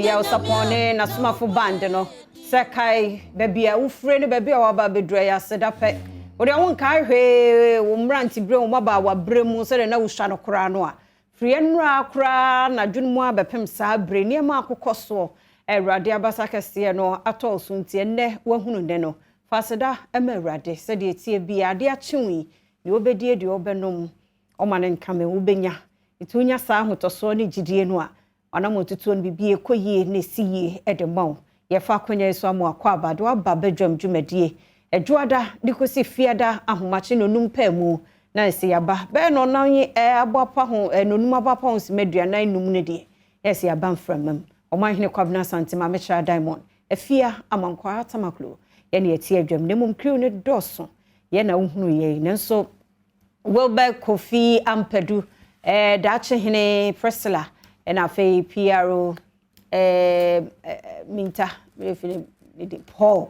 Ya usapone na sumafo band no sekai baby a ufre ne baby a waba bedra ya sedape ode won kai hwe wo mranti bre wo maba wa bre mu se na wusha no kra no a frie nra kra na dwunmu abepem saa bre ne ma akokoso Erade abasa kese no atol suntie ne wahunu ne no faseda ema erade se de tie bia de achewi ne obedie de obenom omane nkame wobenya itunya saa hotoso ne gidie no a anamotutu no bibie koyie ne siye edemaw ye fa konya so amu akwa Badwam Badwam dwumadie edwoada dikosi fiada ahomache no numpa mu na se yaba be no nan abapa ho nonum abapa ho simaduanan num ne de yes yaba mframam Omahine kwabna santima mecha diamond efia amankwa tamaklo ye ne eti adwam ne mum crew ne doso ye na uhunu ye nenso Wilbur Kofi Ampedu dache hene Priscilla na fe PRO minta Paul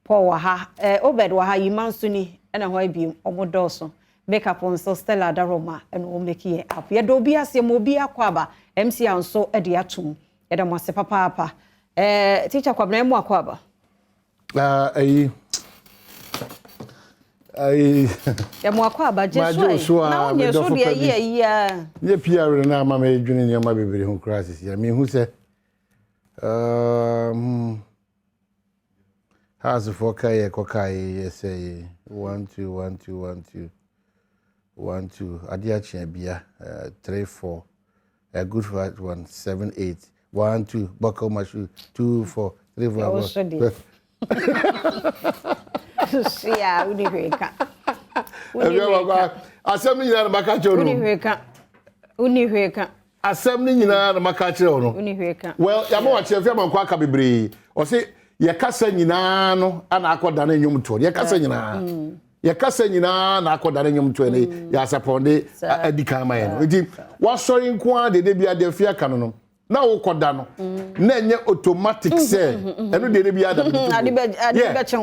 wa ha Obed wa ha yimanso ni na ho abiem omodoso makeup on so Stella Daroma and o make ye up ye do bi ase mo bi akwaba MC anso e de atum Eda mwase papa teacher kwa mna mu akwaba ya mu akwaba jesu na onye so de yi ye PR na ama me dwene ne ma bebere ho crisis ya me hu se has for kai kokai say 1 2 adia chia bia 3 4 a good for 1 7 8 1 2 buckle my shoe 2 4 3 4 yeah uni hweka asem ni nyina na maka chiro uni hweka asem ni nyina na maka chiro no uni hweka well ya mo ache fia manko aka bebre o se ye kasa nyina no ana akoda na nyum to ye kasa nyina ye kasa nyina na akoda na nyum to ne ya saponde adika ma ye no nti wasori nko a de bia de fia ka no na wo koda no na enye automatic say eno de bia adam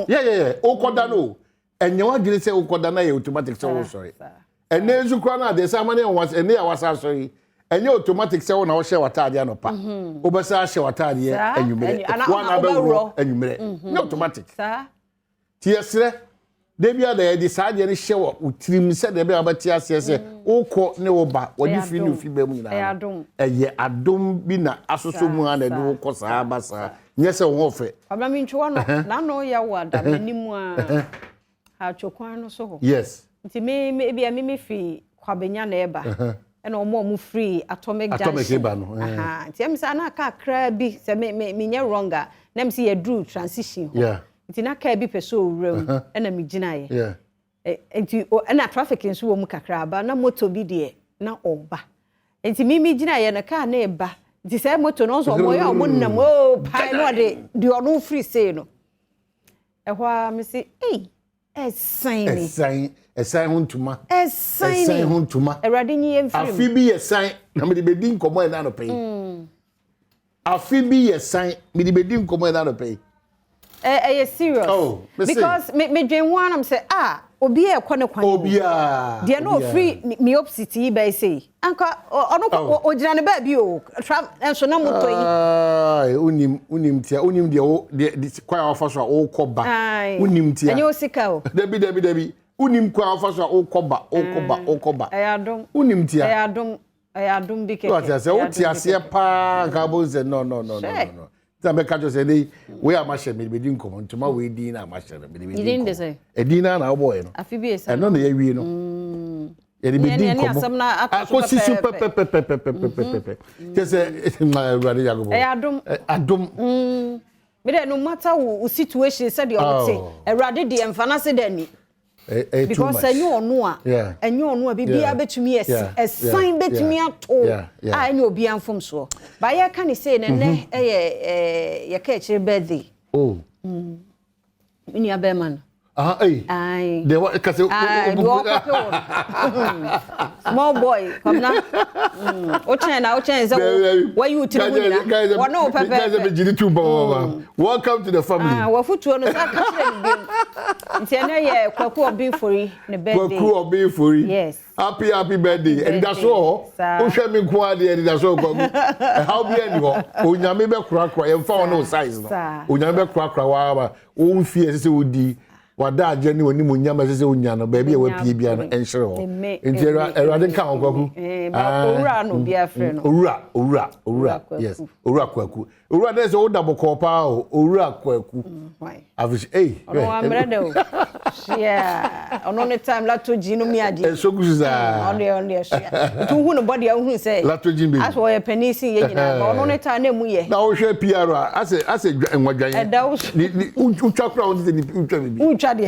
yeah o koda no enye wa gire say o koda na ye automatic say wo sorry ene ezu kwa na de say amane once ene ya wasa sorry enye automatic say wo na wo share watade anopa o be say share watade enyumere one abero enyumere no automatic tiesre de bia da de sa de ne share wo utirim se de bia ba tiase se ukọ ne wo ba wodi fi ni fi ba mu nyina eye adom bi na asoso mu ana de wo kọ saa ba saa nye se wo fe abla mi ntwa no na no ya wo ada manimu a ha chokwan no so ho yes nti me bia me fi kwabenya na eba ena omo free atomic junction no aha nti em sa na ka kra bi se me nye wronga na me se ye drew transition ho yeah nti na ka bi peso owura ena me gina ye yeah enti na traffic nso wo mu kakra ba na moto bi de na oba enti mi gina ye na ka na eba nti say moto no so omo ya omo nam o pai no de ono free say no ehwa me say esan huntuma erade nyi emfiri afi bi yesan na me de bedi nkomo na no pay afi bi yesan me de bedi nkomo na no pay serious because me dwen one am say obi e kọ ne kwan obi de no free me opposite be say anka ono ogina ne ba bi o enso na moto yi unim de kwan ofa so o koba unim tia enye osika o debi unim kwan ofa so o koba ayadom unim tia ayadom bi keke what I say o tia se pa ka bo say no Tambe kajo say dey we am share me be din komo ntoma we din na am share me be din. Din dey say. E din na na boy no. Afi bi esa. E no na ye wi no. E be din komo. Ko si super pe. Just na ready ya go. E adom. Me dey no matter wo situation say dey o say. E ready dey emfana say dey ni. Because enye onu a bibia betumi sign betumi ato enye obi anfom so ba ye ka ni say ne ye ka e birthday oh mini abeman They were small boy, come now. Why you guys? Welcome to the family. What food to yes. Happy birthday. And that's all. Usha me kwadi and that's all. How be anyone? Unyame be crack and found no size. Unyame crack wa fear say udi. Wada ageni woni munyama say unyano baby we pie bia no enhire ho. Enti erade kan kwaku. Owura no bia frɛ no. Owura. Yes. Owura kwaku. Owura dey say o double call pa o. Owura kwaku. Avish ono amrede o. Yeah. Ono ne time la toji no mi ade. So guza. Ono share. Tu hu no body hu say. La toji be. Aso ye penisi ye nyina. Ono ne time na mu ye. Na o hwe PR ase enwadwan. E da wo. Ni utwa kra won say ni utwa bi. Utwa de.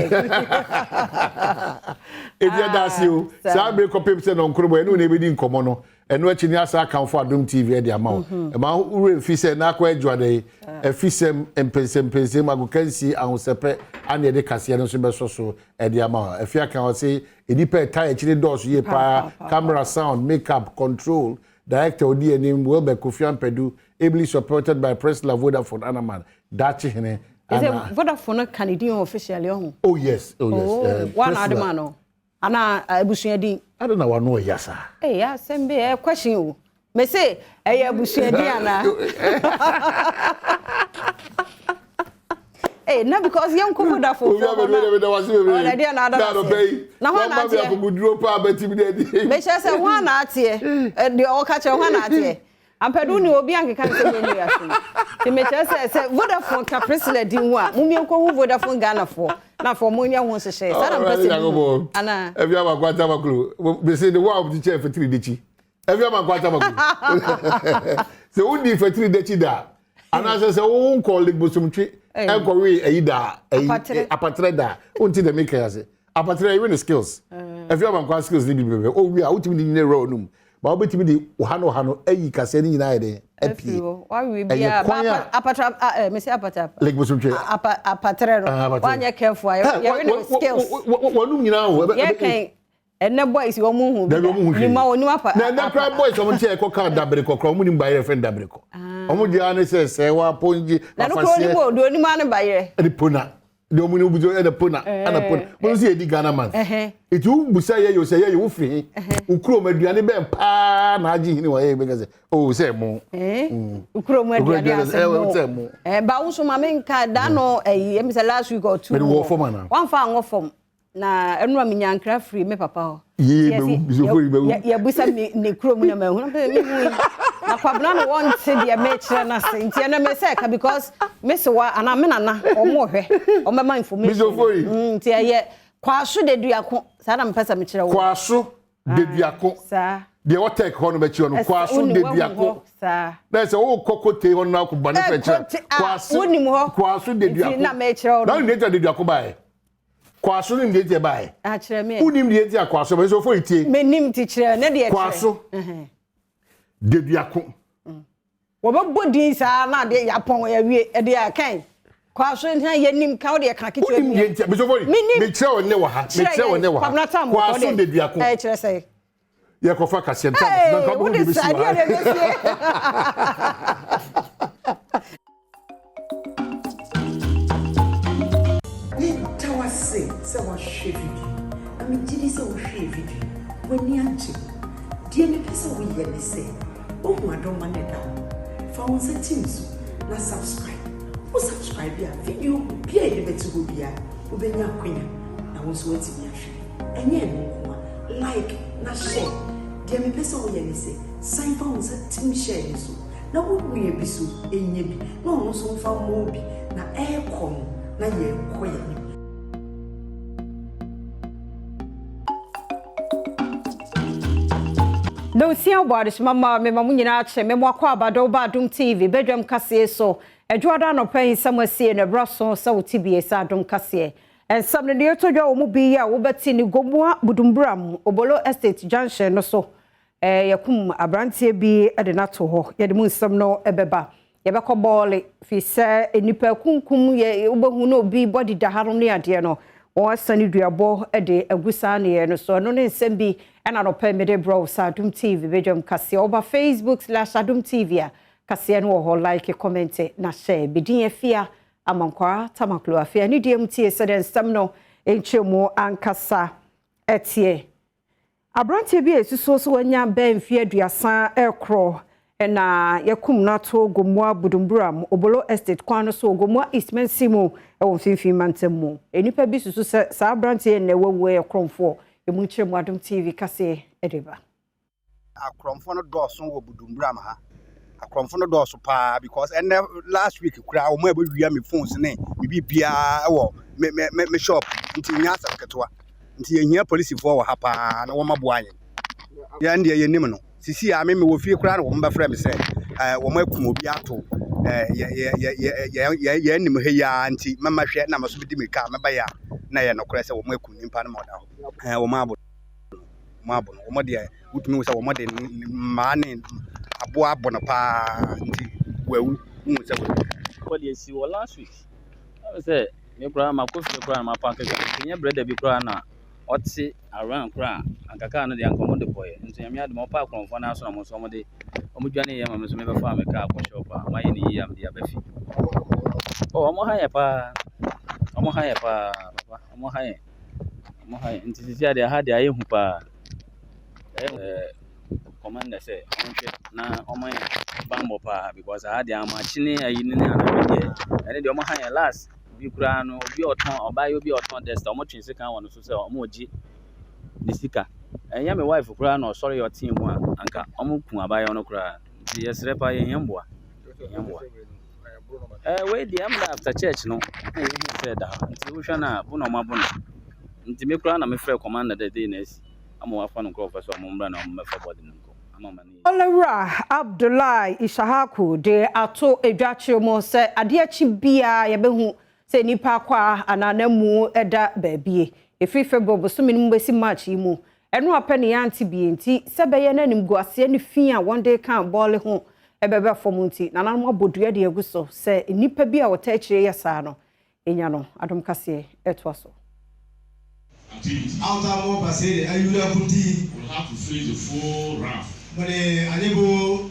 Edia dasi o. Sa be ko pepse no nkrobo enu na ebedi nkomo no. Enu achi ni asa kan for Adom TV e de ama o. E ma ure fi se na akwa adwade e fi sem empensem agokansi ahosepe ane de kase no so be so e de ama o. E fi aka o say edipa tie achi doors ye pa camera sound makeup control director odi enim Welbe Kofi Ampedu ably supported by Press La Vodafone Anaman Dachi hene. Is it Vodafone Canadian officially on? Oh yes. One Adamano. Ana ebusuadi. I don't know what no yasa. Eh ya sembe question you. Me say ebusuadi ana. Eh na because young ko Vodafone. Already another. Na one na tie. Me say one na tie. The all catch one na tie. Ampedu ni obi ankeka se me ni aso. Ti me say Vodafone ka president din wa. Mumi enko hu Vodafone Ghana for. Na for mo nya ho hyehyɛ. Sa na mpese. Ana. Ebi ama kwata maklo. We say the one of the chair for 3 dechi. Ebi ama kwata maklo. So who di for 3 dechi da. Ana say who call the bosomtwe. Enko we eyi da. Apatre da. Unti the make say. Apatre even the skills. Ebi ama kwa skills ni bi bebe. Oh we a utimi ni ne raw num. Ba obetimi di ohano eyi kase ni nyina ede apie why we be apatra me say apatra like bosomtwe apatre no wanya careful you skills wonu nyina ho ye kan enne boys wo mu hu ni ma wonu apa na cry boys o mte e koka dabere kokro mu ni bayere friend dabere ko o mu dia ne se wa ponji na no ko ni bo do ni ma ne bayere e pona de o mu ni buzo e de pona ana pona mo si e di Ghana man it you busa ye yo say ye wo free ukuro maduane be pa na agi hini wa ye be gaze o say mo ukuro maduane ase mo ba wo so ma menka da no e me say last week or two one fa ngo form na enu am nyankra free me papa ho ye be ye busa ne kuro mu na ma hu na kwabna no won se de me kire na se ntia na me say ka because me se wa ana me nana o mo hwe o me ma information ntia ye kwaso de duako sa na mpesa me kire wo kwaso de duako sa de o take hono be kire no kwaso de duako sa na se o kokote hono na ko bane fe kire kwaso de duako na me kire wo na ni de duako bae kwaso ni de bae a kire me unim de tie kwaso be so fo itie me nim ti kire na de kwaso de duako wo be bodin sa na de yapon ya wie e de akan kwaso ntia ye nim ka wo de ka kitu unim de tie be so fo me kire wo ne wa ha me kire wo ne wa kwaso de duako e kire say ye ko fa kase ntam na ka bo de bi si se wa hwe video ami gidi se wo hwe video wani anche die me pese wo ye ne se o hu adom ma ne da fa won se teams na subscribe ya video bia ye betu go bia wo benya kwenya na won so wati bia hwe enye no kuma like na share die me pese wo ye ne se sign fa won se team share ne so na wo hu ye bi so enye bi na won so fa mo bi na e kom na ye ko ye no sia obaris mama me mamunyina ache me mwakwa Badom TV Badwam kase so edwoda no pen samasie ne braso sa otibie sa Adom kase ensam ne de todwa wo mu bi ya wo beti ni gomua budumbram obolo estate junction no so yakum abrantie bi ede nato ho ye de mu nsam no ebeba ye bekọ ball fi se enipa kunkum ye obehu no bi body da harom ne ade no o asani duabo de agusa ne no so no ne nsem bi na no pe me de bro sa Adom TV Badwam kase oba Facebook/Adom TV a kase no ho like comment na share bidin afia amankwa tamaklo afia ni dem tie se den nsem no enchemu ankasa etie Abrantie bi esuso so wanya ba mfie aduasa ekro na yakum nato gomwa budumburam obolo estate kwano so gomwa eastman simu e finfin mantemu enipa bi susu sa abrantie na wewe ekromfo emu chemu Adom TV kase edeba akromfo no doso wo budumburam ha akromfo no doso pa because last week kura o mo e wia me phones ne me bibia wo me shop nti nya asaketwa nti yehia police fo wo ha pa na wo maboa yen ya ndie yenim no sisi a me wo fie kura na wo mba frɛ me sɛ wo makum obi ato ya nim he ya nti mama hwɛ na maso bidi meka meba ya na ye no kura sɛ wo makum nimpa na moda ho wo mabo wo mode wutumi wo sɛ wo mode ma ne abo abono pa nti wawu mu sɛ what you see last week I say me kura ma kofi kura ma pa keke nya brother bi kura na oti around kura ankaka no de ankomo de boy nti yam yadom pa akromfo na so na mo so mo de omudwane ye ma me so me be fa me ka akosho pa ma ye ni yam de abafi oh omo haye pa papa omo haye nti sisi ade ha de aye hu pa commander say na omo bambo pa because I had the machine ayi ni na be and the omo haye last bi kura no obi oton obayo bi oton desta omo twinse kan wono so say omo oji the sika enya me wife kura no sorry your team mu anka omo kun abayo no kura nti yesre pa ye yemboa we di am after church no he said that nti wo hwa na bu no mabono nti me kura na me frɛ commander the day next am wa fa no kro fa so omo mbra na omo me fa body no Olera Abdullahi Ishahaku de ato edwache mo se ade achi bia ye behu se nipa kwa ananamu eda baabie efi February bosumi nim besi March mu eno apene ya anti bi enti se beye nanim guase ne fi a one day kan ball ho ebebe fom nti nananum abodua de aguso se nipa bia wota akire yesa no enya no Adom kase etwa so out more passer ayura puti will have to face the full wrath but anebo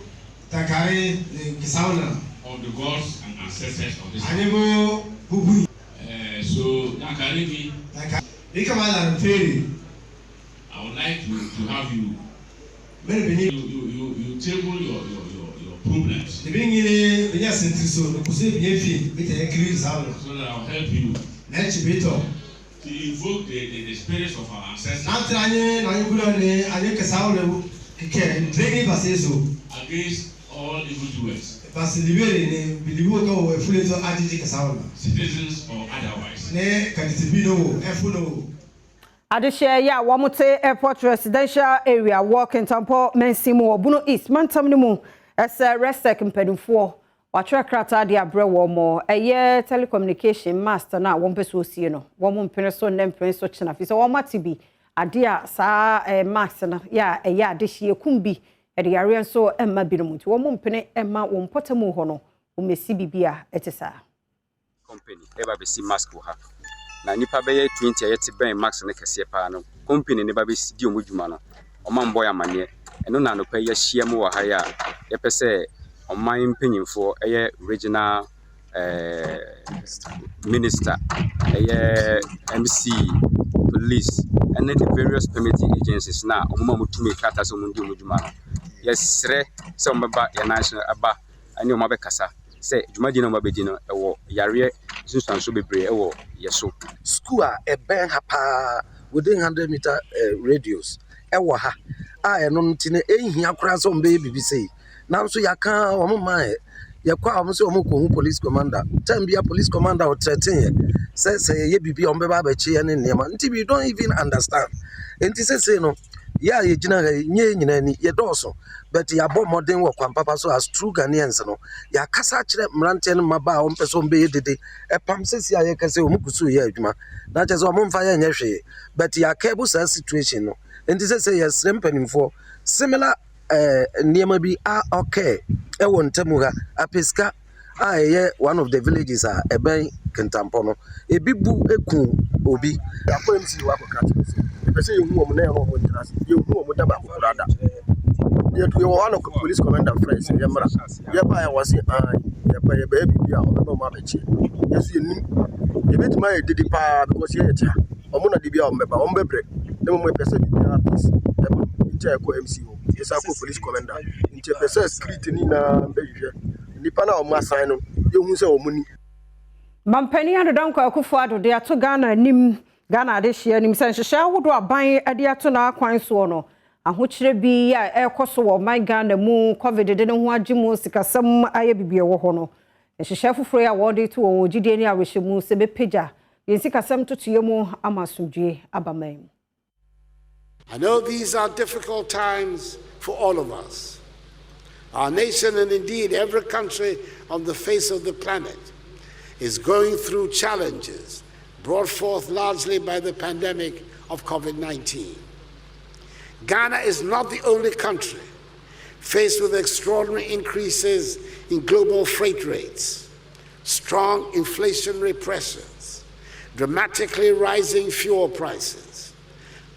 takare kisauna of the gods and ancestors of this anebo bubu so takare bi ikamala feri I would like to have you you table your problems the being in yes so no kuse bi efi bi te kiri sauna so that I will help you let's be to invoke the spirits of our ancestors against all evildoers, citizens or otherwise. Adeshe ya wamote airport residential area walking tampo mensimu obuno east mantamnimu ese resek mpedufo watwa krata de abrewo mo eye telecommunication master na wompeso osie no womo mpene so nempene so chena fi so womati bi ade a sa master na ya eye adehie kumbi ede yare so emma binom nti womo mpene emma wompotamu ho no omesi bibia etesa company eba be si mask ha na nipa be 20 ayeti ben max ne kese pa no company ne ba be di omudwuma no omambo ya mane eno na no pa ya hyiam wo ha ya ye pese oman penyimfo eye regional minister eye MC police and the various permitting agencies na omuma mutumi kata so mundi omudwuma no yesre se omba ya national aba ani omaba kasa se dwumadi no mabedi no ewo yare sunsanso bebre ewo yeso school a ben hapa within 100-meter radius ewo ha a eno ntine ehia kora so mbe bibi sei na so yaka omo man yakwa omo se omo ko police commander tambia police commander o 13 say ye bibi ombe ba ba chi ne nema nti we don't even understand enti say no ya ye gina nye nyina ni ye doso but ya bo modern wo kwampapa so as true Ghanaians no ya kasa kire mrante no maba o mpeso mbe ye dede epam sesi aye kase omo kusu ye adwuma na che so omo mfa ye nyehwe but ya kebu sa situation no enti say yes rempanimfo similar niema bi a okay e won tamu ha apeska one of the villages ebe Kentampono ebi bu eku obi akwa MC wa kwa e pese yehu omo na yehu omo ntrase yehu omo daba kurada ye one of police commander friends ye mra ye ba ya wase ye ba ye ba bibia o ma ba chi yesu yenim ye betima ye didi pa because ye cha omo na dibia o mbeba o mbebre na mo pese bibia peace e ba nche ko MC o ye sa ko police commander nche pese security ni na mbehwe nipa na o ma sign no yehu se omo ni Mampani Adodanko Akufo-Addo de ato Ghana nim Ghana de hye nim se nhyehyɛ wodo aban de ato na akwan so no ahokyere bi a ekoso wo man Ghana mu covid de ne ho agimu sikasam aye bibie wo ho no nhyehyɛ foforo ya wo de to wo gidie ni awehemu se bepeja yensikasam totoye mu amasudwe abaman. I know these are difficult times for all of us. Our nation and indeed every country on the face of the planet is going through challenges brought forth largely by the pandemic of COVID-19. Ghana is not the only country faced with extraordinary increases in global freight rates, strong inflationary pressures, dramatically rising fuel prices,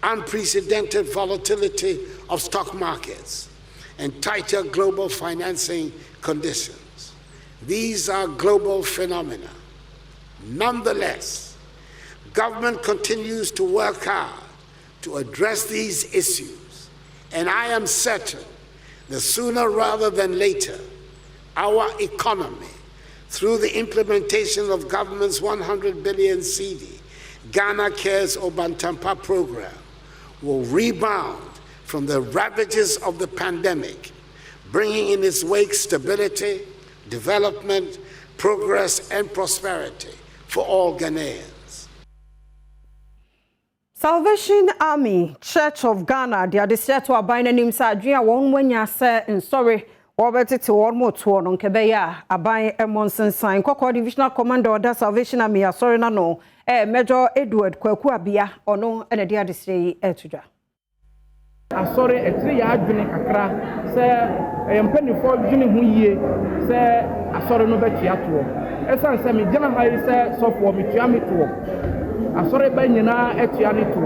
unprecedented volatility of stock markets, and tighter global financing conditions. These are global phenomena. Nonetheless, government continues to work hard to address these issues, and I am certain that sooner rather than later, our economy, through the implementation of government's 100 billion cedi Ghana Cares Obantampa program, will rebound from the ravages of the pandemic, bringing in its wake stability, development, progress, and prosperity for all Ghanaians. Salvation Army Church of Ghana, the Adesia to Abina Nimsa, Adria, one when ya say, and sorry, Robert to one more to on Kebeya, Abai Emonson sign, Coco Divisional Commander of the Salvation Army, sorry, no, Major Edward Kwekuabia, or no, and a dear Disney Etuja. Sorry, a 3 year adwene kakra say empanifo dwene hu yie say asori no betua to esan say me gina hayi say sofo me tua me to asori ba nyina etua ne to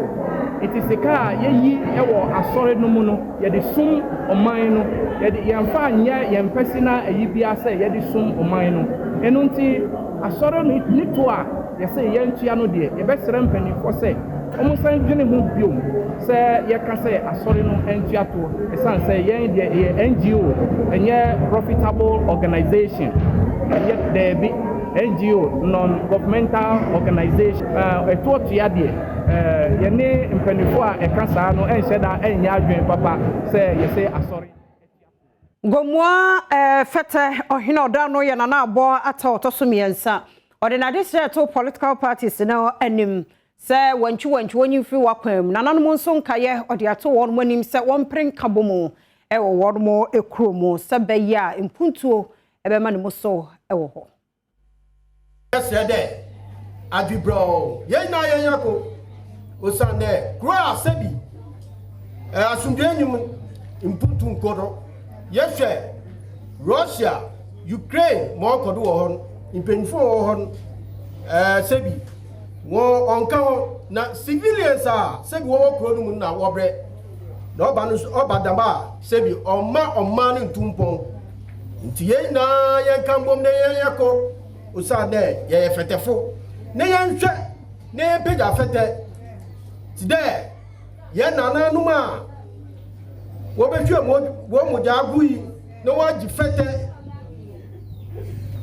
itisika yeyi ewo asori no mu no ye de sum oman no ye de yemfa anya yempesi na ayi bia say ye de sum oman no enu nti asori ni to a ye say yentua no de ye besere mpanifo say omusan dwene hu biom say ye ka say asori no entua to esan say yen de NGO enye profitable organization yet there be NGO non-governmental organization eto to ya de ye ne mpanifo a ekasa no enhye da enya adwen papa say ye say asori Gomwa fete ohina oda no ye na na abo ata otoso miensa ordinary to political parties now anim say wanchu wonyi fi wakwam nananom nso nkaye ode ato won manim say won pren kabomu ewo won mo ekromo say beya impuntuo ebema ne muso ewo ho yesterday adibro ye na ye yako osande kro asebi asundwe nyum impuntu nkodo yehwe Russia Ukraine mo kodo wo hon impenfo wo hon sebi wo onka na civilians sebi wo kro nu na wo bre na obadamba sebi oma ni ntumpon nti ye na ye kambom ne ye yako osande ye fetefo ne ye nhwe ne peja fete today ye nana numa wo be hwe wo mo jagui no wa ji fete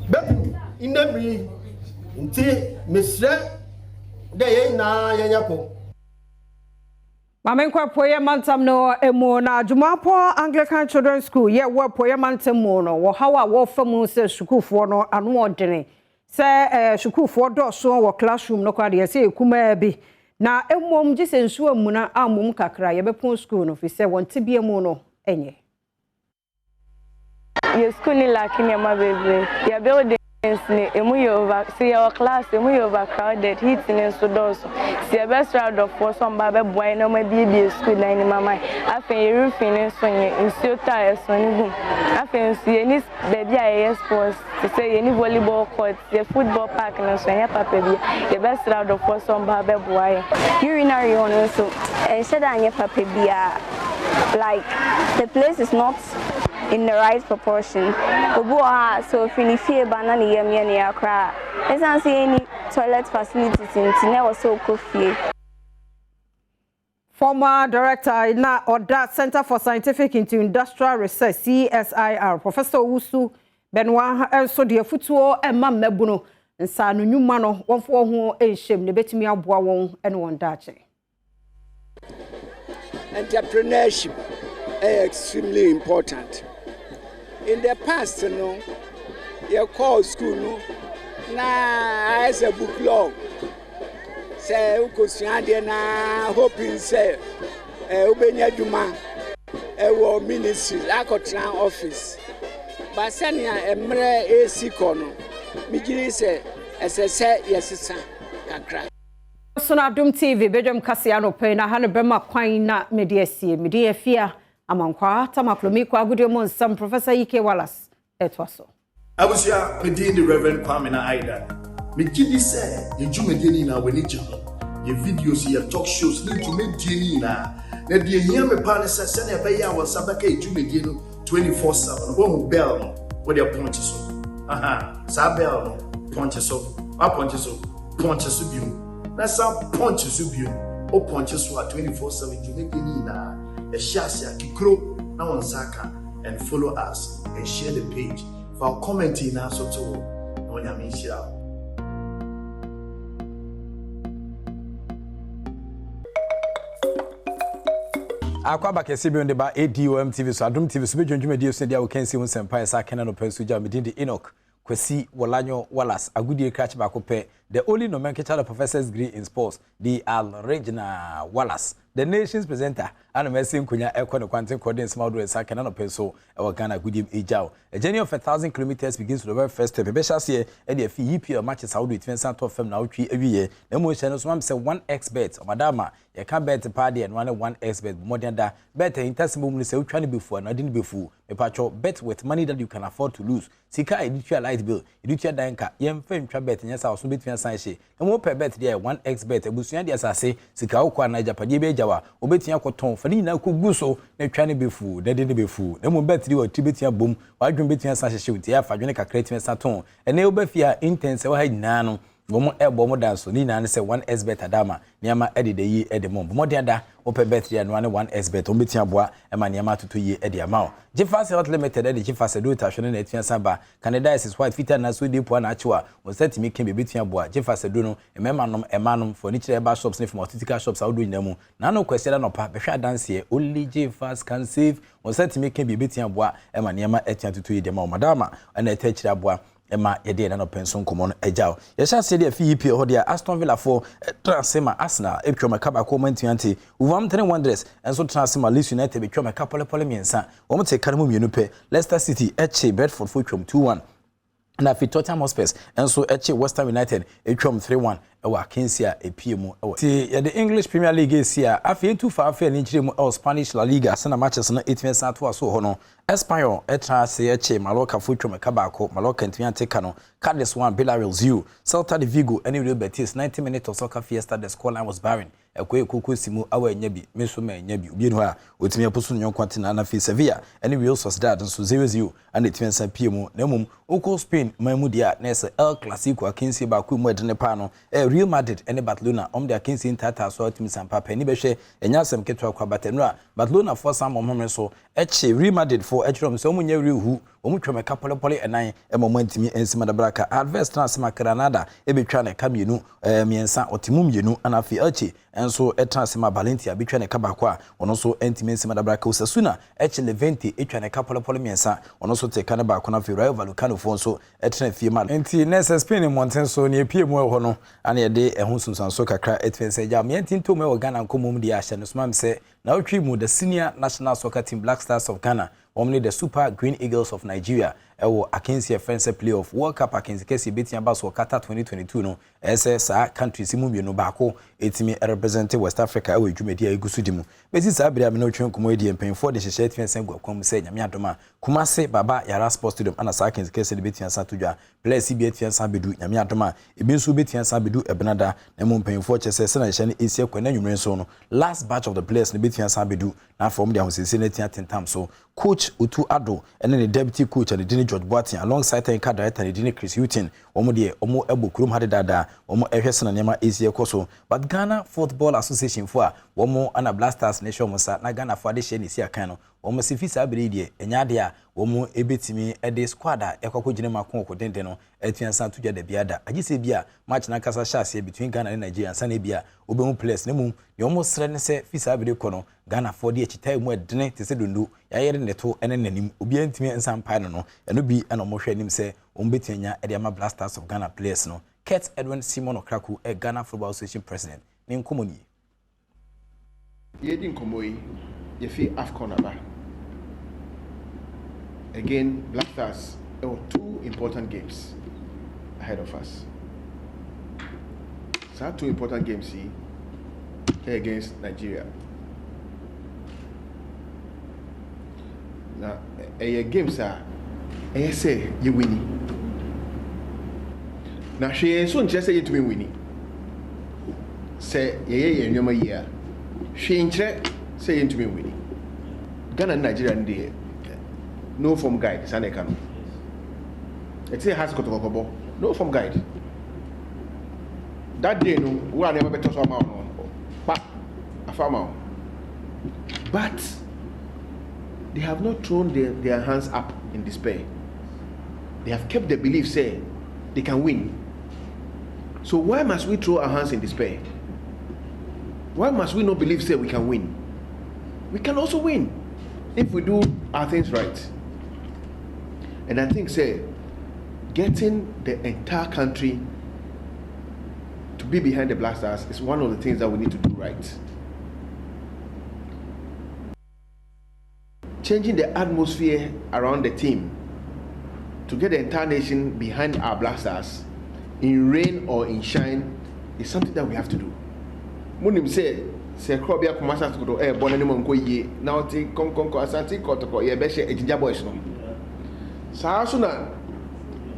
bebu inabri nti mesre de ye na ye yako Mamenkwa poye mantam no emu na Jumapo Anglican Children's School ye wo poye mantam mo no wo hawa wo famu se sukufo no anu odene se sukufo do so wo classroom no kwa de se ekuma bi na emom gise nsu amuna amom kakra ye bepon school no fi se won tibie mu no enye ye school ni lakini ama bebe ya building See our class, we overcrowded, heating and so does. See a best round of for some baby boy, no my baby school nine in my mind. I think you're finishing in so tired, so I think see any baby I sports to say any volleyball court, the football park, and so I papa the best round of for some baby boy. Urinary on so I said I papa like the place is not in the right proportion. So finifie banana yemi cry. Let's not see any toilet facilities in Tina so coffee. Former director in Oda Center for Scientific into Industrial Research CSIR Professor Usu Badwam also the futuo Emma Mebuno and Sanu Numano one for who a shame the betimi aboa won and one dache. Entrepreneurship is extremely important. In the past, you call school, as a book law. Say, na hoping say, Ubenya Duma, a ministry, like a office. But Sanya, a mere AC corner, Mijiri say, as I said, yes, sir, Kakra. Adom TV, Badwam Kasiano Pena, Hanabema Quina, Media Fear. Amankwa tamaklomi kwa gudiomon some Professor Ike Wallace etwaso Abusia medin the Reverend Kwame na Aida me gidi say ye jumedeni na weni jiho ye videos ye talk shows need to make deni na de hia me pa ne se na be ya won sabaka jumedeni no 24/7 wo bell no wo de point so sa bell no point so point so biu na sa point so biu o point so 24/7 jumedeni na a shasia kikro na wonsaka and follow us and share the page for commenting na so to no nyame shira Akwaba kesi bi on ba Adom TV so Adom TV so be dwundwumadi so dia wo kan si won sempa esa kana no pensu ja medin de Enoch Kwesi Wolanyo Wallace agudie crach ba ko pe the only nomenclature professor's degree in sports the Regina Wallace the nation's presenter and Messi Kunya Echo Quantum Cording Small Dress Sakana no Peso or Ghana Good Ejao. A journey of 1,000 kilometers begins with the very first step. Beshas here and the fee matches out with Vincent of Fem now tree every year. No more channels one say 1x bet or Madama. You can't bet a party and 1x bet more than that. Better in testimony say trying to be before and I didn't before. A patcho bet with money that you can afford to lose. Sika editor light bill. Editor danka. Yem fame trap bet and yes I was between Sanche. And more per bet there 1x bet. A busian as I say Sika Okwa Naja Padibe Jawa. Obetia Koton Fani na kuguso na trying to be fool. They didn't be fool. No more bet you or Tibetia boom. Why don't between Sanche shoot? Yeah, for Jonica creating Saturn. And they obefia intense. Why nano? Bomo bomo dance ni na say 1x bet adama niama edi de yi edi mom bomo da ope bet ya no 1x bet ombetia boa e ma niama tutu yi edi ama Jeffas Health Limited edi Jeffas do ta hwene na etia saba Canada is white fitter na so dey po na achewa on set mi ken bebetia boa Jeffas do no emanom furniture eba shops ni from optical shops out do nyamu na no kwesela no pa behwa dance here only Jeffas can save on set mi ken bebetia boa e ma niama etia tutu yi de ma madama na etachira boa Emma yede na no pension komo no agyaw ye sha se de FEP ho de Aston Villa for transema Arsenal etwa kaba ko mantiante uvam 3 wonders enso transema Leeds United betwa pole miensa wo mte kare mu mienu pe Leicester City eche Bedford for twom 2-1 na fi Tottenham Hotspur enso eche West Ham United etwom 3-1 ewa Kensia epiemu ewa ti ye the English Premier League sia afi entu fa afi ni nkire mu Spanish La Liga sana matches no etwensa to aso ho no Espanyol etra se eche Mallorca futwom kabako Mallorca ntwi anteka no Cadiz 1 Villarreal 0 Celta de Vigo and Real Betis 90 minutes of soccer fiesta the scoreline was barren ekwe kokosimu awa nyabi meso ma nyabi obi no a otimi aposo nyon kwantina na fi Sevilla and Real Sociedad so 0-0 and etwensa piemu na mum oko Spain mamu dia na se El Clasico akinsi ba ku mu edne pa no Real Madrid and Barcelona de akinsi ntata so atimi sampa pa ni behwe enyasem ketwa kwa Barcelona Barcelona for some moment so eche Real Madrid for echrom so munye rehu omutweme pole enan emomantimi ensima da braka adverse transfer Granada ebetwa na kamienu miensa otimu mienu anafi eche enso transfer Valencia betwa na kabako a ono so entimi ensima da braka Osasuna eche Levante etwa na pole miensa ono so te kana ba ko na fi Rayo Vallecano fo so etra fie ma enti nese Spain monten so ne pie mu ho no ana ye de ehun sunsan so kakra etfense ja mienti to me o Ghana nkomum di ahye no smam se na otwi mu the senior national soccer team Black Stars of Ghana only the Super Green Eagles of Nigeria ewo akensi efense playoff World Cup akensi kesi betia ba so Qatar 2022 no ese sa countries mu mienu baako etimi represent West Africa ewo dwumedi agusu dimu besi sa bere amena otwen komo edi empenfo de hyehyɛ tiensen gwakwam se nyame adoma Kumase baba yara sports stadium ana sa akensi kesi de betia sa todwa players bi etiensa bedu nyame adoma ebi nso betiensa bedu ebenada na mu mpenfo kyese se na hye ne esi akwana nwumren so no last batch of the players ne betiensa bedu na from the ahosese na tia tentam so coach Utu Ado and then the deputy coach and the Dini George Boatin alongside the director and the Dini Chris Houghton omo de omo ebo kurum hade dada omo ehwese na nyama esi ekoso but Ghana Football Association for omo ana Blasters nation musa na Ghana for de hye ne si akan no omo sifisa abere die enya de a omo ebetimi ede squad a ekoko gine makon okodende no etiansan to da biada agise bia match na kasa shase between Ghana and Nigeria san e bia obemu players ne mu ye omo sre ne se fisa abere kono Ghana for de echitai mu edene te se dondo ya yere ne to ene nanim obi antimi ensan pa no eno bi ana omo hwe anim se omo betanya ede ama Blasters of Ghana players no Kurt Edwin Simon Okraku Ghana Football Association president ne nkomoni yedi nkomoyi ye fi AFCON aba again Blasters there were 2 important games ahead of us. So 2 important games against Nigeria. Now, games are say you winning. Now she so just say to me winning. Say yeah year. She say to me winning. Ghana and Nigeria and no form guide Sanekano. It's a has got no form guide. That day, no, we are never better but a farmer. But they have not thrown their hands up in despair. They have kept the belief, say they can win. So why must we throw our hands in despair? Why must we not believe, say we can win? We can also win if we do our things right. And I think, say, getting the entire country to be behind the Blasters is one of the things that we need to do right. Changing the atmosphere around the team to get the entire nation behind our Blasters in rain or in shine is something that we have to do. Munim say Krobia Kumasa to go Bonanimo Koye, now take Konko Asante Kotoko, Yabesha, Ejinja Boys. So soon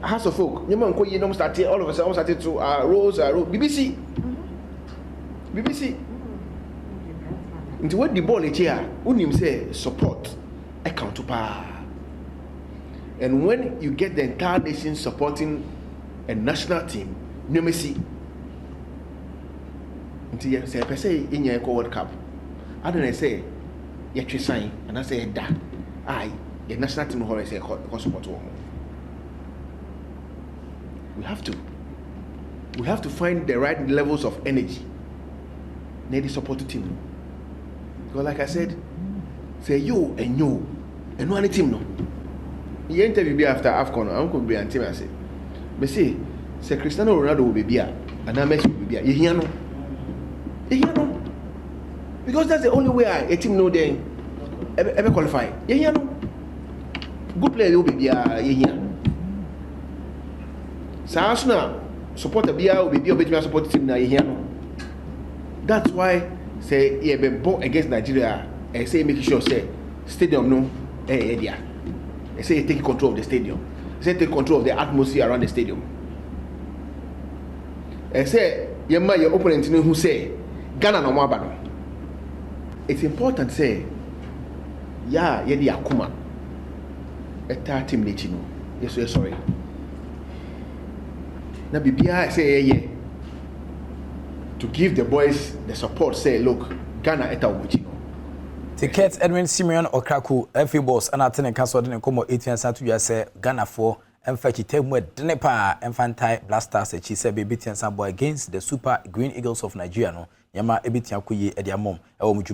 House of Folk, Yaman Koye no started all of us all started to Rose BBC. Into what the ball here, Unim say support account to power. And when you get the entire nation supporting a national team, you may see until you say per se in your World Cup. I don't say you sign and I say that I the national team who say support woman. We have to find the right levels of energy. Need the support team. Because like I said, say you and one team no. You interview be after AFCON, I'm going to be on team. I say, but say Cristiano Ronaldo will be here, and Messi will be here. You hear no? Because that's the only way a team know they ever qualify. You hear no? Good player will be here. You hear? So Arsenal support the BR will be here, support the team now. You hear no? That's why say you be born against Nigeria. I say make sure say stadium no area. I say take control of the stadium. I say take control of the atmosphere around the stadium. I say your opponent who say Ghana no more. It's important say yeah the akuma. A third team no. Yes, sorry. Now Bibia say yeah. To give the boys the support, say look, Ghana eta wuchino. Ticket Edwin Simeon Okraku, FA boss, and attending council didn't come 18 Satu say Ghana for and fetch it with Dnepa and Fantai Blasters, she said baby Sambo against the Super Green Eagles of Nigeria. No, Yama Ebitia Kuye at their mom,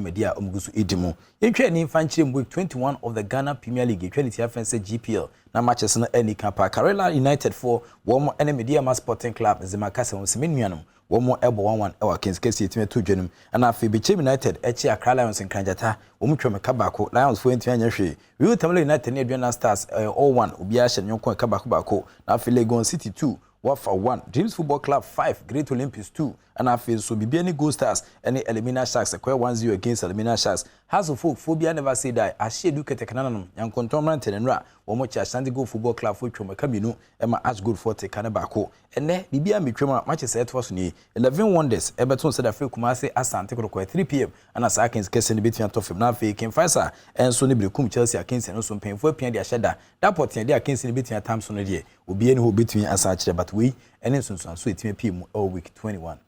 Media Omgusu Idimu. In training Fanchim week 21 of the Ghana Premier League, Trinity FNC GPL, now matches in any camp. Karela United for Womo and Media Sporting Club, Zemakasa on Seminianum. one more elbow 1-1 ewa Kings Kesi team to dwenum and afi Bichim United echi Accra Lions in Kranjata omutwe kabako Lions fo ntimi anya hwe we Tamale United ne Aduana Stars 0-1 obi a hye nyonko kabako na afi Legon City 2 Wafa 1 Dreams Football Club 5 Great Olympics 2 and afi so bibia ni Gold Stars and Elimina Sharks 1-0 against Elimina Sharks House of Folk phobia never say die ahye educate kananum yankontomran tenenra womochi Ashanti Go Football Club for twoma kaminu ema Ash Good Forte kanabako ene bibia metwema matches etwas ni 11 Wonders Everton said afi Kumase Asante Kotoko 3 pm and as Akins kese ni between tofem na afi Ken Faisal enso ni brekum Chelsea Akins no so mpemfo apia dia sheda that port dia Akins ni between Thompson die obi ene ho between Asachire but we ene sunsun so etime pm all week 21.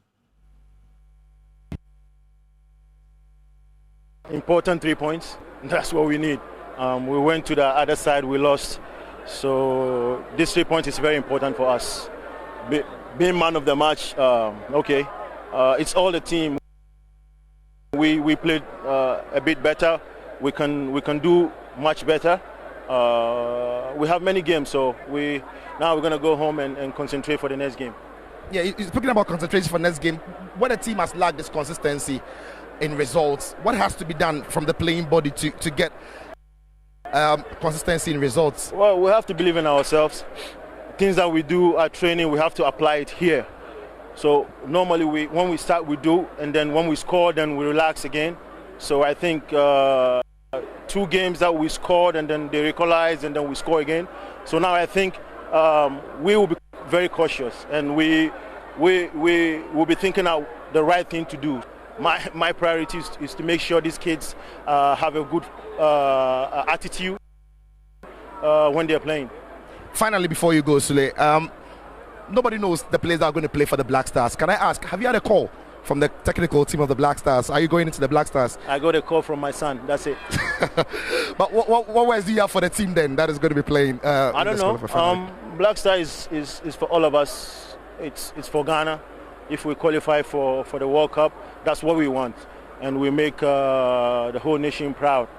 Important 3 points. That's what we need. We went to the other side, we lost. So this 3 points is very important for us. Being man of the match, okay. It's all the team. We played a bit better. We can do much better. We have many games, so now we're gonna go home and concentrate for the next game. Yeah, speaking about concentration for next game, what the team has lacked is consistency in results. What has to be done from the playing body to get consistency in results? Well, we have to believe in ourselves. Things that we do at training, we have to apply it here. So normally when we start, we do, and then when we score, then we relax again. So I think 2 games that we scored, and then they equalize, and then we score again. So now I think we will be very cautious, and we will be thinking out the right thing to do. My priority is to make sure these kids have a good attitude when they're playing. Finally, before you go, Sule, nobody knows the players that are going to play for the Black Stars. Can I ask, have you had a call from the technical team of the Black Stars? Are you going into the Black Stars? I got a call from my son, that's it. But what words do you have for the team then that is going to be playing? I don't know. Black Star is for all of us. It's for Ghana. If we qualify for the World Cup, that's what we want, and we make the whole nation proud.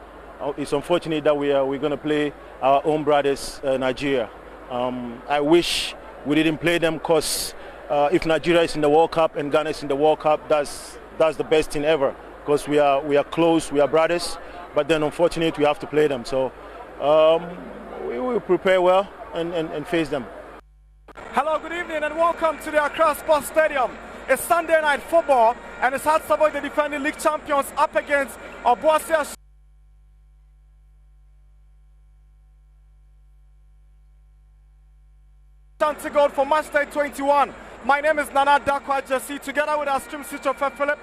It's unfortunate that we're going to play our own brothers, Nigeria. I wish we didn't play them, because if Nigeria is in the World Cup and Ghana is in the World Cup, that's the best thing ever, because we are close, we are brothers. But then unfortunately we have to play them. So we will prepare well and face them. Hello, good evening, and welcome to the Accra Sports Stadium. It's Sunday night football, and it's Hatsabok, the defending league champions, up against Obuasi Ashanti Gold for match day 21. My name is Nana Dakwa Jesse. Together with our stream switcher Philip,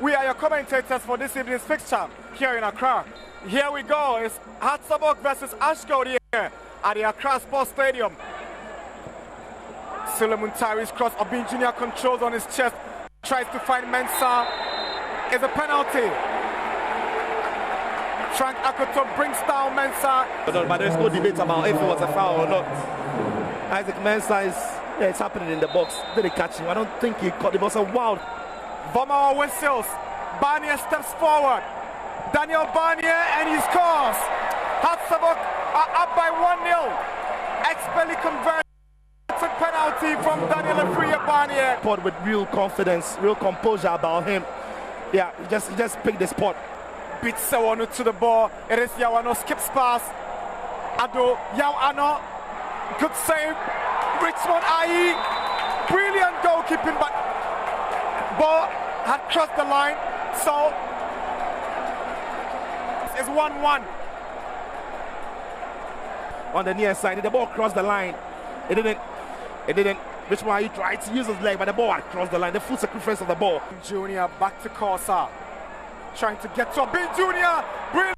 we are your commentators for this evening's fixture here in Accra. Here we go. It's Hatsabok versus Ashgold here at the Accra Sports Stadium. Suleiman Tyrese cross. Obin Jr. controls on his chest, tries to find Mensah. It's a penalty. Frank Akoto brings down Mensah. But there's no debate about if it was a foul or not. Isaac Mensah it's happening in the box. Did he catch him? I don't think he caught him. It was a wild. Vomawa whistles. Barnier steps forward. Daniel Barnier, and he scores. Hatsabok are up by 1-0. Expelli converts. Penalty from Daniel Afriya Barnier. Spot with real confidence, real composure about him. Yeah, he just picked the spot. Beats Sewanu to the ball. It is Yawano, skips pass. Ado, Yawano, good save. Richmond Ayi, brilliant goalkeeping, but ball had crossed the line. So it's 1-1. On the near side, the ball crossed the line. It didn't. Richmond Ayi tried to use his leg, but the ball had crossed the line. The full sacrifice of the ball. Junior back to Corsa. Trying to get to Obin Junior. Brilliant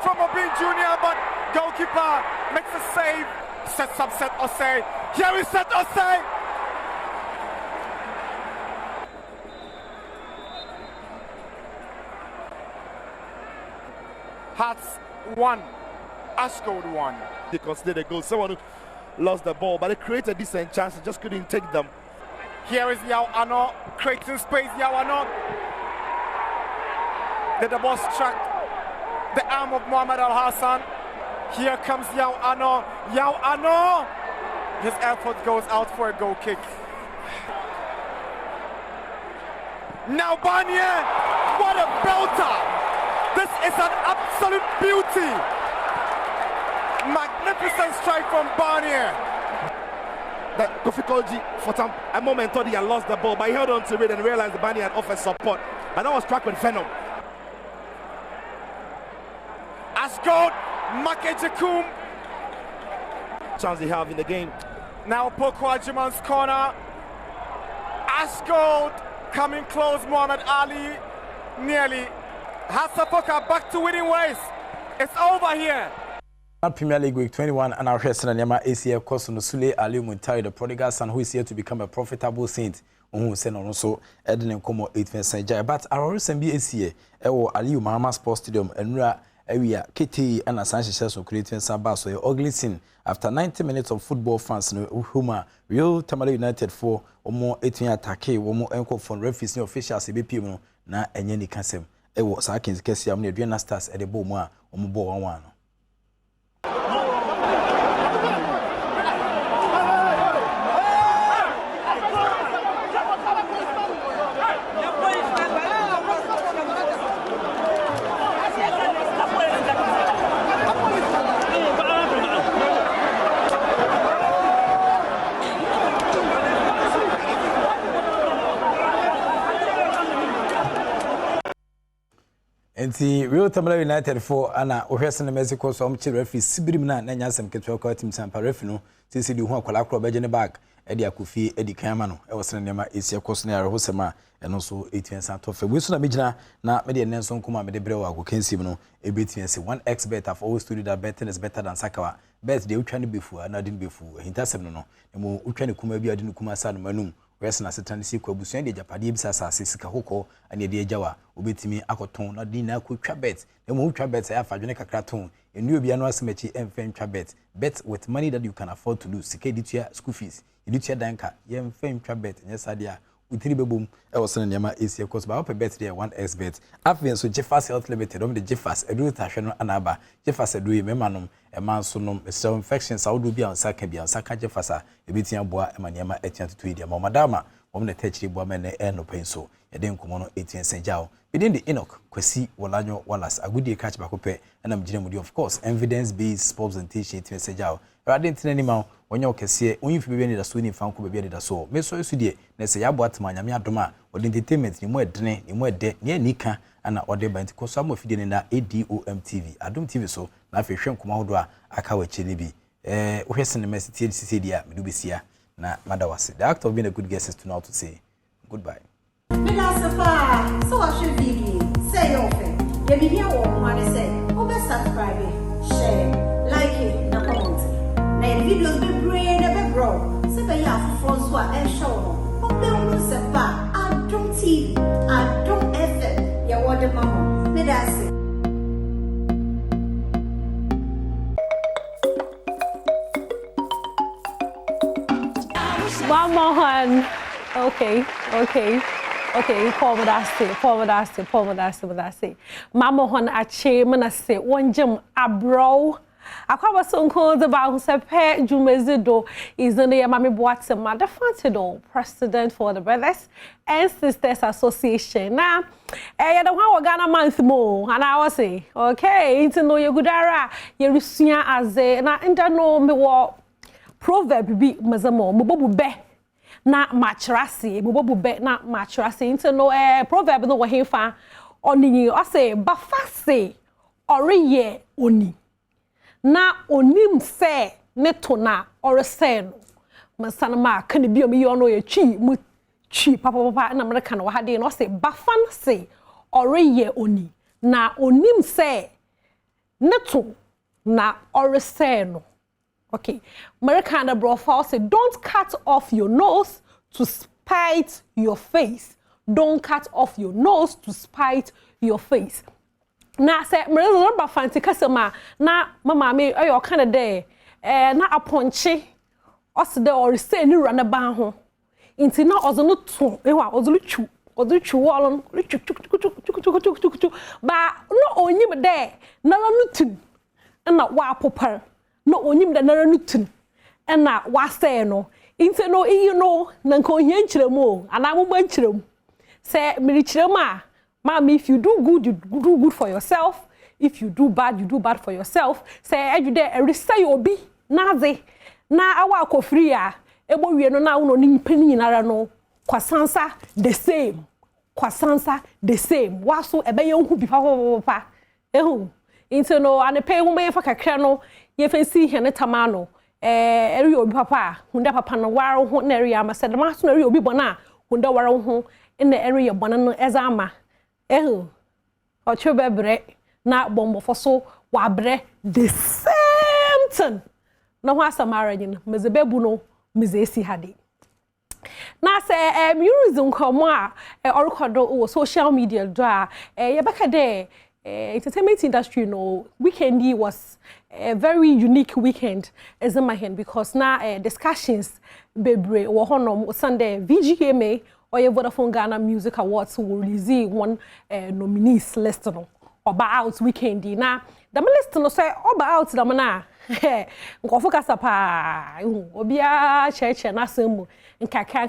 from Obin Junior, but goalkeeper makes a save. Sets up Set Osei. Here is Set Osei. Hearts 1, Ashgold 1. They considered a goal. Someone who lost the ball, but they created decent chances, just couldn't take them. Here is Yao Ano, creating space. Yao Ano. Did the ball struck the arm of Mohamed Al Hassan? Here comes Yao Ano. Yao Ano! His effort goes out for a goal kick. Now Barnier, what a belter! This is an absolute beauty. Magnificent strike from Barnier. That Kofi Koji for a moment thought he had lost the ball, but he held on to it and realized the Barnier had offered support. And that was struck with venom. Ascot, Makejekum. Chance they have in the game. Now Pokwajiman's corner. Ascot coming close. Muhammad Ali nearly. Hasapoka back to winning ways. It's over here. Premier League Week 21 and our Hesna Nema ACF Kosono Sule Ali Muntari, the prodigal son who is here to become a profitable saint. Who send on also Eden Nkomo 8th Jai. But our recent BACA, Ewo Ali Mahama Sports Stadium, and Rua Area KT and Asanshi Shells of creating Sabah. So ugly scene after 90 minutes of football fans, Huma, Real Tamale United for more 18 attack, one more enco from referees officials, CBP, na Enyeni Kassem. Ewo Sakins Kessia, Adriana Stars at the Boma, Omobo 1. Enti Real Tamale United for ana ohwese na Mexico so omchi referee sibirim na nyasem ketwa kwa team sampa referee no sisi di hu akwala akro beje ne back e di akofie e di kanma no e wosene nema esia koso na rehosema eno so 18 tofe we so na mejina na me de nenso nkoma me de brewa agokensim no e betia se 1x bet have always told you that betting is better than sakawa bet de utwa ne befu ana din befu hintasem no mo utwa ne kuma bi ade ne kuma sa no manum wes na setan si kwa busuan de japade bisa asase sika hokọ ane de agyawa obetimi akoton na din na akotwa bet na mo utwa bet ya fa dwene kakra ton enu obi anu asemachi emfen twa bet with money that you can afford to lose sika editua school fees editua danka yemfen twa bet nyesade a utiri bebom e wosene nyama AC course ba bet there 1x bet afen so Jeffers Health Limited om de Jeffers edu tahwe no anaba Jeffers edu memanom e man so nom so infections awdo bi ansa ka bi ansa ka Jeffers a ebitia boa e maniama etia tutu idi ma madama om de techiri boa me ne no penso ye den komo no 18 senjao within the Enoch Kwesi Wolanyo Wallace agudi catch bakope na mjine mudi of course evidence based sports and teaching 18 senjao rade ntinani ma onye okese onye fi bebe ni da so ni fanko bebe ni da so me so esu die na se yabo atma nyame adoma odi entertainment ni mo edene ni mo ede ni anika ana ode ba ntiko so mo fidie ni na Adom TV Adom TV so na fe hwe nkoma hodo a aka wa chele bi ohwese ne message tie dia me do besia na madawase the act of being a good guest is to know to say goodbye. So I should be say your thing. You be here or money say, oh, best subscribe, share, like it, na comment. Na videos be brain never grow. Say be ya for François and show. Oh, be on se pa. Adom TV, Adom FM. Ya what the mama. Me that's it. Mama, okay, Paul Madasi. Mama hon ache manase one gym abro. Akwa sonko the ba sepe jumezido is the name mami boate mother fantido president for the Brothers and Sisters Association. Now, ya the one Ghana month mo and I was say, okay, it's no you gudara yerusia as a na inda no me wo proverb bi mazamo mubobu be na machrasi mubobu be na machrasi into no proverb no wo hefa oni o say bafase oriye oni na onim se ne to na orese no masana ma kan bi o me yo no ye twi mu twi papa na America no ha de no say bafan se oriye oni na onim se ne to na orese no. Okay, American profile say don't cut off your nose to spite your face. Don't cut off your nose to spite your face. Na say American fancy customer na mama me ayo kind there na aponche os de or say ni run ba ho. Inti na ozo no to ewa ozo lu twu wallon ba no onyim there na no tun na wa popar no onyim da nara nutun na wase no Inte no you know na nko hia nkyeremu ana mo nkyeremu. Say me nkyerema mama if you do good you do good for yourself. If you do bad you do bad for yourself. Say everyday say obi naze na awa akofri a ebo wie no na wo no mpani nyinara no kwasansa the same. Kwasansa the same. Waso ebe ye hu bi pa. Ehu. Into no ane pay wo me fa kakra no ye fancy hene tamano. Eri obi papa hunda papa no waro ho na eri ama se de ma so na eri obi bona hunda waro ho na eri ye bona no ezama. Ehu. Ocho bebre na bombo foso wa bre the same thing. Na ho asamara nyin mezebebu no mezesi hade. Na say music komo a orekodo social media do a ye beka de entertainment industry no weekend was a very unique weekend as in my hand because now discussions bebre wo honom Sunday VGMA or your Vodafone Ghana Music Awards will release one nominees list no about weekend na the list no say about the na nkofo kasa pa obia cheche na semu nkaka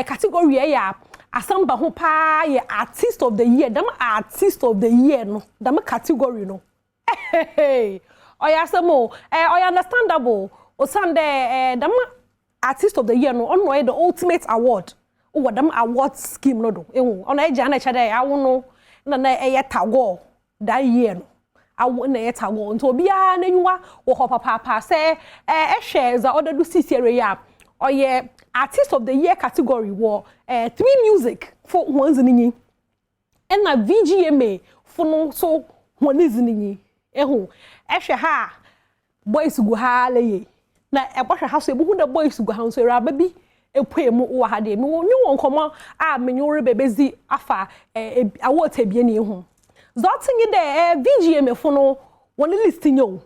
category ya asamba ho pa ye artist of the year them artist of the year no them category no oya semo oya understandable o Sunday them artist of the year no on the ultimate award o them award scheme no do on e jana cha dey awo no na e tago that year no awo na e tago nto bia na nyua wo ho papa say shares za order do sisiere ya oye artist of the year category war 3 music for ones ninyi and na VGMA for no so one is ninyi ehun ehwe ha boys go ha leye na ebahwe ha so ebu da boys go ha so ra baby epuemu wo ha de me wonyi won komo a menyore bebezi afa award ebie ne ehun zotingi de VGMA for no one listing yo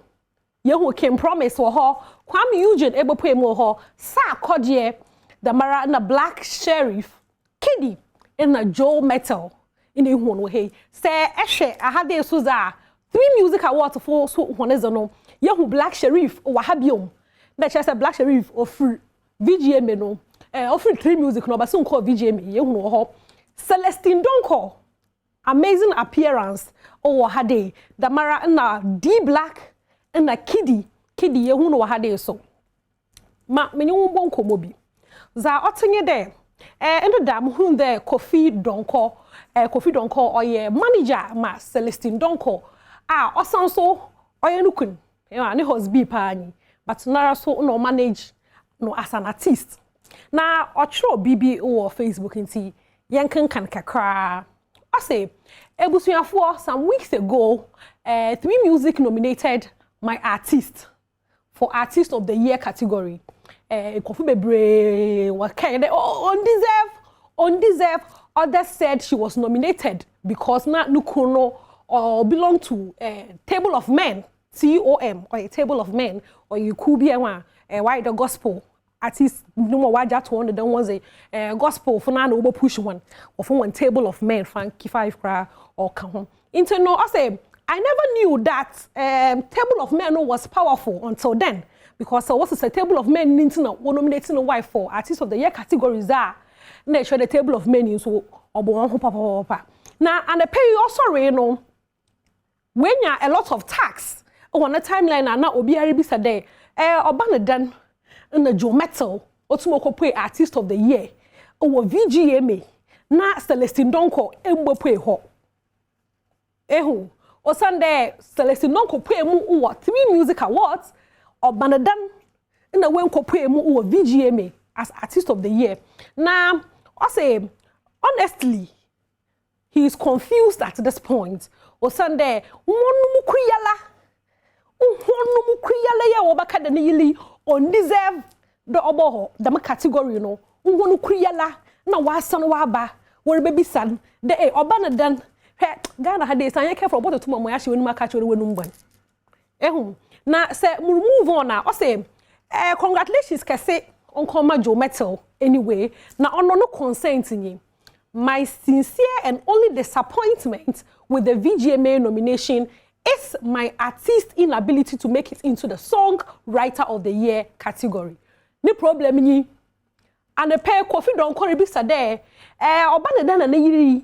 yehu came promise wo ho Kwame Eugene ebopuemu ho sa kodie the Mara na Black Sheriff Kiddy in na Joe Metal in the one hey say ehwe ahade suza 3 music awards for so one is no yehu Black Sheriff wa habiom na say Black Sheriff offer VGMA no offer 3 music no ba so nko VGMA yehu ho Celestine Donko amazing appearance o hade the Mara na D Black na Kiddy yehu no hade so ma menyu bonko mobi za otenye de endo dam hu de Kofi Donko oye manager ma Celestine Donko osanso oye nukun ne husband pa anyi but nara so no manage no as an artist na ochro bibi o Facebook nti yenkan kan kakra I say ebusuafo some weeks ago 3 music nominated my artist for artist of the year category Kofi bebre was kind undeserved others said she was nominated because na nukuno or belong to table of men TOM or a table of men or you could be why the gospel artist no more why that one the ones a gospel for na no push one or for one table of men Frankie 5 cra or come into no I say I never knew that table of men was powerful until then because what is a table of men nominating a wife for artist of the year categories are na show the table of men so obo ho papa now and the pay you also know when you a lot of tax on a timeline na obi aribisa there obanedan na Joe Metal otumoko pay artist of the year o VGMA na Celestine Donko embope ho ehu o Sunday Celestine Donko pay mu 3 music awards obanedan na wenko pay mu VGMA as artist of the year now I say honestly he is confused at this point o Sunday wonu mukuyala ya obaka de yili undeserved the oboho the category no wonu kuyala na wasan waba wori baby san de obanedan Ghana had this and you care for about to mama ya she wonu maka chori wonu ngban ehun na say move on na I say congratulations kase on Joe Metal anyway na ono no consent ni my sincere and only disappointment with the VGMA nomination is my artist's inability to make it into the song writer of the year category ni problem ni and the pay Kofi don kore bi sade oba ne dan na yiri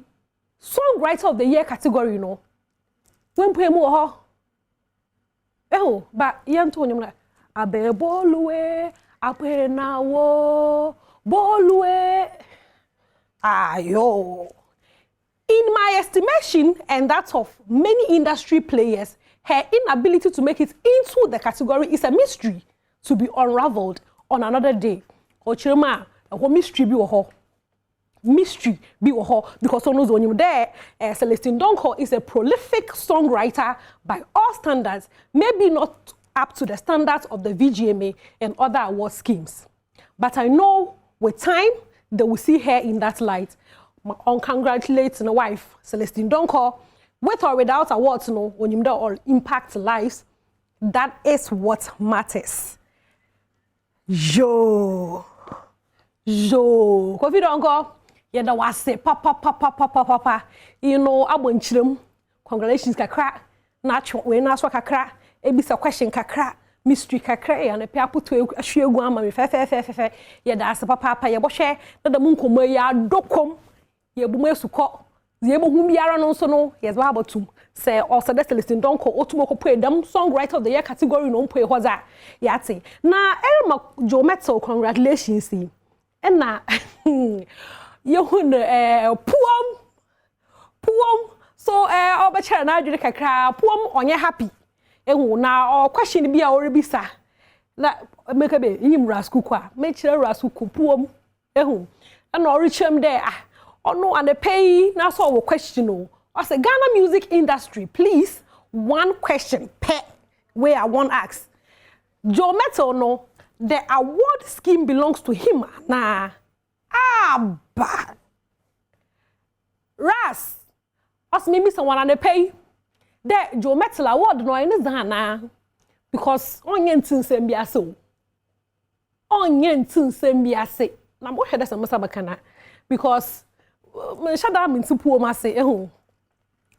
songwriter of the year category no when pay mu ho ba yanto nyum na abe bolue apenawo bolue ayo. In my estimation, and that of many industry players, her inability to make it into the category is a mystery to be unraveled on another day. Ochirma, a mystery be mystery be because on those there, Celestine Donko is a prolific songwriter by all standards, maybe not up to the standards of the VGMA and other award schemes. But I know with time, they will see her in that light. On congratulates my wife, Celestine Donko, with or without awards, when you or impact lives, that is what matters. Kofi Donko, yeah, that was say, papa, you know, abonchim, congratulations, kakra, natural, we na kakra, ebisa question kakra, mystery kakra, and a paper to a shoe guama, fe, yeah, that's a papa, ya boshe, that the munko ya dokom. Ye bume suko ye bohum biara no so no yes ba abotum say also the Celestine Donko otumoko pwe dam songwriter of the year category no pwe hoza yate na Erma Joe Metal congratulations and na ye hun poem so obecha na adwene kakra poem onye happy ehu na question bia orebisa na make be nyim rasku kwa me kire rasku poem ehu na orichem there oh no, and the pay now so a question. I say Ghana music industry, please. One question per where I want ask. Joe Metal no, the award scheme belongs to him. Nah. Bad. Ras. As maybe someone and the pay. The Joe Metal award no in Zana. Because on yentin sembia so. On yentin sembia say. Na mo head as a masabakana. Because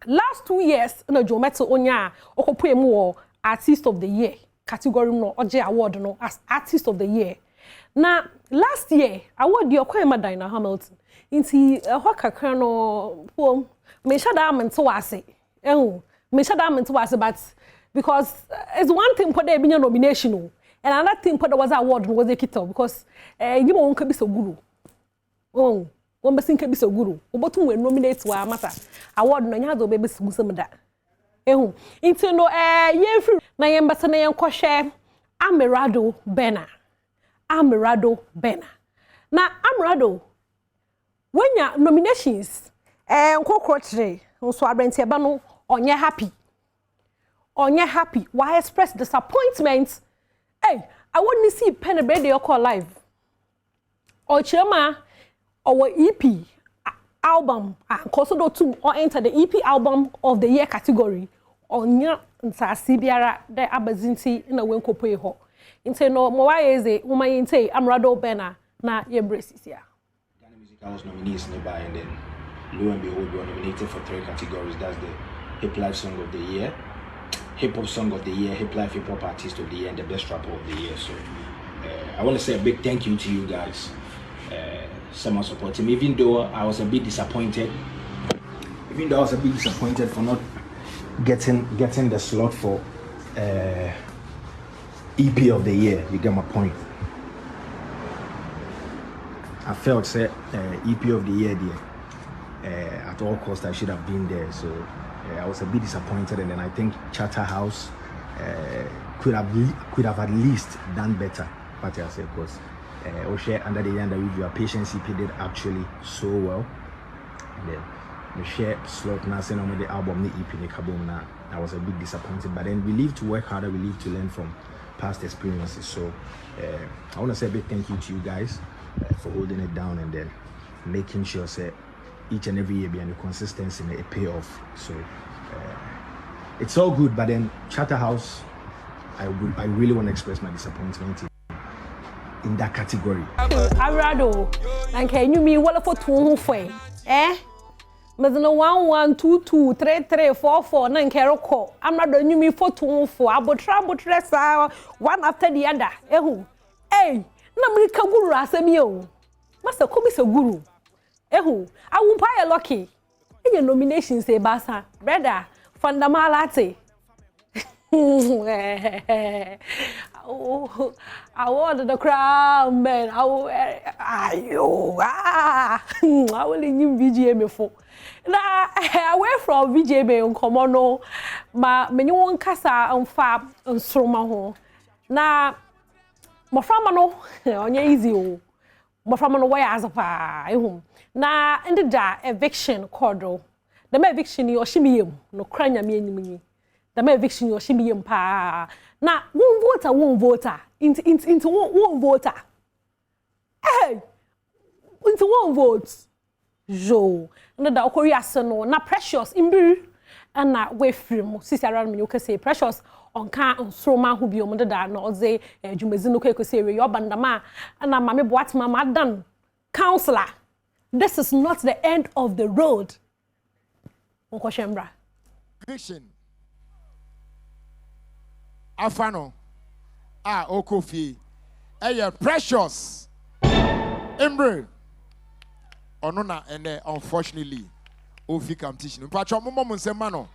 last 2 years na Joe Metal onya okopoe mu artist of the year category no oje award no as artist of the year na last year award the okwema Dinah Hamilton inti ho kakra no pom me shada mento wase but because it's one thing for the be nomination and another thing for the was award no was a kito because you won ka bi so guru one person can be so good. Obotum we nominate wa mata award no nya do be sugusem da. Into no yemfri na yembasa na yenkohwe Amerado Bena. Na Amerado wenya nominations nkokrotre nso abrante ba no onye happy. Why express disappointment? Hey, I want to see Penny Brady call live. Or Chema our EP album Kosodo 2 or enter the EP album of the year category onya nsasi biara the abazinti na wenkopoe ho inte no mo why is it woman inte Amerado Bena na ye braces here. Ghana Music Awards nominees nearby and then lo and behold we were nominated for 3 categories. That's the Hip Life Song of the Year, Hip Hop Song of the Year, Hip Life Hip Hop Artist of the Year and the Best Rapper of the Year. So I want to say a big thank you to you guys. Someone supporting me, even though I was a bit disappointed. For not getting the slot for EP of the year. You get my point. I felt EP of the year there. At all costs I should have been there. So I was a bit disappointed, and then I think Charterhouse could have at least done better. But I said, of course. Under the end review, Patience EP did actually so well. And then the share slot now saying on the album the EP the Kabum now. I was a bit disappointed, but then we live to work harder, we live to learn from past experiences. So I want to say a big thank you to you guys for holding it down and then making sure say each and every year being the consistency and a payoff. So it's all good, but then Charterhouse, I really want to express my disappointment in that category. Amerado, and can you mean well for 2 for Mazano 1 1 2 2 3 3 4 4 9 Keroko. Amerado you mean for 2 for abotra one after the other. Hey, na America guru asemi o master komi se guru ehu awumpa ye lucky enye nominations e basa brother fundamalate award the crown man ayo I will in VGM for na away from VGM nkomo no ma menye won kasa amfa nsroma ho na moframa no onye easy o moframa no why azapa ehum na ndida eviction cordo the eviction yo shimiyem no kranya me anyim the eviction yo shimiyem pa na one voter into one voter hey into one vote jo ndida okori ase no na precious imbi na we free mo sisi around me you can say precious on kan nsroma hu bi omdeda na oze adwumezi no kweko say we yobandama na mame boatma madan counselor this is not the end of the road onko shembra vision afano okofi precious embre onuna and unfortunately ofi competition mpacho momo nsema no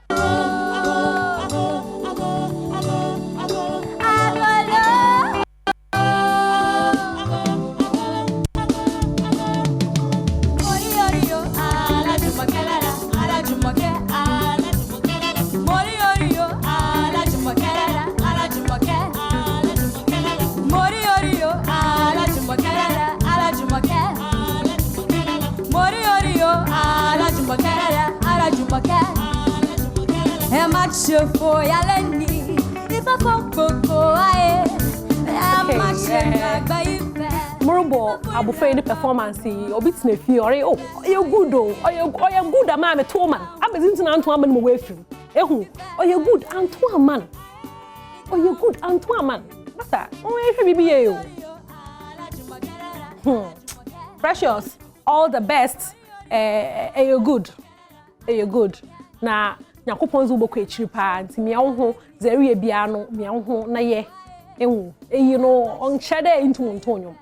Murubo abufeni performance obitine fi ore oh you good oh you good am me to man abezin na anto am no we film ehu you good anto man oh you good anto man masa o e hwe bibiye o precious all the best you good na nyakopon zu boko echiri pa nti me ho zeri bia no me ho na ye ehu eyi no on chede into montonyo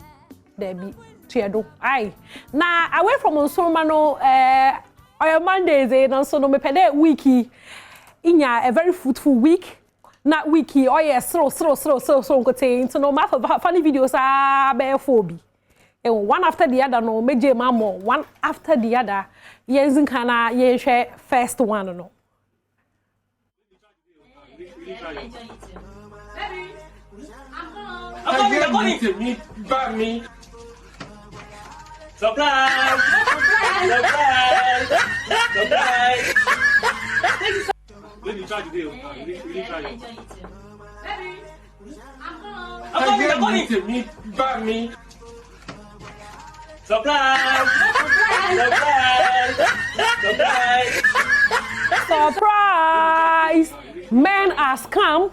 debi tuedo ai na away from nsoma no oyo Mondays na so no me pede weeki inya a very fruitful week na weeki oyo so nkote into no ma funny videos be fobi one after the other no meje mamo one after the other yenzin kana ye hwe first one no I'm going to meet me. Surprise! Let me try to do it. Really try it. I'm going to meet me. Surprise! Surprise! Man has come.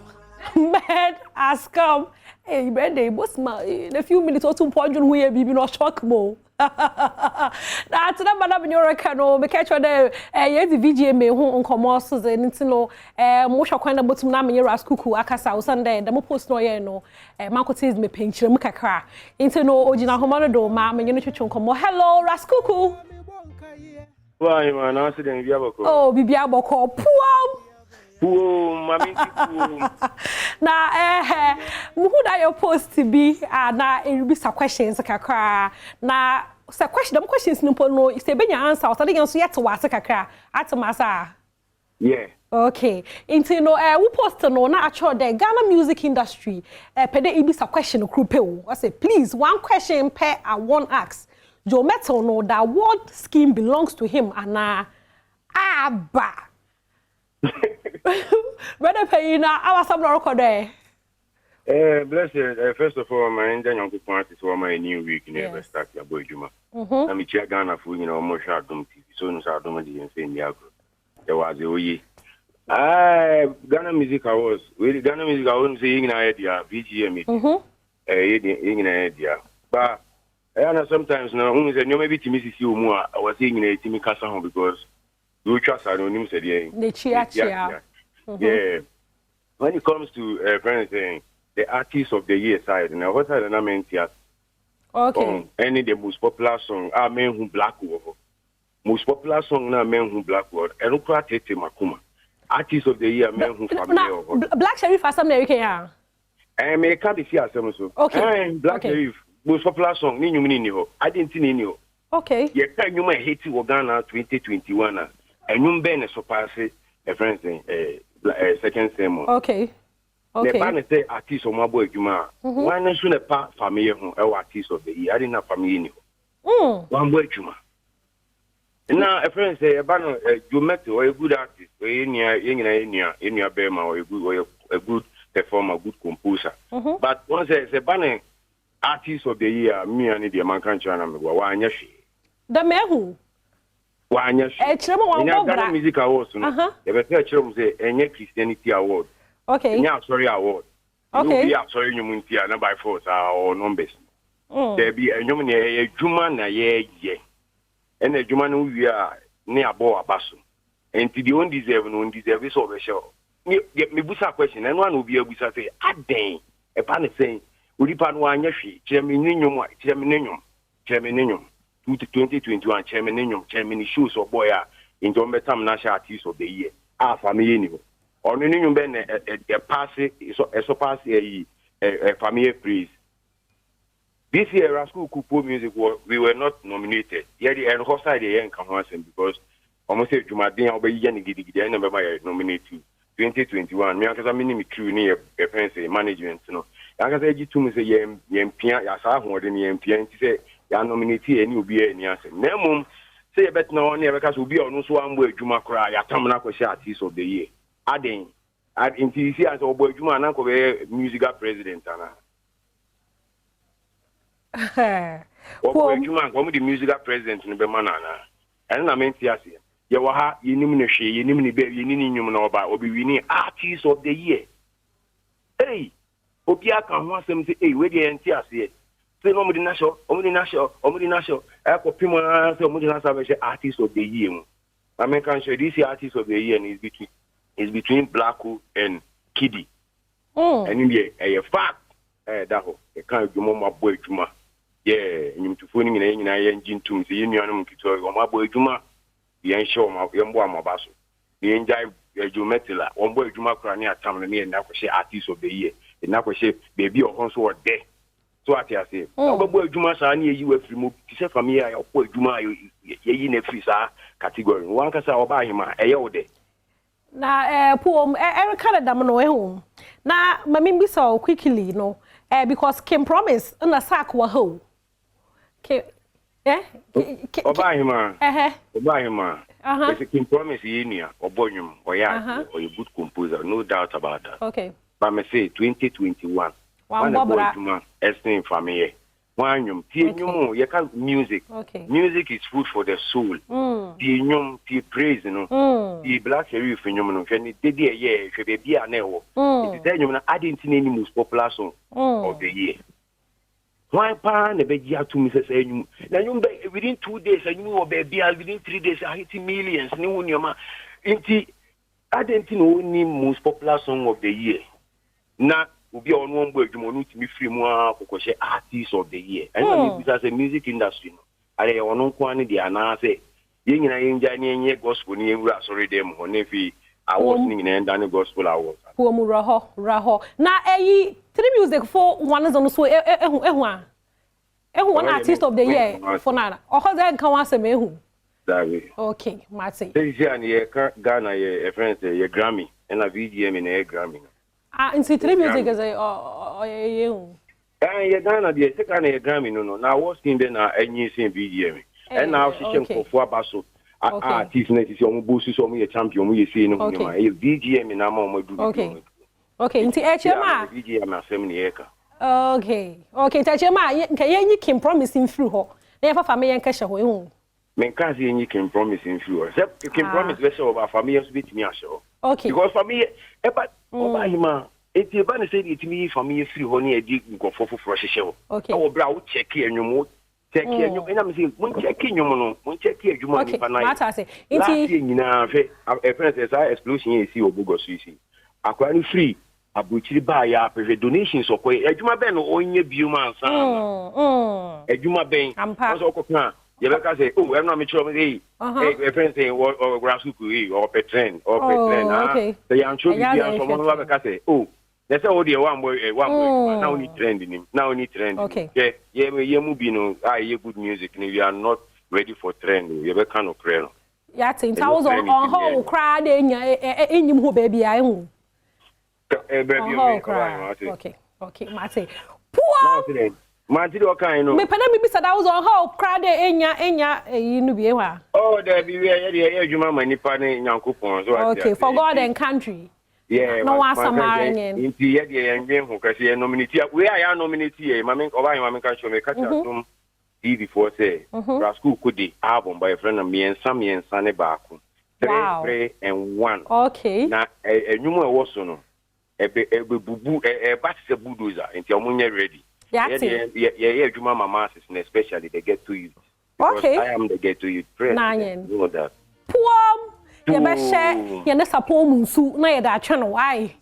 Hey, birthday, boss ma. In a few minutes or 2 points, we will be no shock mo. That's the madam in your cano. Me catch the the VGM me who on commerce and no mo shakwana bottom na me ras kuku akasa usande the mo post no ye no market says me pinch me kakra into no ojina homano do ma me no twetwe komo hello ras kuku why man I see dem bia boko oh bibia boko puam mami na muhu da your post be na erubi sa questions kakra na sa questions no no se benya answer o sade yanso yet wa kakra atmasa yeah okay into no we post no na actually the Ghana music industry pede ibisa question krupe o I say please one question per I one ask Joe Metal no that award scheme belongs to him and aba brother payina our some record there bless you first of all my enjoy young people artist for my new week in the start your boy Juma na me check Ghana for you know almost Adom TV so no Adom dey say there was a oye Ghana Music Awards we Ghana Music Awards say in idea VGM in idea but and sometimes now maybe to me see you I was saying in a team kasa home because you trust anonym said yeah when it comes to friends saying the artist of the year side now what are the names here Okay. Any the most popular song, men who black world. Most popular song now, men who black world. And look at Tete Makuma. Artist of the year, men who family. Black Sheriff as American, yeah. And me can't see as so. Okay. Black Sheriff, most popular song, Nino. I didn't see Nino. Okay. You can you might hate Ghana 2021, and you been a surpass a friend second sermon. Okay. The band say artist of my boy Juma. One nation a part family who are artist of the year. I didn't have family. One boy Juma. Now a friend say a band you met or a good artist, or in your Burma or a good performer, good composer. But one says a band artist of the year, me and the American China, one yashi. The Mehu. One yashi. In a music awards, the better children say any Christianity award. Okay. Yeah, sorry award. Okay. Yeah, sorry you munti na by force or numbers. There be a human a Juma na ye. And a Juma no we are near Bo Abasu. And to the undeserving is over show. Get me busa question and one will be able to say, "Ah dang." A pan saying, "Would you pan one yashi? Chairmaninium, 2021, chairman shoes or boya in Jometam National Artist of the Year. Ah, family. Or no ben a passe so pass a family praise. This year our school Kupo music we were not nominated. Yet the end hostile the end come because almost say Jumadin obey Yanni Gidi and never nominate to 2021. Me because I mean true near a friend say management no. I can say to me say yem pia ya sa ho de yem pia say ya nominate any obi any answer. Nemum say bet no near because obi onu so ambo adwuma kra ya tamna kwese artist of the year. Adding, in TC as a boy, Juma and musical president. Or Juma, come the musical president in the Banana. And I mean, yes, Yawaha, you nimini baby, you need or be winning artist of the year. Hey, Opia can want them to say, where the NTS here. Say, no, national, Echo Pima, artist of the year. I mean, can show this artist of the year is between Blacko and Kiddy. And in a fact, that a kind of my boy Juma. Yeah, you to phoning in a engine to the union to my boy Juma. The ain't show my young boy, my basso. The enjoy Jumetilla, one boy Juma Crania Tamani and Nakoshi artist of the year. And Nakoshi, baby or also a day. So I say, oh, boy Juma, I need you have removed. He said from here, I boy Juma, ye in a freezer category. One can say, I'll buy him a year day. Na poem Erica Damano home. Na mammy be so quickly no because Kim promise in a sack wa ho. Buy him If Kim promise Yenia or Bonum or ya or a good composer, no doubt about that. Okay. But I say 2021. One boy Estin family. One you can't music. Okay. Music is food for the soul. The praise, you know. The black sheriff phenomenon. Can it be a year? Should be a never. It's then I didn't see any most popular song of the year. One pan the beg to Mrs. Enyum. Now you within 2 days and you will be within 3 days I hit millions. No your man. I didn't know any most popular song of the year. Now will be on one word, you want to be free more because artist of the year. And as a music industry, I don't know quantity and I say, you know, gospel near sorry them on every I was singing and done gospel hours. Poor Raho. Now, three music for one is on the so one artist of the year for Nana. Or how that can answer me who? Okay, Marty. This year, Ghana, a friend, a Grammy, and a VGM in a Grammy. In three music as a you. Ghana, the second a Grammy, no. Now, what's in there now? Any same VGM. And now she can for Basso. Artist is your boost, so me a champion. We see no VGM in our okay. Okay, into HMA. VGM, 70 acre. Okay, Tachema, can you can promising through her? Never for me and cash away home. Menkazi you can promise in through. Except you can promise vessel of our family with me, show. Okay. Because for me, but Obama, it's a banner said it me for me free honey a dig go for show. Okay. Our brow check here and you more. Check here, and I'm saying, one check in your mono, one check here, you want to say. It's in a princess, I explosion, you see, or Bugo Sushi. I quite free. abuchiri ba ya pe donations okoi adwuma ben no onye biuma ansa adwuma ben so okokna ye be ka say oh em na me chiro me hey friend say or grasuku or petren okay the young children be so mo ba ka say oh let's say oh the one boy now need trend in him now need trend okay ye mu bi no ye good music we are not ready for trend ye be kind of crazy ya tin tawo on ho cry dey enyim ho baby ai hu okay mate poor Matiri okan no me pena me bisa that was on how crowd enya yinu bi ehwa oh there be ye adwuma manipa ne nyankopon so okay for God and country yeah no was samarin inti ye de enwen ho kasi ye nominate we are nominate ye mama oba kan show me catch atom TV for say school kudi album by friend na miensa ne baako 3 and 1 okay na enwumu e wo so no ebe bubu bat se bulldozer inti omunye ready yeah, Juma Mama, especially they get to you. Okay. I am the get to you. You know that. Poor, you be share, you ne support munsu, na ye da channel why?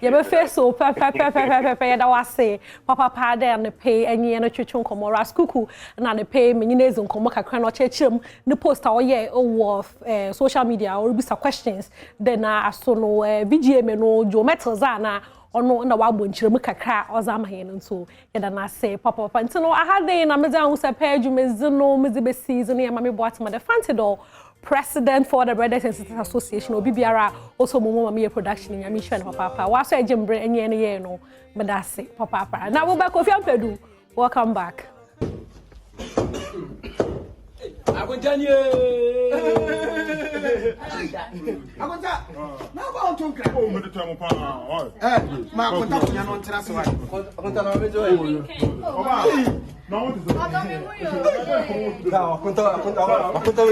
You be face so papa that was say papa pade and pay any no twetwe nkomo raskuku na ne pay menyineze nkomo kakra no chechirem ne post our ye of social media or bisa questions then aso no VGM no jo metals na ono na wabo nchiremu kakra ozama he no so yeda na say papa ntino ahade na meza hu se page mezino mezibe season ya mame boatma the fantido president for the Brothers and Sisters Association obi biara also momo mame production nya mi hwe na papa wa so ejembre enye ne ye no medase papa na wo ba Kofi Ampedu welcome back Agonjanye Agonja na ba on tonkra o me de tamo pa ma agonta kunya no ntira so agonta na me jo oba na wo de agonta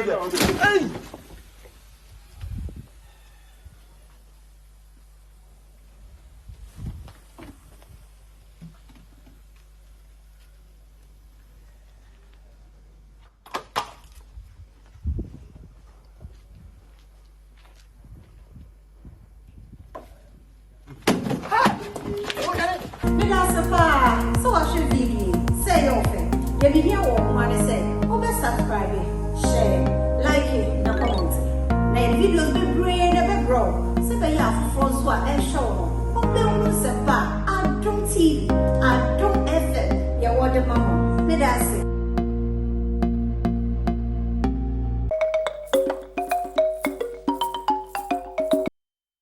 we subscribe, share, like it, na comment. Na videos be brain be grow. Se be ya for so a show. Obe unu se pa Adom TV, Adom FM. Ya wode mama. Me da se.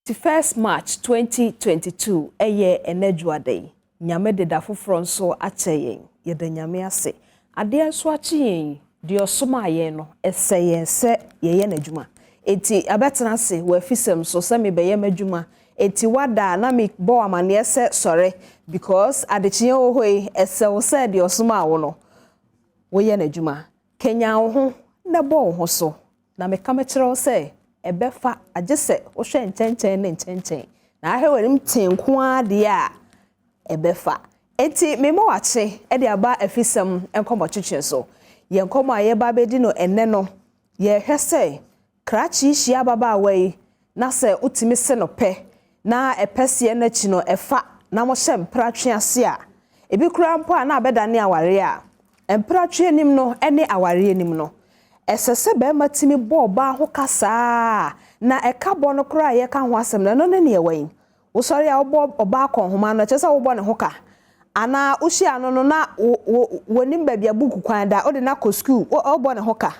The first March 2022 eye enedwade nyame de da foforo nso acheyen ye da nyame ase ade nso acheyen de osoma ye no eseyen se ye n'adwuma enti abetena se wa fisem so se me beye madwuma enti wada na me bo amane se sore because adechiye ohoi ese wo se de osoma wo no wo ye n'adwuma kenya wo ho na bo ho so na me kamekere se ebefa agese wo hwe ntenchen ne ntenchen na ahwerim tenko ade a ebefa enti memo wache e de aba afisem enkomo chiche so ye nkomo aye ba bedi no enne no ye hwese krachi hia baba awai na se utimi se no pe na epese na chi no efa na mo hye mpratwe ase a ebi kura mpo a na abedane aware a mpratwe nim no ene aware nim no esese be matimi bo ba ho kasa na eka bo no kura ye ka ho asem na no ne yewan wo sori a obo oba akon homa no chese wo bo ne ho ka ana ushi ano no na wonim ba bia buku kwan da ode na ko school obo ne ho ka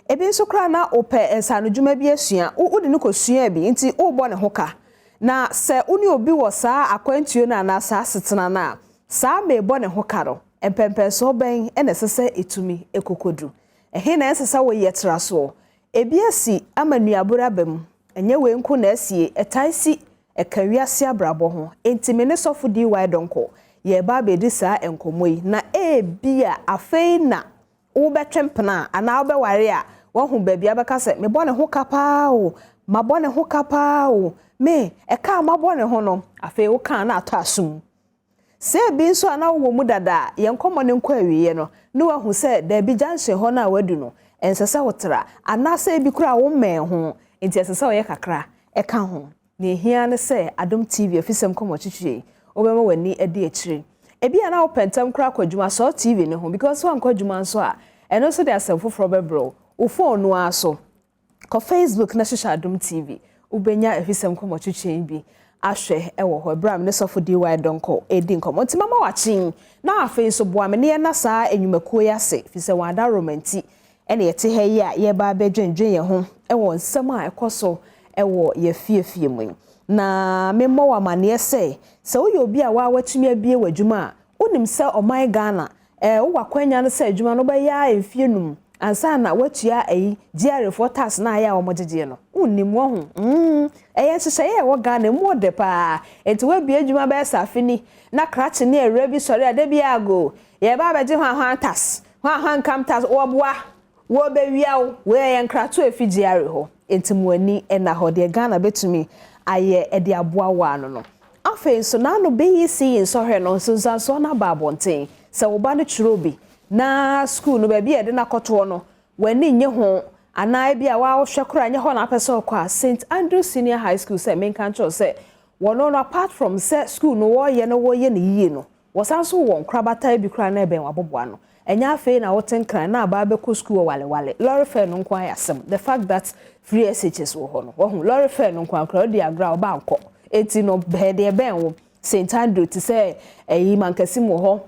ebi nso kura na ope ensano dwuma bi asua ode ne ko sua bi nti obo ne ho ka na se uni obi wo saa akwantuo na na saa setena na saa me bo ne ho ka ro empempe so ben ene sese etumi ekokodu ehe na ensesa wo yetra so ebi asi amanuabura bam enye we nko na asie etansi ekawiase abrabo ho entime ne sofo di wide donko ye ba be di saa enkomoi na ebia afei na wo betwempena ana wo be ware a wo hu ba bia beka se me bone ho kapa o ma bone ho kapa o me eka ma bone ho no afei wo kan na ato asum se bi nso ana wo mu dada ye nkomo ne nkwa awiye no no wa hu se da bi janse ho na wadu no ensese wotra ana se bi kura wo men ho enti ensese wo ye kakra eka ho ne hia ne se Adom TV ofisem komo chichie obema wani edi akire ebi ana opentem kra kwadwuma so TV ne ho because wan kwadwuma nso a eno so de asem foforo bebro wo phone no aso ko Facebook na hihya Adom TV ubenya ofisem komo chichie bi ahwe ewo ho bram ne sofo DY donko edi nkomo ntimama wachin na afi so boa me ne na saa enwumakuo yase fi se wada romanti ene yete ha yi a ye ba bedwendwen ye ho ewo nsem a ekoso ewo ye fiefie mu na memmo wa mane se wo ye obi a wa watumi abie wadwuma onim se oman Ghana wo wakwanya no se adwuma no ba ya efienum ansa na watua ayi diarefo tax na ya wo mogege no unim wo ho eye hyehyɛ ye wo Ghana mu de pa enti wa bie adwuma ba safini na krache ne ewra bi sɔre ade bi ago ye ba beje hwan tax hwan kam tax wo boa wo be wiawo we ye nkrato efi diare ho enti mu ani na ho de Ghana betumi aye ede aboa wa no afen so na no be yi si so hwe no so na ba bonten se wo ba no churobi na school no ba bi ede na koto no wani nye ho ana bi a wa hwe kura nye ho na pese kwa St Andrew Senior High School se men kan cho se wono no apart from se school no wo ye ne yie no wo san so won krabata bi kura na ben waboboa no enya afen na woten kran na ba be ko school wale lorry fare no nkwan yasem the fact that free SHS wo ho no wo hu lorry fare no nkwan kra di agra oba anko eti no be de ben wo St Andrew ti se eyi mankasi mo ho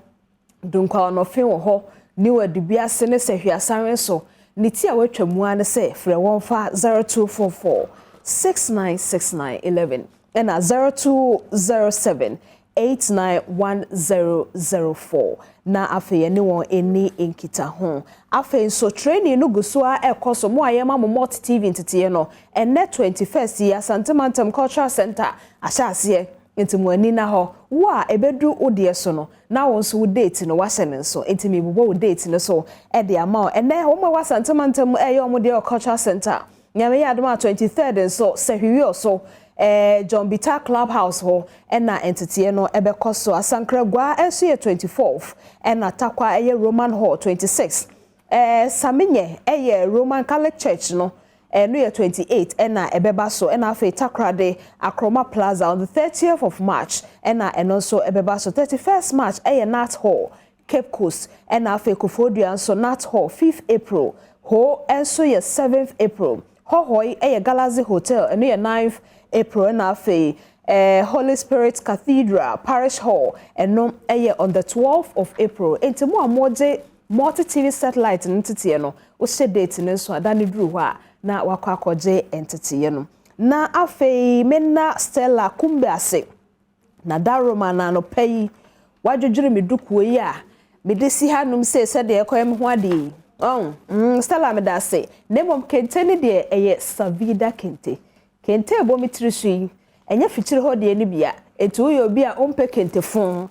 dunkwa no fe wo ho ni wadi bia se ne se hwiasan so ni ti a watwamu an se frɛ won fa 0244 696911 and 0207 891004 na afi ne won eni enkita ho afi so training no guso a ekoso mo ayema mo Malt TV ntete no ene 21st year Santimantam Cultural Center ahyase enti mo ani na ho wa ebedu odie so no na won so date no wahye ne so enti me bubo date no so e de ama ene wo mo wa Santimantam mo de Cultural Center nyame ya adoma 23rd so sehwiwi so John Bita Clubhouse ho ena entity no ebekoso asankra gwa enso ye 24th ena takwa eye Roman Hall 26 Saminye eye Roman Catholic Church no no ye 28 ena ebeba so ena afa takrade Akroma Plaza on the 30th of March ena enonso ebeba so 31st March eye Nat Hall Cape Coast ena afa Kofoduan so Nat Hall 5th April ho enso ye 7th April hohoi eye Galaxy Hotel eno ye 9th April na afa Holy Spirit Cathedral Parish Hall eno eye on the 12th of April enti mo amoje Multi TV satellite ntete no wo she date ne so adane duru ho a na wakwa akoje entity no na afei menna Stella Kumbe ase na daroma na no payi wadwodwere me dukuo yi a me de si hanum se de ekoyem ho ade Stella me da ase nebom kente ne de eye Savida kente bo mitiri so yi enye fichire ho de ni bia etu yo bi a ompe kente fon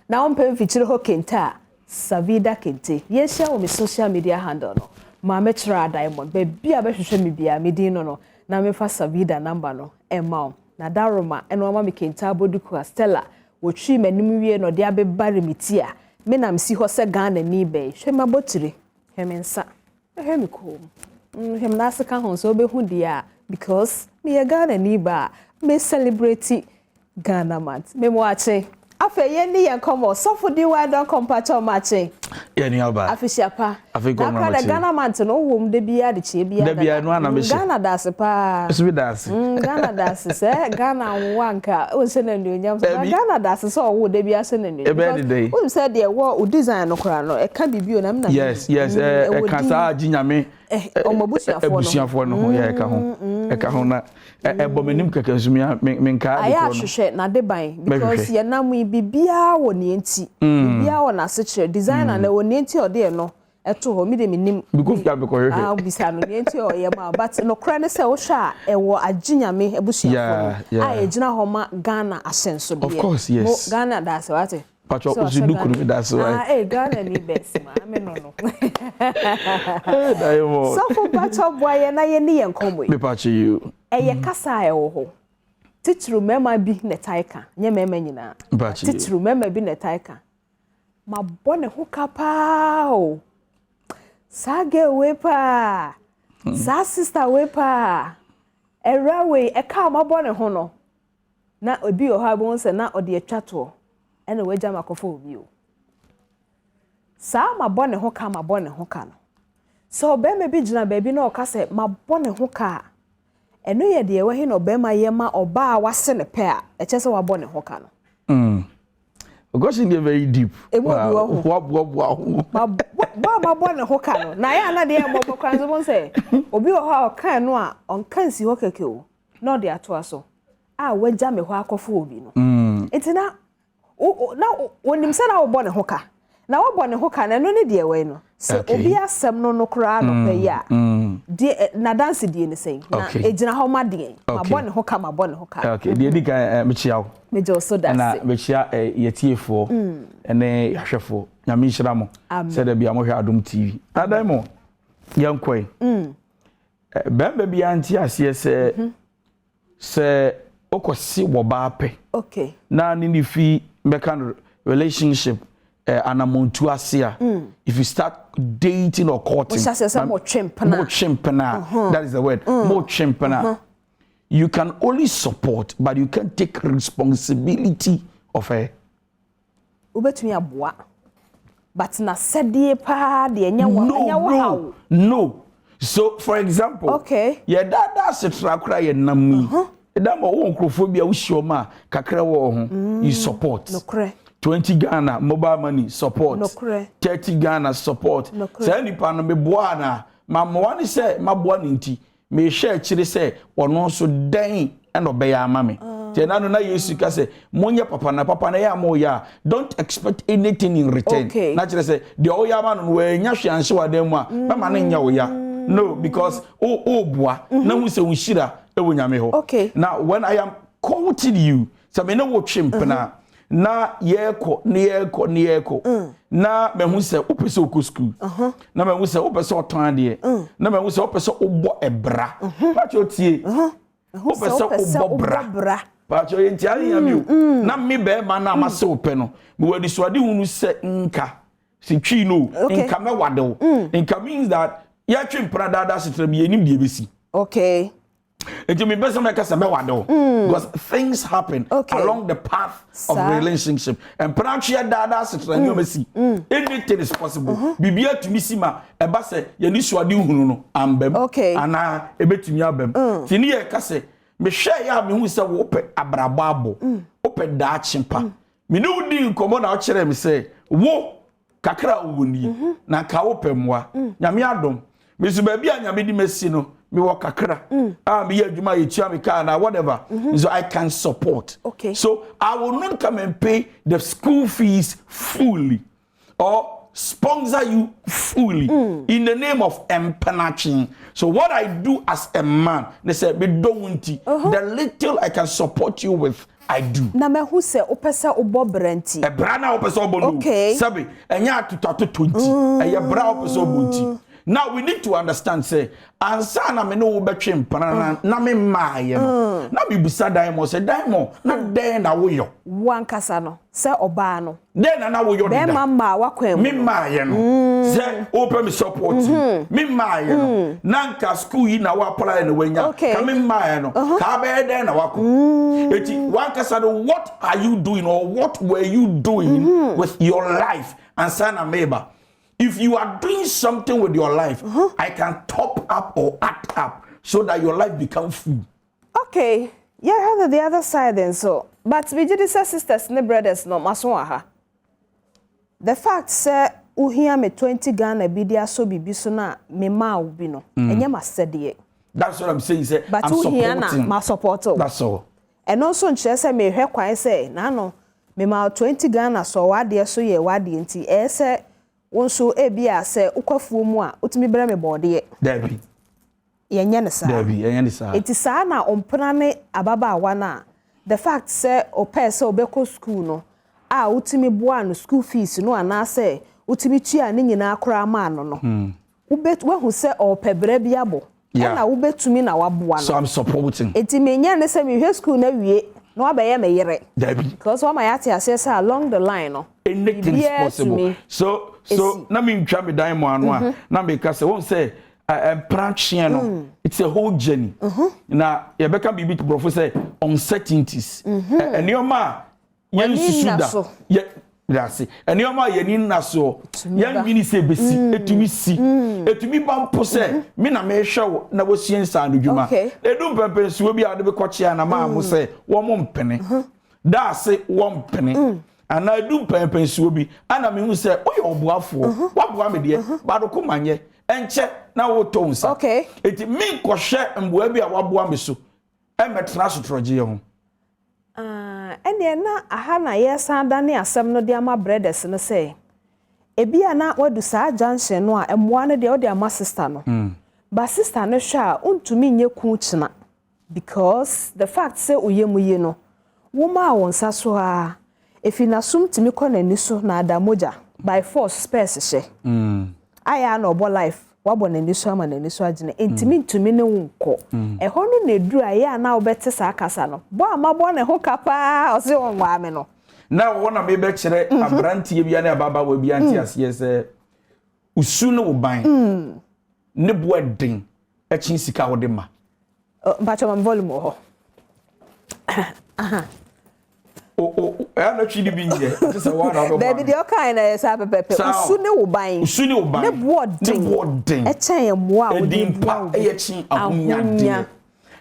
na ompe fichire ho kente a Savida kente ye share on social media handle no ma me try diamond be bia be hwehwe me bia me din no na me fa Savida number no emma na daroma eno ma me kente aboduku Stella wo twi manim wie no de abebare meti a me nam si ho se Ghana ni be hwe ma botire hemensa hwe me ko hem na se ka ho so be hu dia because me ya Ghana ni ba me celebrate Ghana month me mo ache afa ye ni ya komo so for the why don compare matching ye ni aba afisia pa afiko na ka Ghana month no wo de bia de che bia de bia no ana me Ghana das pa so be das Ghana das se Ghana wanka o se na ndu nyam Ghana das so wo de bia se na ndu o se de wo design no kora no e ka bibio na me na yes e ka sa ginyame omabusiafo no ho ya e ka ho na ebomenim kakasumia menka aya hwehwe na de ban because ye nam bibia wo ne enti bibia wo na se designer na wo ne enti ode no eto ho mi de menim because ya be ko hwehwe bisa no ne enti o ye ma but no kra ne se wo hwa e wo aginyame ebusiafo no a gina ho ma Ghana asenso de of course yes Ghana da se wate Pacho usiduku no that's why Ghana ni best ma me no daimo so for pacho boy na ye ni ye nkomo me pacho you eye kasa e wo ho titru mema bi ne taika nye mema nyina titru mema bi ne taika ma bone ho kapa o sage wepa sa sister wepa era we e ka ma bone ho no na obi o ha bon se na ode atwa to e na waja makofo obi o sa ma bone ho ka ma bone ho ka no so be me bi gina ba bi na o ka se ma bone ho ka eno ye de we he no be ma ye ma oba a wase ne pe a e che se wa bone ho ka no because in very deep ma bone ho ka no na ya na de mo bo kran so bon se obi o ha o kan no a on kan si ho keke o na de ato aso a waja me ho akofo obi no etina na wonim se na wo bone ho ka na wo bone ho ka na no ne de we no se obi asem no kra no pe ya de na dance de ne sei na ejina ho ma de ma bone ho ka ma bone ho ka okay de di kan me chia wo me jo so da na me chia yetiefo ene hwefo nyame nhira mo se da bia mo hwe Adom TV adan mo yankoi bembe bia anti ase se okosi wo ba pe okay na ni fi mekan relationship anamontu asia if you start dating or courting that is the word more chimpana you can only support but you can't take responsibility of her ubetumi aboa but na sedie pa de enya wo no so for example okay ye dada setra kra ye nam edam wo nkrofobia wo shioma kakra wo ho you support no kre 20 Ghana mobile money support 30 Ghana support say nipa no meboa na mamwa ni say maboa ni nti me share chire say ono so dan and obeya ama me te na no na Yesu ka say monye papa na ya mo ya don't expect anything in return na chire say de o ya ma no we nya hwanhye wadan mu a mama na nya wo ya no because o boa na hu se unshira e wo nyame ho now when I am quoting you so me no wo twempena na yeko na mehu se opese oku school na mehu se opese otan de na mehu se opese obo ebra pacho tie opese obo bra pacho enti ani yami na me be ma na amase ope no me wadi so ade hunu se nka se twi no nka me wade wo nka means that ya twi mpra dada setra bi enim de besi okay it me best make us because things happen along the path of relationship and practically dada setra mesi anything is possible bibia tumi sima e ba se ye ni suade hunu no ambem ana ebetumi abem tini ye ka se me hwe ya me hu se wo pe abrabo abo wo pe da chimpa me no di nkomo na o kire me se wo kakra woni na ka wo pe moa nyame adom me su ba bia nyame di mesi no me wo kakra me ye adwuma ye tua me car na whatever so I can support so I will not come and pay the school fees fully or sponsor you fully in the name of empanaching. So what I do as a man, they say me don't want the little I can support you with I do. Na me hu se opesa obo brenti. E bra na opesa obo lu. Sabi enya atutato 20. E bra opesa obo nti. Now we need to understand say ansa na me no wo betwe mpana na me maaye no na me busa diamond say diamond na den na wo yo wankasa no say oba no den na wo yo be mama wakwan me maaye no say open me support me maaye no nanka school yi na wa apply na wanya ka me maaye no ka be den na wako eti wankasa no what are you doing or what were you doing with your life ansa na meba. If you are doing something with your life, I can top up or add up so that your life becomes full. Okay. Yeah, I have the other side then so. But we did say sisters and brothers no maswaha. The fact say uhia me 20 Ghana bidia so bibi so na me ma obi no. Enye masede. That's what I'm saying say but I'm supporting. But ma support. That's all. And also nche say me hwe kwan say na no me ma 20 Ghana so wade so ye wade nti say wonso ebia se ukwafuo mu a otumi bere me bode Dabi yenye ne sa Dabi yenye ne sa eti sa na ompana ne ababa awa na the fact say opese obeko school no a otumi boa no school fees no ana se otumi tua ne nyina akora ma no ubet wahu se opebere bia bo na ubetumi na waboa no so I'm supporting eti menya ne se me hwe school na wie no abaye me yere Dabi because what my ati say along the line no anything is possible so na me ntwa me dan mo anu a na me ka say won say branch no it's a whole journey na ye beka bibi to professor uncertainties enioma yen susuda ye that's enioma yenin na so yan wini se besi etumi si etumi bampo se me na me hwe na wosien sa anodwuma edum pepe so bi ade be kochia na ma mo se wo mo mpene da se wo mpene ana edum pepe so bi ana me hu se oye obuafo waboa me de badoko manye enche na wo tonsa eti mi kohwe mboa bi a waboa me so emetra so troje ho ene na aha na yesa dane asem no de ama brothers no say ebia na wadu saa junction no a emwa no de o de ama sister no ba sister no hwa untumi nye ku china because the fact say oyemuye no woma wonsa so a efina sum timi konani so na adamoja by force space she aya na obo life wabo na niso ama na niso agene entimi ntumi ne wonko eho no na eduru aya na obete sa akasa no bo amabo na ho kapa ose wonwa ame no na wona me be kire abrantie bia na baba wa bia anti ase se usu no ban ne bo den echi sika wo de ma bacho mam volume ho na chidi binje se wa na baby de okai na sa pepe usu ne wo ban ne bo den e chen ye mo a wo din pa e chi ahunya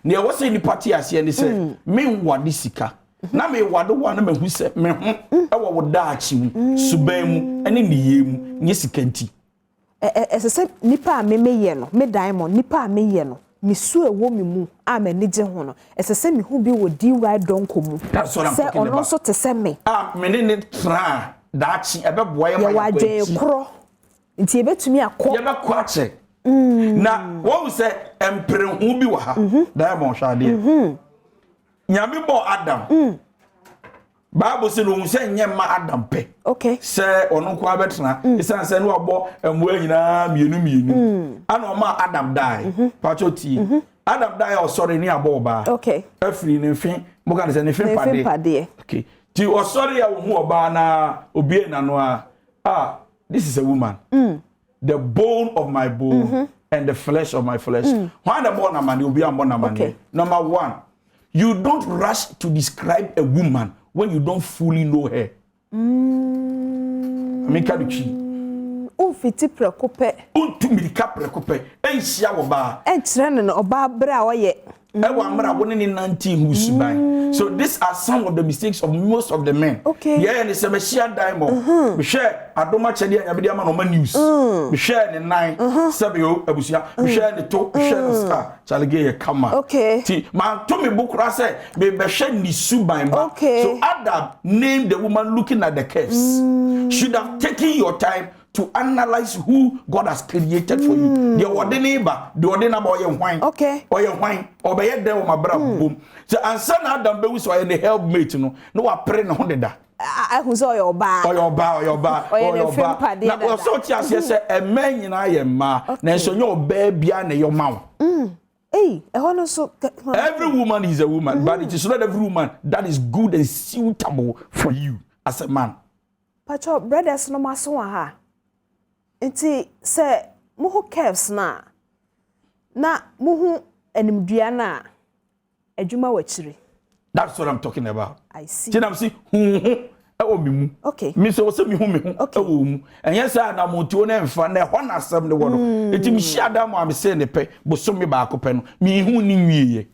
ne wo se ni party ase ne se me nwade sika na me wade wa na mahu se me ho e wo wo da achi mu suban mu ene ne ye mu nye sika nti se nipa a me ye no me diamond nipa a me ye no misu ewo mi mu a me nije ho no se mi hu bi wo di right don komu se ono so te se me me ne tra da achi ebe boye ma ya waje kro nti ebetumi akọ ya be kọ ache na wo se empre hu bi wa ha diamond hwade nyame bo Adam Bible say no say nyema Adam pe say ono kwa betena isan say no obo emu anyina mienu ana o ma Adam die pachoti Adam die o sorry ni abo ba afri ne fin mo kan say ne fin pade ti o sorry ya hu oba na obi na no this is a woman the bone of my bone and the flesh of my flesh why the born man obi am born man number 1 you don't rush to describe a woman when you don't fully know her. Amika duchi. Fiti prekope. Untumilika prekope. Enhia wo ba. Enkyere no oba bra oye. Ewa amra woni ni 19 husuban. So these are some of the mistakes of most of the men. Yeah, and se me share diamond. Me share adoma chede anya be dia ma no ma news. Me share ne 9 sebio abusia. Me share ne to, me share ne star. Chalege ye kama. Ti man to me bukura say me be share ni suban ba. So Adam named the woman looking at the curves. Should have taken your time to analyze who God has created for you. The ordinary neighbor, the ordinary boy and wine. Or your wine, or by your day, my brother. Boom. So, and son Adam, be so in the helpmate, no, I pray no hundred. I who's all your bar, or your bar, or your bar, or your bar. Now, so just yes, a man and I am ma, and so your baby and your mouth. Hey, I want so. Every woman is a woman, but it is not every woman that is good and suitable for you as a man. But your brothers no maso ha. Nti se muhu curves na muhu enimdua na adwuma wachiri. That's what I'm talking about. I see. Tinam see ewo mi mu. Me so me hu ewo mu. Enye say na montuo na emfa na ho na asem ne wo no. Eti mi hia da mo am say ne pe bosom me ba akopɛ no. Me hu ni nwieye.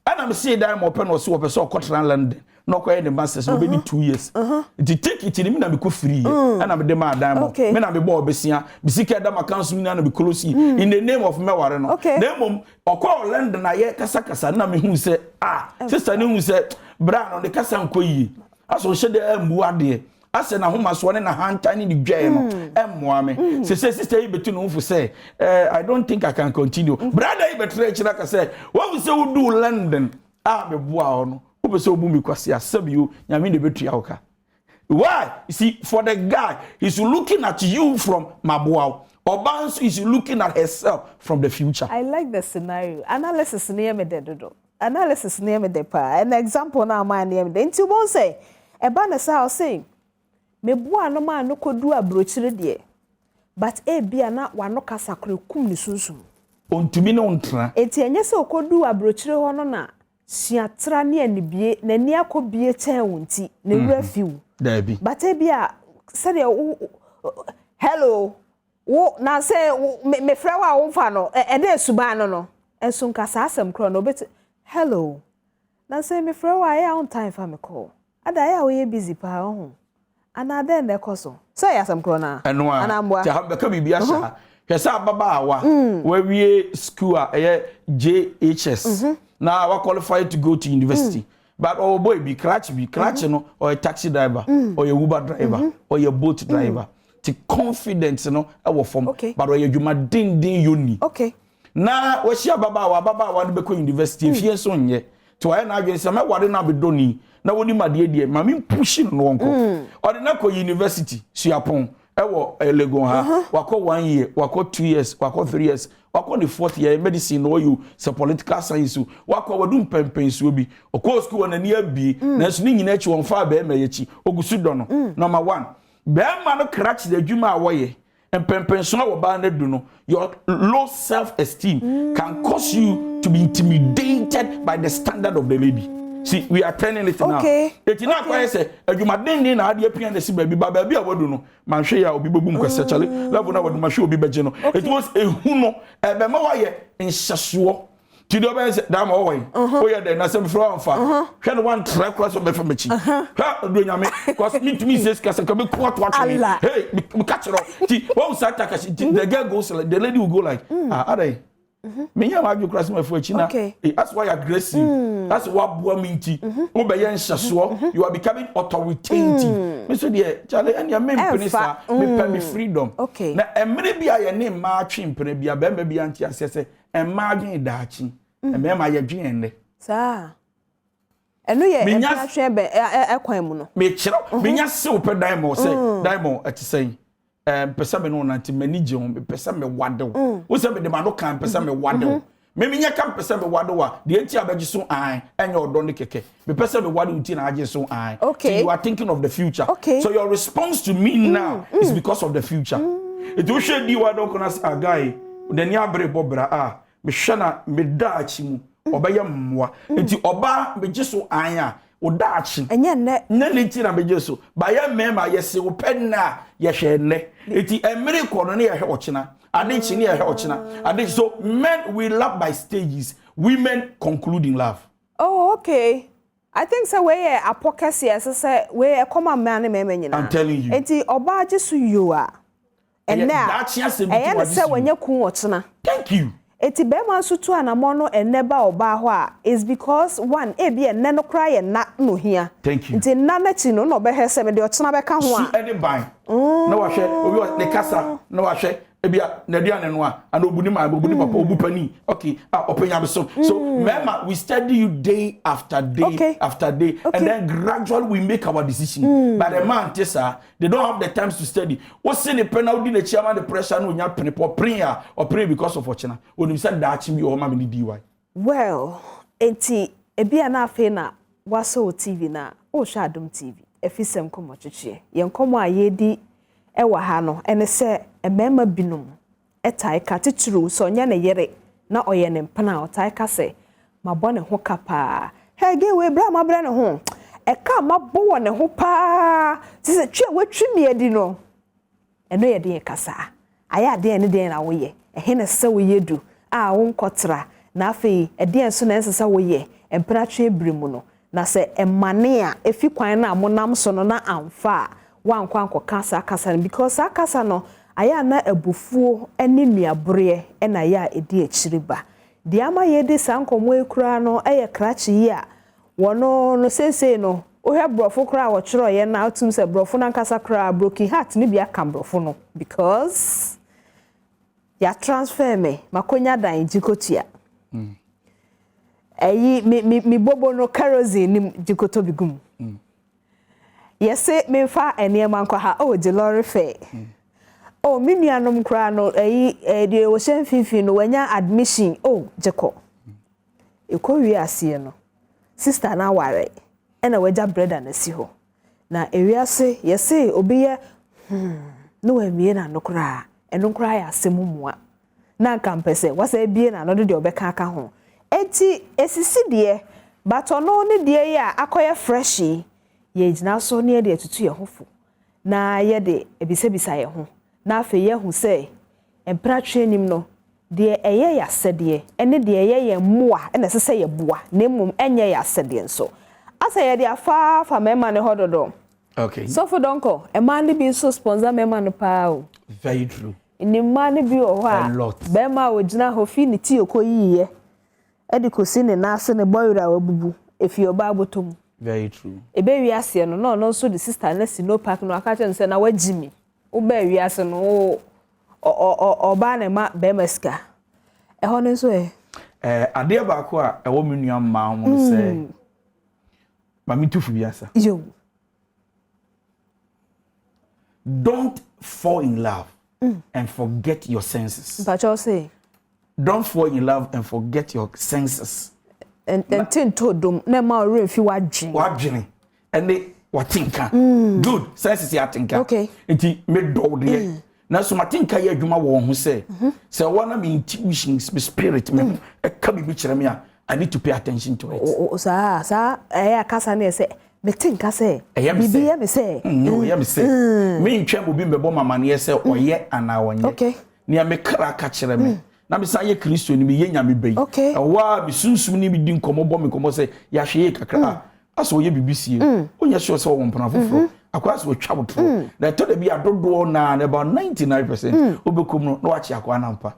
Ana me say da mo pe no so wo pe so Scotland London. No kwa the masters no be 2 years. It take it in me na me ko free. Ana me de ma dan mo. Me na me bo obesia. Bisika da ma council na me close in the name of me ware no. Dem mom okwa London na ye kasa kasa na me hu say sister ni hu say bra no de kasa nkoyi. Aso hye de ambu ade. Ase na homa so ne na hanta ni dwae no. Emmoa me. Say sister yi betu no fu say I don't think I can continue. Brother yi betre kira ka say what we say we do London me boa no. Why? You see, for the guy, he's looking at you from Mabuao. Obansu is looking at herself from the future. I like the scenario. Analysis near me dedo. Analysis near me de pa. An example now my near me. Until one say, a banner say saying, me boa no man no could do a brochure dear. But be not one no casacre cum ni sunsum. On to me no tra. Etienne so could do a brochure honor. siatra ne anibie na ni akobie chen wonti na refiu Dabi. But ebia said hello wo na say me frɛ wa wo fa no e dey suban no enso nkasa asem kro no bet hello na say me frɛ wa ya on time fa me call ada ya we busy pa ho ana den de koso so ya asem kro na ana mboa ja be ka bibia sha hwesa baba awa wa wie school a JHS na wa qualified to go to university but oh boy be crutch no or a taxi driver or a Uber driver or a boat driver the confidence no e wo form but or adwuma din yoni na we share baba wa no be ko university efie so nye to I na adwen se me wade na be doni na woni made die ma me pushing no wonko or na ko university suapon e wo Legon ha wako 1 year wako 2 years wako 3 years wako the 4th year medicine no you so political science wako wadum pempen so bi okọ school na ni abi na so ni nyina chi won fa ba ma yechi ogusu do no number 1 be ma no crash the adwuma awoye pempen so wo ba na du no your low self esteem can cause you to be intimidated by the standard of the lady. See, we are turning it now. It's not quite say, you might then na adi appear and see baby a wadu no. Man share obi bobum kwese chale. Level na wadu ma show obi beje no. It was a huno e be ma waye nsasuo. Ti do be say da ma waye. O ye de na say before amfa. Hwe no one track cross obe fa mechi. Ha do nyame cause me to me says kasa ka be kwat watch me. Hey, me catch it. Ti one sat akashi the girl goes like the lady will go like are me ya ma cross my for china. That's why you're aggressive. That's what boy minti. Obeye nsaso. You are becoming authoritative. Me so there, Charlie, and your main minister me freedom. Na emre bia ye ne ma twempere bia be ma bia ntia sese emma dwen daachi. Emma ma ye dwen ne. Sa. Eno ye emma twen be ekwan mu no. Me kire. Me nya se ope diamond say diamond ati pesa me no nanti manage on pesa me wade wo se me de ma no kan pesa me wade me nya kan pesa me wade wa de enti abaji so an enye odo ne keke me pesa me wade uti na age so an so you are thinking of the future so your response to me now is because of the future it will show di wade ko na a guy de ni abre bobra me hwe na me da achi mu obeye mmoa enti oba me gi so an a odachi enye ne leti na beje so ba ya mema yese wo penna ye hwe ne eti emere kono ne ye hwe ochina adechi ne ye hwe ochina adechi so men we love by stages women conclude in love. Oh okay, I think so we apokasi say we come man mema nyina. I'm telling you eti oba ajesu you a ene a ene say wanya kun ochina. Thank you. Eti be man so to anamo no eneba oba ho a is because one e bi enne no kra ye na no hia. Thank you. Nti na na chi no no be he se me de ochina be ka ho a. Su any buy. Na wa hwe obi ne kasa na wa hwe e bia na duane no a ana obuni ma obuni papa obu pani. Okay, openya be so remember we study you day after day after day and then gradually we make our decision. But the man tesa they don't have the time to study. What say the penalty the chairman the pressure no nya pene for prayer or pray because of ochina. When you said that chi bi o ma me di why. Well, enti e bia na afi na waso TV na o sha Adom TV. Efisem komo chichie. Yen komo ayedi ewa ha no ene se emema binum etai ka titru so nya ne yere na oye ne mpana otai ka se mabɔ ne ho kapa hege we bra mabra ne ho e ka mabɔ ne ho pa ti se twa watwi me adi no eno ye de kasa aya de ne de na wo ye he ne se wo yedu a wo nkotra na afei e de enso na ense wo ye empra twa ebrimu no na se emane a efi kwan na monam so no na amfa wan kwanko kasa because akasa no aya na abufuo ene nuabure na ya edi akiriba di ama ye de sankomo ekura no eye krachi yi a wono no sese no ohwe brofo kura wo chiro ye na atum se brofo na kasa kura broken heart ni bia kam brofo no because ya transfer me makonya dan jikotia eyi mi bobo no kerosene ni jikoto bigum yese me fa eniema nkwa ha o de lorry fare oh minuanom kra no de wo hyen fifi no wanya admission oh jeko ekowi ase no sister na ware ena waja brother na si ho na ewiase yese obiye no wamie na no kra eno kra ya asemumua na kampese wasa bie na no de obeka aka ho enti esisi de but ono ne de ya akoye freshy ye gina so ne de tutu ye hofo na ye de ebisebisa ye ho na afa ye hu say empratwe nim no de eye ya sede ene de eye ye moa ene sese ye boa na mum enye ya sede nso asa ye de afa mema ne hododo. Okay. So for donko e man ne bi so sponsor mema no pa o. Very true. Ni man ne bi o ho a be ma o gina ho fi ni ti okoyiye edi kosi ne na ase ne boyra wabubu efi oba abotom. Very true. Ebe wi ase no no so the sister na si no park no aka chen se na wagimi wo ba wi ase no oba ne ma be maska e ho ne so ade ba ko a e wo menua ma ho se ma mi tufu bi asa yo don't fall in love and forget your senses. But you say don't fall in love and forget your senses. And to dum na ma ore fi wadwene ene watinka good senses ya tinka okay enti me do de na so matinka ya adwuma wo ho se se wona me intuition spirit me e ka bi kire me I need to pay attention to it. Sa akasa na se me tinka se bibi me se no ya me se me ntwa obi mbebo mama na se oye ana wonye okay ne me kra ka kire me na me say Kristo ni me ye nyame bei wa bi sunsum ni bi di nkomo bo me komo say ya hwe kakra aso ye BBC onya sure say wo mpona foforo akwa so twa botro na to da bi adodo na about 99% obekom no wa chi akwa na mpa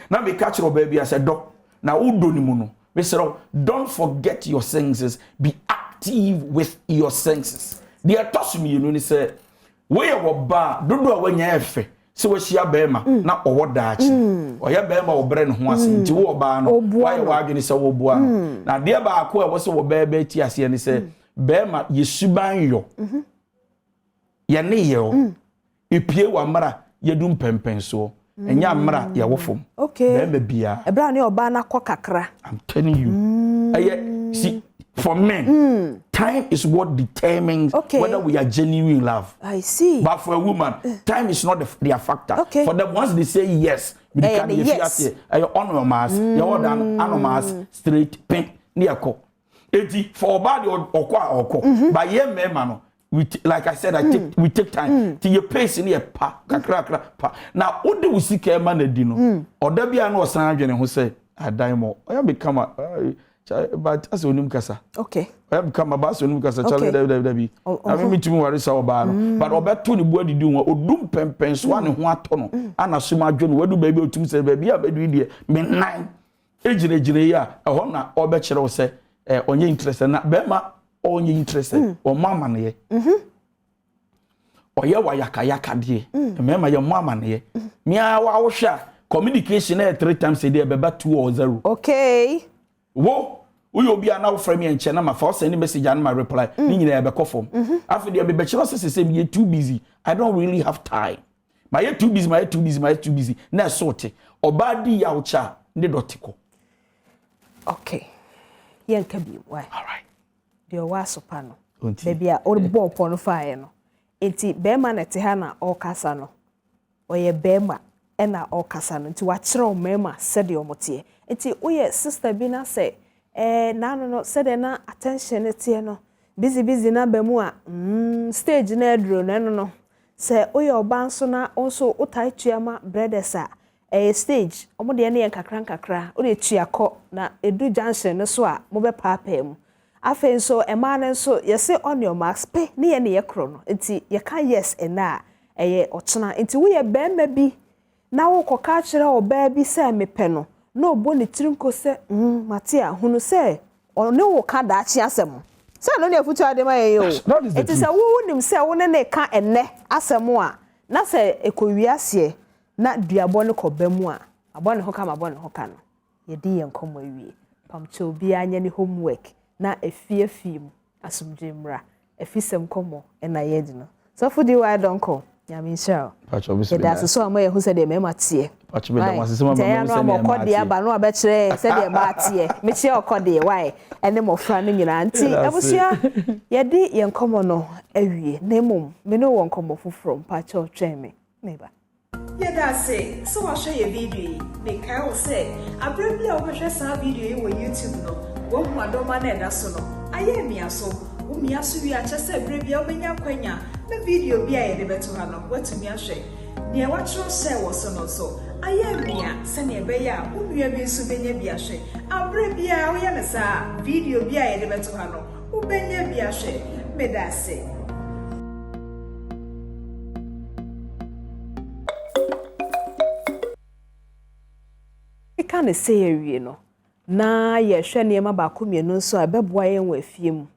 na me ka kire oba bi ase do na udo ni mu no me say don't forget your senses, be active with your senses. The toss me you say we wo ba dodo a wanya efe se wo hia bema na owo daachi oya bema wo bre ne ho ase nti wo ba no why wa adwene se wo boa na de ba akọ e wo se wo beba ti ase ne se bema yesuban yo ye ne ye epie wa mara yedum pempen so enya mara ye wo fom bema bia ebra ne oba na kakra. I'm telling you see for men time is what determines whether we are genuine in love. I see. But for a woman, time is not their factor. For them, once they say yes, we can yes. You honor mass, you order mass, straight, pink, near co. For body or by ye man, like I said, we take time to your pace in your pa. Now, what do we see? Man, dino or there be an or Sanjay who say, I die more. I am become a. But as onim kasa okay I become a bass onim kasa chale dabi I mean me tumi ware sa oba no but obeto ni bo adidi won odum pempen so ane ho ato no ana soma adwo no wadu baby otum se baby a badu die me nan ejire ya ehon na obe kire wo se onye interest na be ma onye interest o mama ne ye oye wa yakaya de me ma ye mama ne ye me a wa wo hwa communication 3 times a day be 2 or 0 okay wo uyo bia na wo frame en che na ma fa send message and my reply ni nyina e be kofom after dey be chiro say me too busy I don't really have time my too busy na sorte obadi ya ucha ndi dotiko okay yen ka bi why all right dey wa sopa no baby a o bo pon fire no enti be ma na te ha na o kasa no oye be ma e na o kasa no enti wa kire o mema said o motie enti oye sister bi na say na no said na attention tie no busy na ba mu a stage na edro no say oye oba nso na onso otai tuama brothers a stage omo de na yen kakra o de tuakọ na edu junction no so a mo be papa mu afen so ema na nso ye say on your marks pe ne ye ne ye kro no enti ye ka yes na ochena enti wo ye be ma bi na wo koka kire oba bi say mepe no no bo ne tirinko se matia hunu se one wo ka da chi asem se no ne afutu ade ma ye yo enti se wo nim se wo ne ka enne asem a na se ekowiase na duabo ne ko bamu a abone ho ka ma abone ho ka no ye di ye nkomo awie pamche obi anya ne homework na efie asumdwe mra efisem komo na ye di no so fudi wa donko nyame nshao pacho da so amaye hu se de mema tie pacho be da wasese mama se no amokode aba no abekire se de ma tie me tie okode why ene mofra no nyina anti abusua ye di ye nkomo no awie nemum me no won nkomo foforo pacho tweme meba yeda say so wa share your video make I will say abrebia wo hwe sa video yi wo YouTube no wo hu adoma na eda so no aye mia so wo mia so wi a chese brebia obenya kwanya na video bi a ye de beto ha no watumi ahwe ne watro se wo so no so aye mia se ne be ya wo mia bi so benya bi ahwe abrebia wo ye ne sa video bi a ye de beto ha no wo benya bi ahwe medase Ikane say ewie no na ye hwe ne ma ba komienu nso a beboa ye nwa afie mu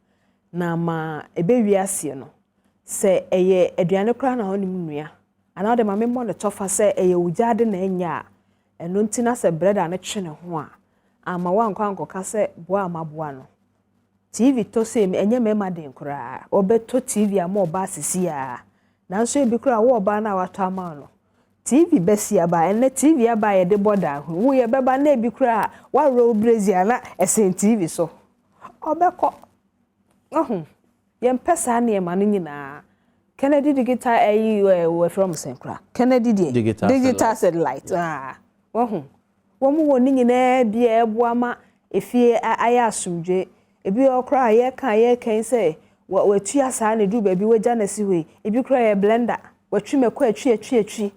na ma ebewi ase no se eye aduane kra na honim nua ana de ma memmo ne tofa se eye ujade na enya eno ntina se breda ne twe ne ho a ama wankwa nkoka se boa amaboa no TV to se enye mema den kra obeto TV ama oba sisi a nanso ebi kra wo oba na wato ama no TV besi aba ene TV aba ye de border hu ye beba na ebi kra wa ro brazil na esen TV so obeko ye mpesa na ye manu nyina Kennedy digital we from Senkra Kennedy digital satellite wo mu woni nyina bia ebo ama efie aya asumdwe ebi okra ye kan say watu asa na du ba bi waja na si we ebi kra ye blender watwi mekọ atwi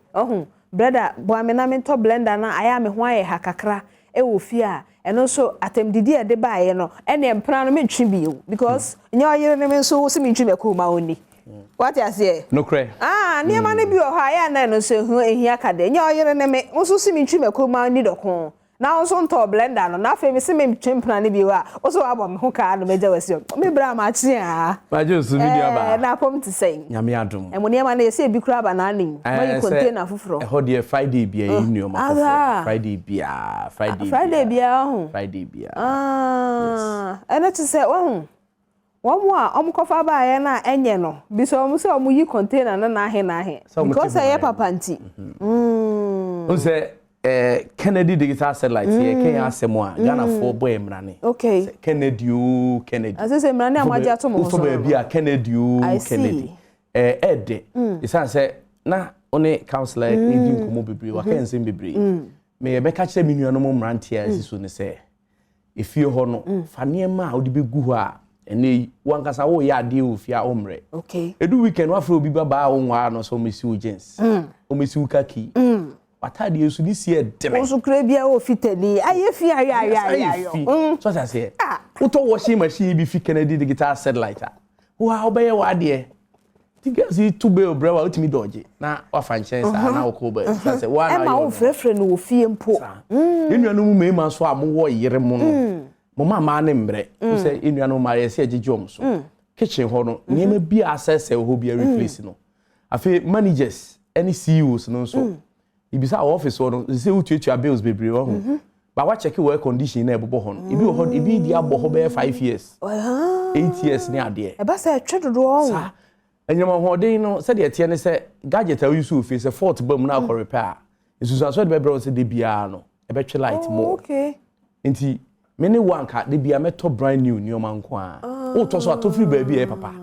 brother boame na mento blender na aya me ho aye hakakra e wo fi a eno so atemdidi e de baaye no ene empra no mentwi bi because nya oyere ne me so se mentwi mekọ ma oni what you say no cray niema ne bi o ha aya na no so hu ehia kade nya oyere ne me so se mentwi mekọ ma oni dokon na so nto blender no na fe me se mentwi mpra ne bi wa o so abo me ho ka no meja wasi me bra ma chi a ba je so video ba na pom to say nyame adom e mo niema na se bi kura ba na anim my container foforo e ho de Friday bia e nnu ma foforo Friday bia Friday bia ene to say wo a omkofa ba ye na enye no bi so se omu yi container na ahe because ye papa nti o se Kennedy digital satellite here Kenya asemo a Ghana for boy mrane okay Kennedy as say mrane amaji atomo so ba bia Kennedy ede isan say na one counselor even komo bebre wa kan sem bebre me ye be ka kire minu no mrante a siso ne say efie ho no fa ne ma odi begu ho a ene wankasa wo ya ade ofia omre okay edu weekend wa fra obi baba wo nwa no so mesi urgence o mesi ukaki Atade yesu ni sie deme. Osu kre bia o fitani. Aye fi ayo. So that say. Uto washing machine bi fi Kennedy digital satellite. Wa obeye wa de. Tigasi tube obra wa utimi doje. Na wa fanchance na okoba. So say wa na. E ma o frefre no wo fie mpo. Enuanu mu meima so amwo yire mu no. Mo mama ne mbre. Say enuanu ma ye se agigom so. Kitchen ho no. Niema bi access ho bi replace no. Afi managers any CEOs no so. Ibisa office or say utuatua bills bebre ho ba wa check work condition na ebobo ho ibi ho ibi di abo ho be 5 years 8 years ni ade e ba say twedodo ho sa enyama ho den no say de tie ne say gadget a use office say fault bam na ko repair isusu aso de bebre say de bia no e be twe light mo okay enti me ne wanka de bia meto brand new nyoma nko a o to so atofiri ba bia e papa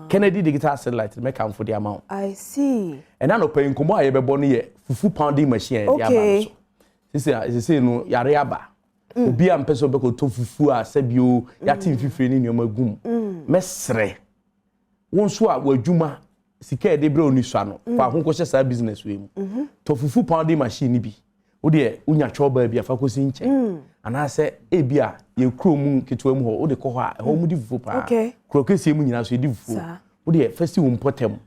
Kennedy digital satellite make am for the amount. I see. And I no pay nkomo aye bebo no ye fufu pounding machine e aba so. Say no yare aba. Obi am peso be ko to fufu a sabio ya tin fifiri ni nyoma gum. Mesre. Wonso a wadwuma sika e de bre oni swa no. Fa ho ko hye business we mu. To fufu pounding machine ni bi. Wo de unya choba bia fa ko si nche. Ana se e bia ye kro mu ketwa mu ho wo de ko ho a ho mu di fufu pa. Kro kesi mu nyina so di fufu. Wo de first wo mpotem.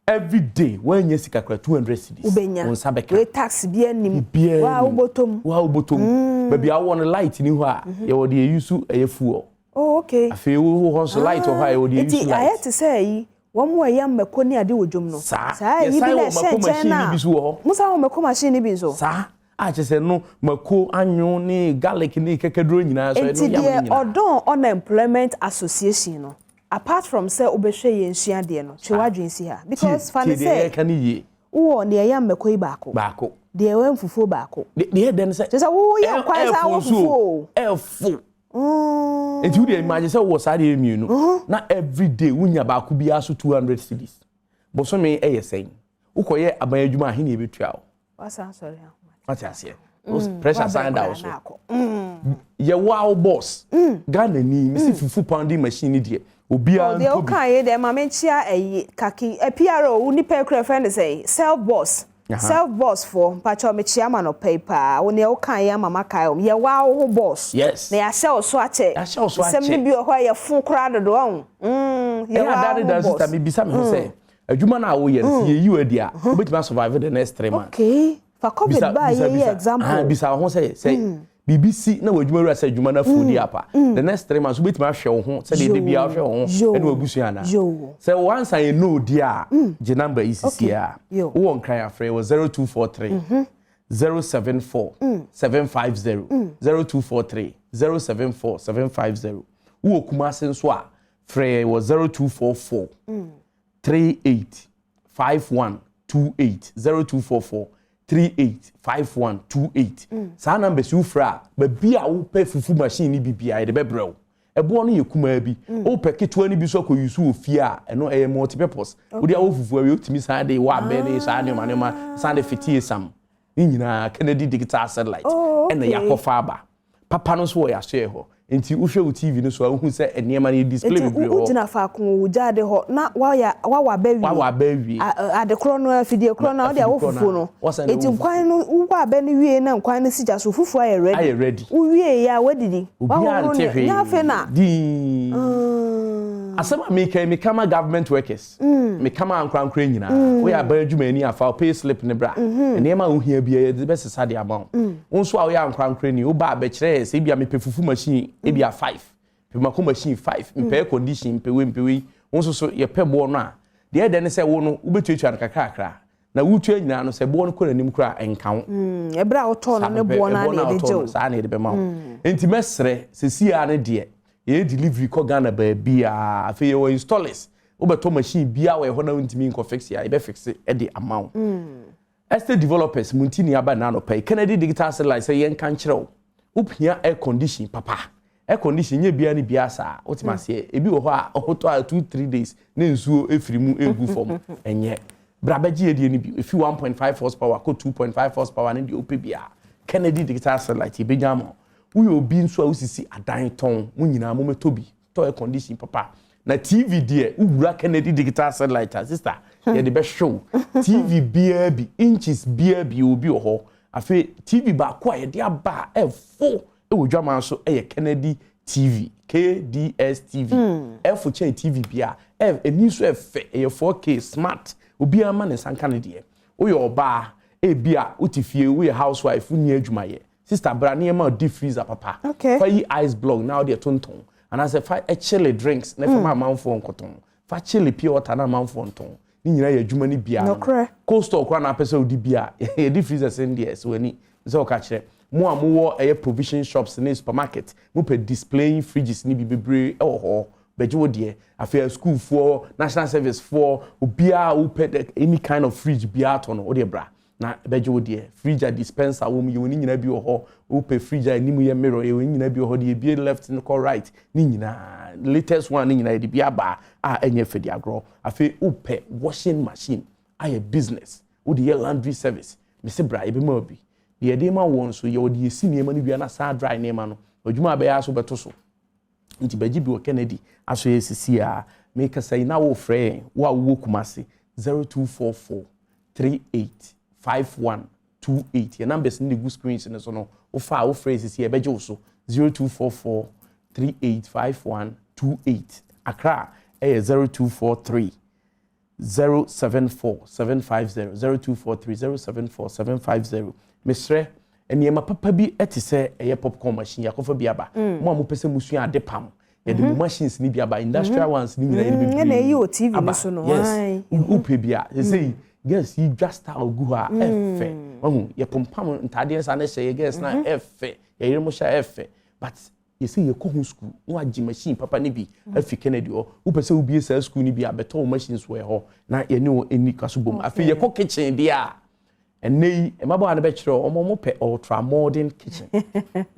Every day when you see 200 cedis on sabeka we tax bi anim wa ubotom baby I want light ni ho a ye wo de use e fuel okay afi wo ho so light ho a ye wo de use light I had to say wo mo ya mmako ni ade wodwom no sa yi bi na she machine bi so ho musa wo mmako machine bi so sa a chese no mako anyo ni garlic ni kekedro nyina so no ya nyina Odon Unemployment Association no apart from say obehwe ye nsua de no chewadwen si ha because fan say wo ne ya mmeko yi baako de we mfufuo baako de den say wo ya kwan sa wo fufuo elfu enti wo de imagine say wo sa de emienu na every day wunya baako bi aso 200 cedis bo so me eyesen wo koye aban adwuma he ne betua wo wasa sorry What I say? Pressure signed also. Your wow boss. Ghana ni me see fufu pounding machine die. Obi an to be. Okay, dem amenchia kaki PRO uni pay friend say self boss. Self boss for pacho mechia man of paper. Oni o kan ya mama kai ye wow boss. Yes. Na ya sell so ache. Sem bi o ho ya fun kra do don. Ye wow boss. Sister me bisa me ho say adwuma na wo ye see you adia. Obetima survive the next 3 months. Okay. For COVID ba ye example. Bisa ho say BBC na wadwuma ru asa adwuma na fudi apa. The next 3 months obetima hwe wo ho say de bia hwe wo ho ene wabusu ana. Say once I know dia the number is here. Wo on cry afre was 0243 074 750 0243 074 750. Wo kumase nso a frɛ was 0244 38 5128 0244 385128. Sa number si ufra ba bia wo pe fufu machine ni bibia de bebrɛw. Ebo no ye kuma bi. Wo pe keto ni bi so ko yusu ofie a eno e multi purpose. Wo dia wo fufu awe otimi sa de wa be ne sa ne ma sa de fitie sam. Ni nyina Kennedy digital satellite. Ena yakofa aba. Papa no so wo ya so e ho. Enti wo hwe TV no so a wo se enema na display bebre ho. Enti wo fa ko wo jade ho na wa ba wi. Wa ba wi. Ade kro no afidie kro na wo dia wo fufu no. Enti nkwan no wo ba ba ni wie na nkwan no sija so fufu aye ready. Aye ready. Wo wie ya wadidi. Wa wo na fe na. Di. Asema me kama government workers. Me kama ankran nyina. We ya ba adwuma ni afa pay slip ne bra. Enema wo hia bia de be sesa de aba. Wo nso a wo ya ankran ni wo ba ba kire se bia me pe fufu machine ebia 5 pe mako machine 5 mpe condition mpewe wonso so ye pe bo no a de ede ne se wo no ubetuatua no kakra na wutua nyina no se bo no kɔ nanim kra enkan ebra oto no ne bo na ne de jo sa na de be ma enti mesre se sia ne de ye delivery kɔ Ghana ba bia afi ye wo installers ubeto machine bia we ho na ntimi nko fix ya e be fix e de amount estate developers muntini aba na no pay Kennedy digital satellite say yen kan kyerɛw upia air condition papa air condition nye bia ni bia sa otimase ebi wo ho a ohoto a 2-3 days na nsuo efirimu egu fom enye brabaji edie ni bi efi 1.5 horsepower ko 2.5 horsepower na di opebia Kennedy digital satellite ebejamo uyo obi nso a usisi adan ton mu nyina mo metobi to air condition papa na TV die uwura Kennedy digital satellite sister ye de be show TV bia bi inches bia bi obi ho afi TV ba kwa ye de aba F4 e wodwama so e Kennedy TV KDS TV F chain TV bia eni so efe e 4K smart obi ama ne sanka ne de o ye oba e bia utifie we housewife uni adwuma ye sister bra ne ma deep freezer papa fa yi ice block now de tonton and I say fa chili drinks na fa ma manfo nkoton fa chili pure water na manfo nton ni nyina ye adwuma ni bia cold store kwa na pese odi bia ye deep freezer sen de so ani so ka kire mo amowo eye provision shops ni supermarket mo pe displaying fridges ni bibebre e ho beje wo de afia school for national service for obia wo pe any kind of fridge bia to no wo de bra na beje wo de fridge dispenser wo mi ni nyina bi ho wo pe fridge ni mu ye mirror ye nyina bi ho de bi left and right ni nyina latest one ni nyina de bia ba a enye fedi agro afia wo pe washing machine aye business wo de laundry service me se bra e be ma bi ye de ma won so ye odi esi niema no bia na sa dry niema no adwuma ba ya so beto so nti baji bi o Kennedy aso ye sisi a make say na wo frɛ wo awo kumase 0244 385128 your numbers in the good screens in so no wo fa wo frɛ sisi e beje wo so 0244 385128 Accra 0243 074 750 0243 074 750 Mr. Eniema papa bi etise eye popcorn machine yakofa bi aba mo amopese musu ade pam ye de machines ni bi aba industrial ones ni nyina ye bi na eyi o TV no so no ai upe bia they say guess you just style go ha efe ohu ye pompam ntade nsa na hye guess na efe ye yire mo sha efe but you see ye ko hu school no agi machine papa ni bi afi Kennedy o upese ubi sa school ni bi abeto machines we ho na ye ne o eni kasobom afi ye ko kitchen dia and nay, Mabo and a bachelor or mope ultra modern kitchen.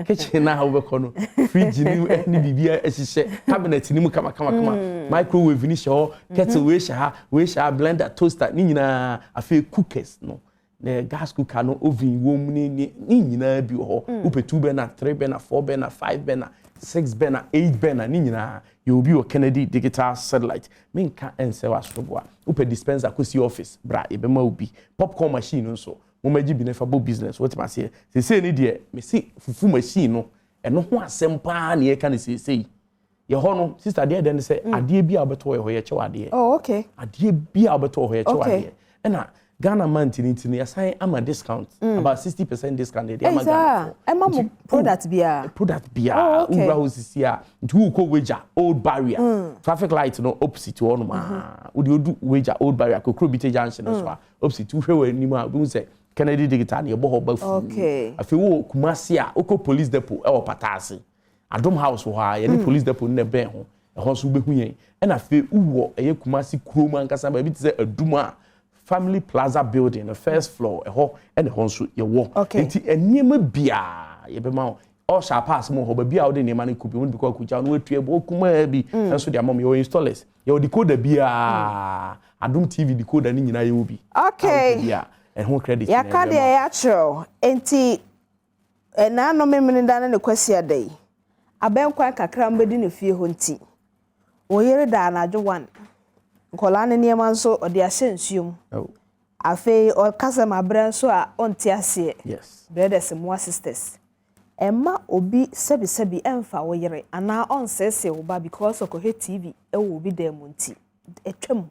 Kitchen now overcono, fridge new any bibia as she said, cabinet in come, microwave finish or kettle wish her blender toaster, Nina, a few cookers, no. the gas cooker no oven wom ni nyina bi ho upe 2 burner 3 burner 4 burner 5 burner 6 burner 8 burner ni nyina you be o Kennedy digital satellite menka ense wasoboa upe dispenser kosi office bra e be ma obi popcorn machine nso mo magi bi na fa bo business what ma say ni de me see fufu machine no eno ho asem pa na ye ka ne sei ye ho no sister de den say ade bi a obeto ye ho ye chewa ade oh okay ade bi a obeto ho ye chewa ade na Ghana man tini assign am a discount about 60% discount dey am Ghana for product bia ura hosisia ntu ko wager old barrier traffic light no opposite one ma we do wager old barrier ko Krobite junction so opposite hwe we ni ma we say Kennedy digital na bo ho ba fu afi wo Kumasi a oko police depot e wo patase Adom house wo ha ye ni police depot na ben ho e ho so behu yen e na fe uwo e Kumasi kroma nkasa ba bi te say aduma Family Plaza building, the first floor, and the honsu ye wo. Enti enema bia ye be ma all shall pass mo ho ba bia de nema ne kubi won because kucha no etu ebo kuma bi enso dia mom your installers your decoder bia Adom TV decoder ni nyina ye obi. Okay. Bia and ho credit. Ya ka de ya chro. Enti na no memene da na kwasi adai. Abenkwa kakra mbedi ne fie ho nti. Oyere da na adwo one. Nkola ne niema nso odi asensuom afi o kasama bran so a onti ase yes brothers and sisters emma obi sebi emfa wo yere ana on sese wo ba because of TV e wo bi dem nti etwam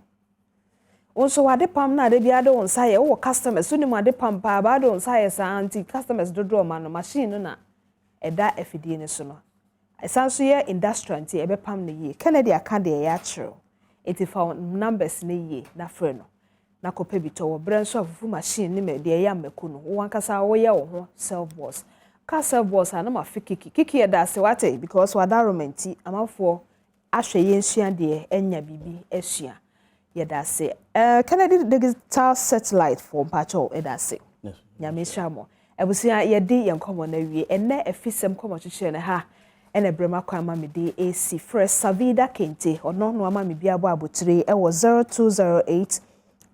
onso wade pam na de bia de won saye wo customers so ni wade pam pa ba de won saye sa anti customers do draw man no machine no na eda afidie ne so no esanso ye industrial nti ebe pam ne ye Kennedy aka de ya chiro it found numbers ne ye na freno na kope bito wo branch of machine ni me de ya meku no wo ankasa wo ye wo ho self boss ka self boss ana ma kiki e da se wate because wadaromenti amafo ahwe ye nsua de enya bibi esua ye da se Kennedy digital satellite for pacho e da se nyame shamo ebusia ye di ye nkomo na wie enne efisem komo chiche ne ha ene brema kwa mama de AC fresh Savida Kente ono no mama bia abo abotire e wo 0208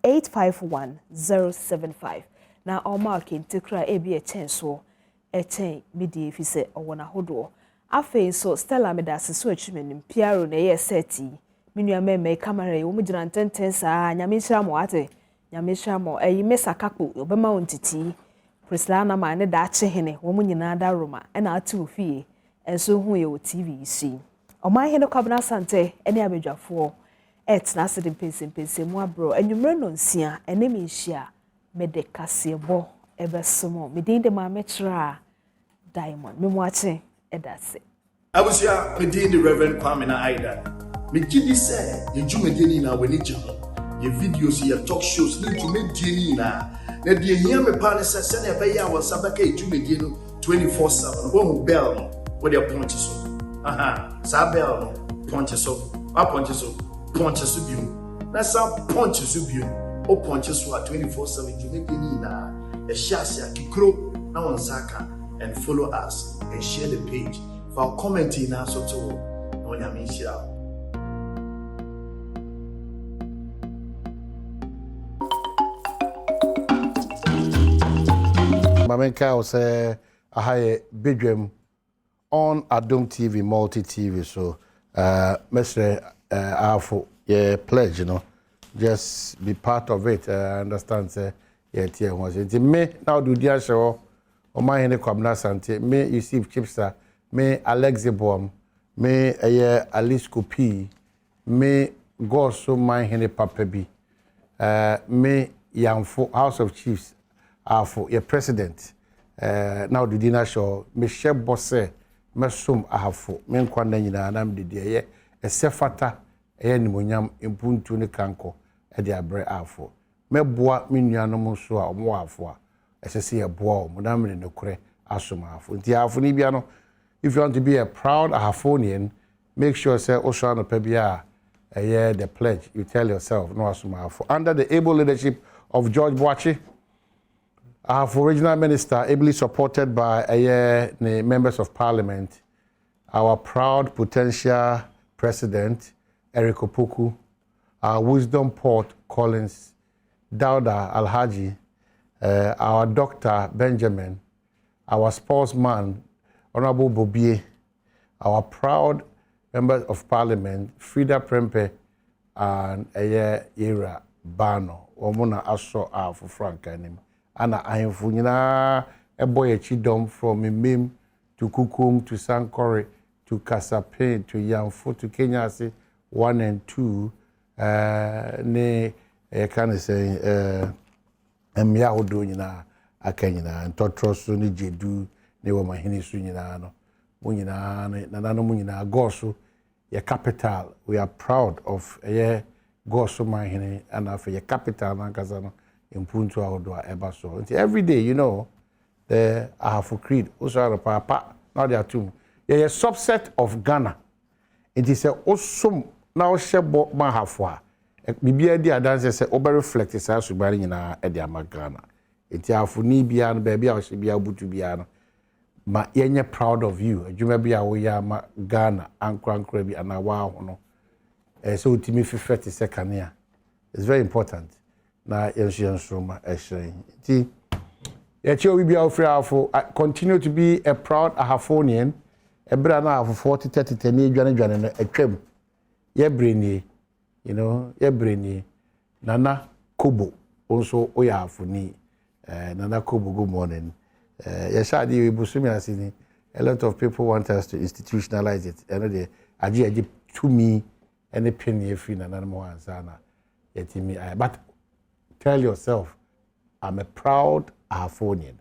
851075 na oma Kente kra e bi e chenso e chen midi fise owo na hodo afen so Stella medase so atwumenim piaro na ye seti minu ameme camera e wo mugina ntenten saa nyame hira mo ate nyame hira mo e mesa kapo obema ontiti Priscilla na ma ne da ache hene wo munyina da roma e na atu fie enso hu ye o TV si oman he no kwabna sante ene abedwafo etna sede pensempense mu abro enwumre no nsia ene mi hia mede kasebo ebesomo medin de ma metra Diamond me mu ache edase abusia medin de Reverend Kwame na Aida me gidi se ye dwumedie na wani gye ho ye videos ye talk shows ni dwumedie ni na de hia me pa ne se ne be ya won sabaka ye dwumedie no 24/7 wo bell no what your point so sabel no point so a point so biu na sa point so biu o point so 24/7 you make any na e share kikro na on saka and follow us and share the page for commenting na so to no nyame share Mamenka o say ahaye Badwam on Adom TV, multi TV. So, Mr. Afo, yeah, pledge, you know, just be part of it. I understand, say, yeah, tier was it. Me now do the show. O my hene kwabna sante. Me Yusuf Chipsa. Me Alex Badwam. Me Alice Kopi. Me go so my hene papebi. Me Yamfo House of Chiefs. Afo, your president. Now do dinner show. Me share bosse. Mesum ahafo menkwa na nyina na mdede ye esefata nimonyam impuntu ne kanko e de abre afo meboa menuanom so a omo afo a esese ye boa o na mre ne kure asoma afo nti afo ni bia no if you want to be a proud Ahafonian make sure say osho no pebia the pledge you tell yourself no asoma afo under the able leadership of George Boachi Our regional minister, ably supported by the members of parliament, our proud potential president, Eric Opoku, our wisdom port, Collins, Dauda Alhaji, our doctor Benjamin, our sportsman Honorable Bobie, our proud members of parliament Frida Prempe and Era Bano Omona Aso for Frank and Anna Ayfunyina a boy chidom from Mim to Kukum to Sankore to Kasape to Yamfo to Kenyasi 1 and 2 ne can say Miahudu nyina akanyina ntotroso ni jedu ne wo mahini su nyina no munyina na no munyina goso your capital we are proud of goso mahini and of your capital na kaza no impuntu ahodo eba so every day you know the Ahafo Creed also papa now they are two a subset of Ghana it is a awesome now shebo mahafo a bibia di adanse say over reflect say asubari nyina e dia magana enti afuni bia no baby a ohye bia butu bia no ma yenye proud of you adwuma bia wo ya ma Ghana ankra bi ana wa ho no so utimi fifet second year it's very important na yenso ma ehyen enti ye che obi bia ofri afo continue to be a proud Ahafonian ebra na afo 40 30 ni dwane no atwam ye breni you know, Ebreni, Nana Kobo, also Oyafuni, Nana Kobo, good morning. Yashadi, Busumi, a lot of people want us to institutionalize it. And I did to me any penny if in an animal and sana. But tell yourself, I'm a proud Ahafonian.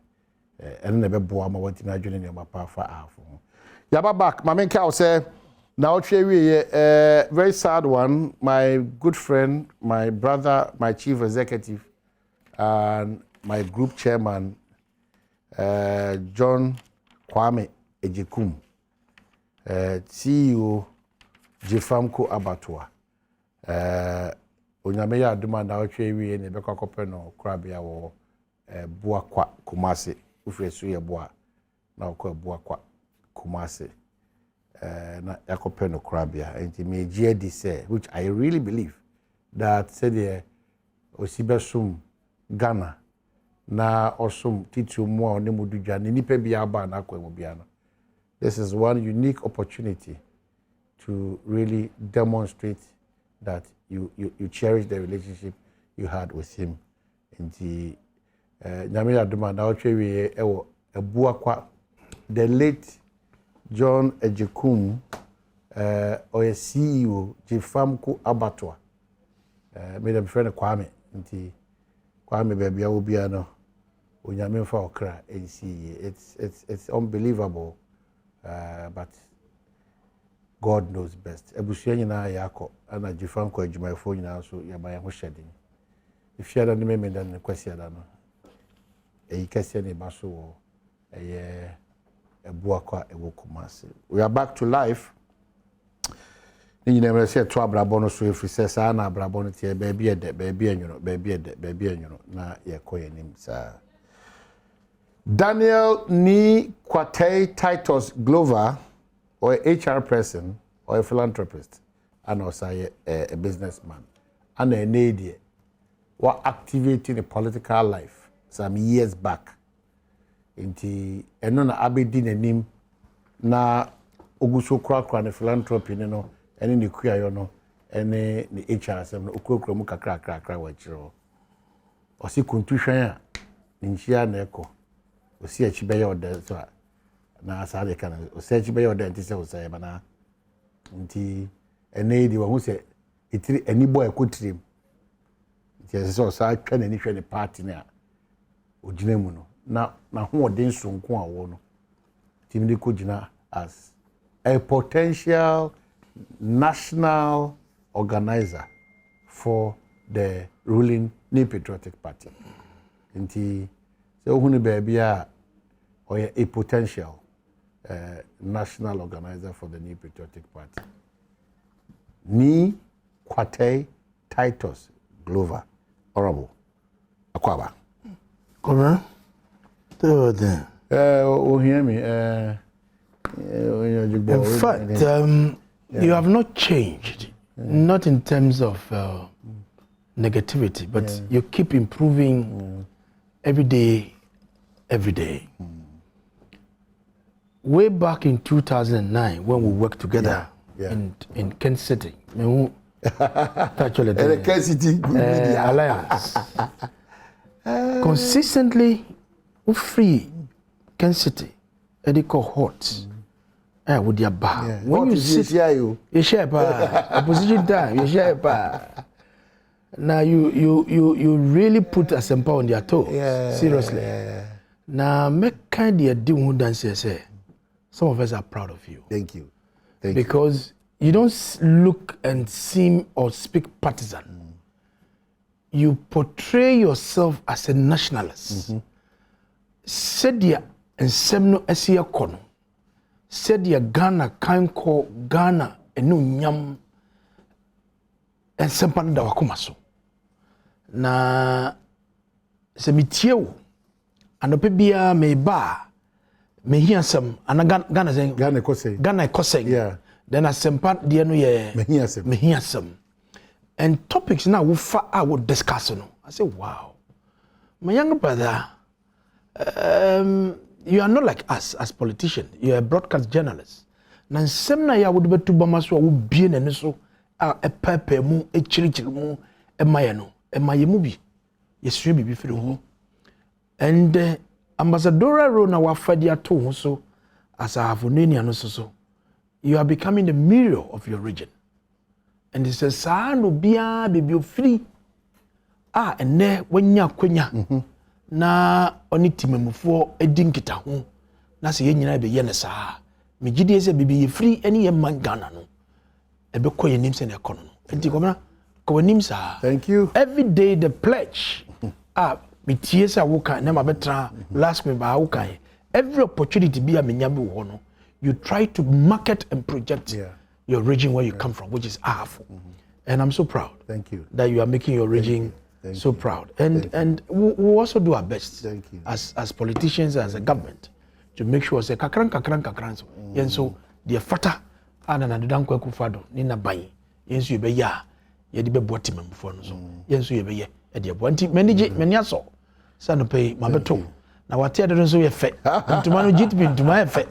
And never Boama, what imagine in your papa for Ahafon. Yaba back, my main cow say. Now, a very sad one. My good friend, my brother, my chief executive, and my group chairman, John Kwame Ejekum, CEO, Jefamco Abattoir. Onyameya aduma na ochwe ne beka kopeno krabia wo Buakwa Kumasi. Ufresu ye bua na okwa Buakwa Kumasi. Na yakopeno krabia and me GD say which I really believe that said the osibesum Ghana na osum titu mo ne mudujwa ne nipa bia ba na akwa bia no. This is one unique opportunity to really demonstrate that you cherish the relationship you had with him. And the Nyame aduma na otwe ewo Buakwa the late John Ejekum, or a CEO, Jefamco Abattoir. Made a friend of Kwame, and Kwame baby, I will be no. Unyame for okra, and see, it's unbelievable, but God knows best. Ebusheni na yako, and a Jefamco ejuma phone now, so you buy a shedding. If you had any me then the question, a question a basso, we are back to life. You never say to Abrabono, so if we say Sana Abrabonity, baby, na ye koye nim sir. Daniel Ni Kwate Titus Glover, or a HR person, or a philanthropist, and also a businessman, and a lady were activating a political life some years back. Inti eno na abedi nanim na oguso krakra ne philanthropy ne no ene ne kuayo no ene ne HR sem no okokro mu kakra wa chiro osi kuntuhwan a nchia na eko osi achi be yoda so na asade kana osi achi be yoda nti se osaye bana nti ene di wa hu se itiri eni boy ekotrim nti se osa atwa na ni hwe ne party ne a ogina mu no na ho odin sonko a wo no timidi ko gina as a potential national organizer for the ruling New Patriotic Party. Nti so hunu baby a a potential national organizer for the New Patriotic Party. Ni Kwate Titus Glover, Honorable Akwaba. Come on. Hear me. In fact, you have not changed, not in terms of negativity, but you keep improving every day, every day. Way back in 2009, when we worked together in Kansas City, the Kansas City Alliance, consistently, we free Kansas City, and cohorts. With your bar. When you sit, you share opposition time, you share. Now you really put a sample on your toe. Seriously. Now make kind of do who dance say. Some of us are proud of you. Thank you. Because you don't look and seem or speak partisan. You portray yourself as a nationalist. Said ya and semno esia kono. Said ya Ghana can't call Ghana a new nyam and sempan da wakumaso. Na se mitieu anopebia me ba me hear some and Ghana saying Ghana koseng. Yeah. Then a sempan dia no ye me hear some. And topics now I would discuss no. I say wow. My younger brother you are not like us as politicians. You are a broadcast journalist. Nan semna ya would be to Bamaso would be an so a pepe mu, a chirichil mu, a mayano, a mayamubi. Yes, she be free. And Ambassador Rona Wafadia too, so as a Havunian so. You are becoming the mirror of your region. And it says, Sano bia baby free. And ne when ya kwenya. Na oni timemufo edinkita ho na se yenyina be ye ne saa me gidie se bibi ye free eni ye man Ghana no e be koye nim se ne kono no enti komna ko nim saa. Thank you. Every day the pledge me tie sa wo kan na ma betra last me ba wo kan every opportunity be a menya be wo no you try to market and project your region where you come from, which is Afro. And I'm so proud. Thank you. That you are making your region so proud. And we also do our best as politicians, as a government, to make sure say kakran so. Yen so the fata ana na dan kwa kufado ni na ban. Yen so be ya ye de be boti mem before no so. Yen so ye be ye e de boti mani aso. Sa no pay ma beto. Na wate ade so ye fe. Ntuma no git bi ntuma ye fe.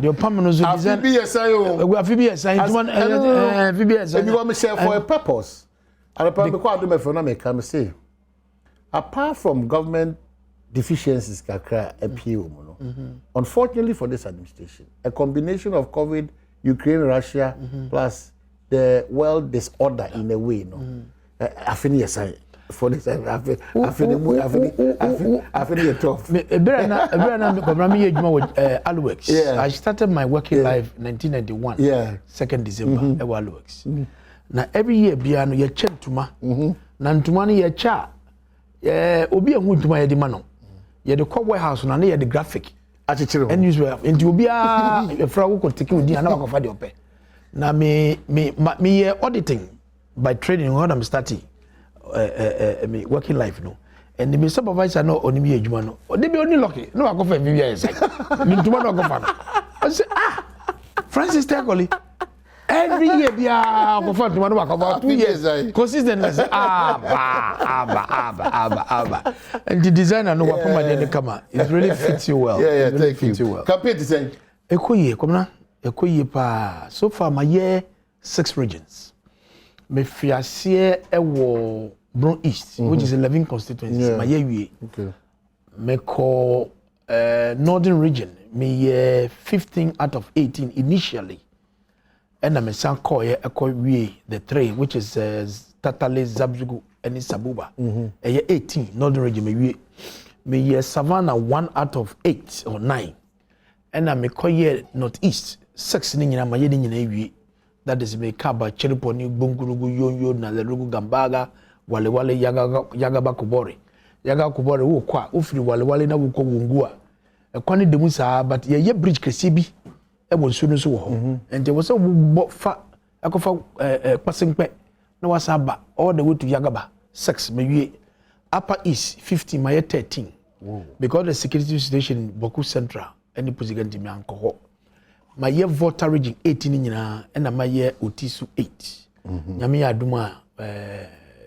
De opam no so design. Afi bi yesan yo. We afi bi yesan ntuma afi bi yesan. Ebi wa me share for a purpose. And because I do my phone, I can say, apart from government deficiencies, unfortunately for this administration, a combination of COVID, Ukraine, Russia, plus the world disorder in a way, I feel yes, for this, I feel tough. I started my working life in 1991, 2nd December, Aluex. Na every year bia no ye che ntuma na ntuma no ye cha obi ahu ntuma ye di ma no ye de warehouse na ye de graphic achechire and newspaper enti obi a ye fra wo ko tiki odi na ko fa de ope na me ye auditing by training when I'm starting me working life no and the supervisor no onimi ye adwuma no o de be oni lucky no wa ko fa bibia ye sai me ntuma no ko fa no I say Francis Tekoli every year, be about 2 years. Consistently, and the designer no wapoma de kama. It really fits you well. Yeah, really thank you. Campaign to say. Ekoye, komna. Ekoye pa. So far, my year 6 regions. Me fiasie ewo Bron East, which is 11 constituencies. My year okay. Me call Northern region. Me year 15 out of 18 initially. And I'm a son call the 3, which is Tatale, Zabzugu, and Sabuba. 18, Northern region, me Savannah 1 out of 8 or 9. And I'm a call Northeast, 6 in my year. That is me Kaba, Cheriponi, Bungurugu, Yo, Nalerugu, Gambaga, Wale, Yagaba Kubori. Yaga Kubori, Ukwa, Ufri, Wale, na Wuko Wungua. A Kwani de Musa, but ye bridge Kresibi. Was soon so and there was a fat passing pet no was all the way to Yagaba 6 maybe Upper East 50 my 13 because the security situation in Boku Central any position to me alcohol my year voter region 18 and my year Otisu 8 Yami Aduma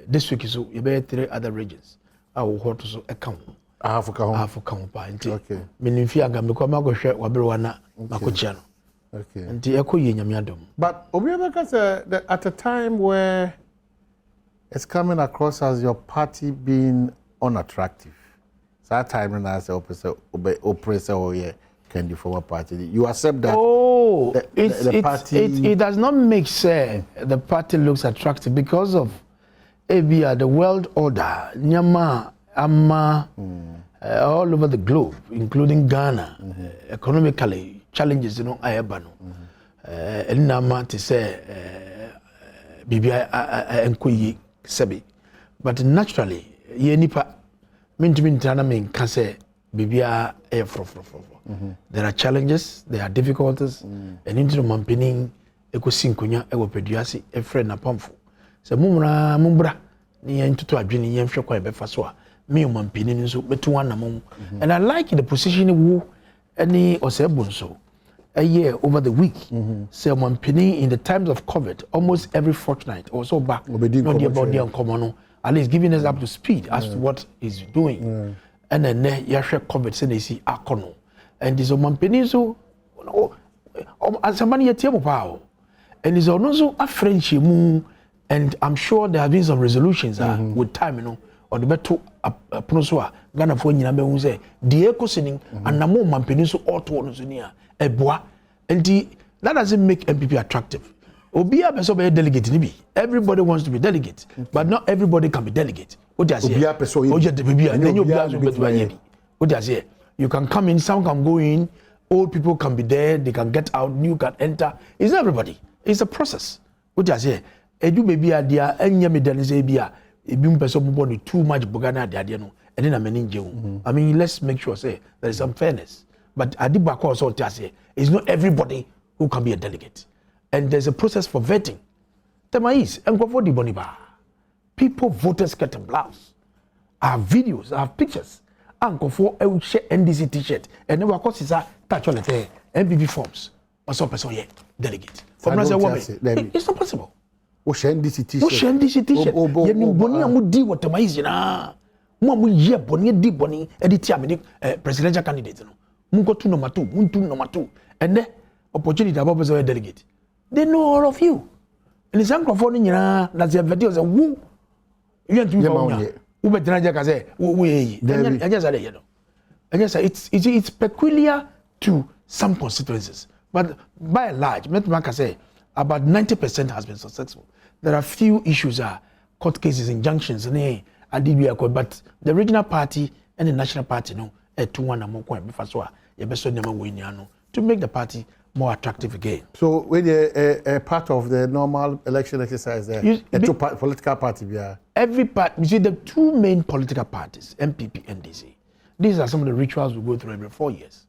this week so you better 3 other regions I will hold to account Africa home. Africa home pa nti. Okay. Menimfi aga me kwa magohwe wabere na makochia no. Okay. Nti eko ye nyame adom. But Obiabeka said at a time where it's coming across as your party being unattractive. So that time when I say oppressor or yeah, can you form a party? You accept that? Oh, the party. It does not make sense. The party looks attractive because of ABR, the world order, Nyama, Amma, all over the globe, including Ghana, economically challenges, Ayabano. And Nama to say, BBI Nkuyi Sebi. But naturally, Yenipa, Mintimin can say, BBI there are challenges, there are difficulties, and into the mamping, Ecosinkunya, Ewopeduasi, a friend upon. So mumbra ni into adwini yem hwe kwa befa so a me mampini nso betu wana mum. And I like the position wo any osebun so a year over the week. So mampini in the times of COVID almost every fortnight or so back no the body on common at least giving us up to speed as to what he's doing. And then ya hwe COVID say they see akono and this mampini so as somebody yetiemo pa and is also a friendship mu. And I'm sure there have been some resolutions with time, or the better pronoswa Ghana for Nyambe who say the eco sitting and Namo Mampenisu or Tonosunia, a bois, and that doesn't make MPP attractive. Obia Beso delegate nibi. Everybody wants to be delegate, but not everybody can be delegate. What does he? What does he? You can come in, some can go in, old people can be there, they can get out, new can enter. It's not everybody. It's a process. What does he? Edu baby adia enya medanize bia ebi mpeso mboni too much bogana adia no ene na meninje wo. I mean, let's make sure say there is some fairness, but adiba ko so tiase it's not everybody who can be a delegate, and there's a process for vetting. Tema is enkofo di boniba people voters get a blouse. I have videos, I have pictures. Enkofo e share NDC t-shirt and never cause is touch on the MPP forms or some person yet delegate from another woman. It's not possible. NDC t-shirt. Ye ni boni amudi watamaizi na. Mu ye boni di boni editi amini presidential candidate no. Mungo tu number 2, muntu number 2. And then opportunity about person delegate. They know all of you. And it's microphone nyina na ze video say wu. You want to know. Wu betranja ka say wu yi. Anya say you know. Anya say it's peculiar to some constituencies. But by and large, Metman say about 90% has been successful. There are few issues, court cases, injunctions, but the regional party and the national party, no, to make the party more attractive again. So when a part of the normal election exercise there, political party, every party, you see the two main political parties, MPP and NDC. These are some of the rituals we go through every 4 years.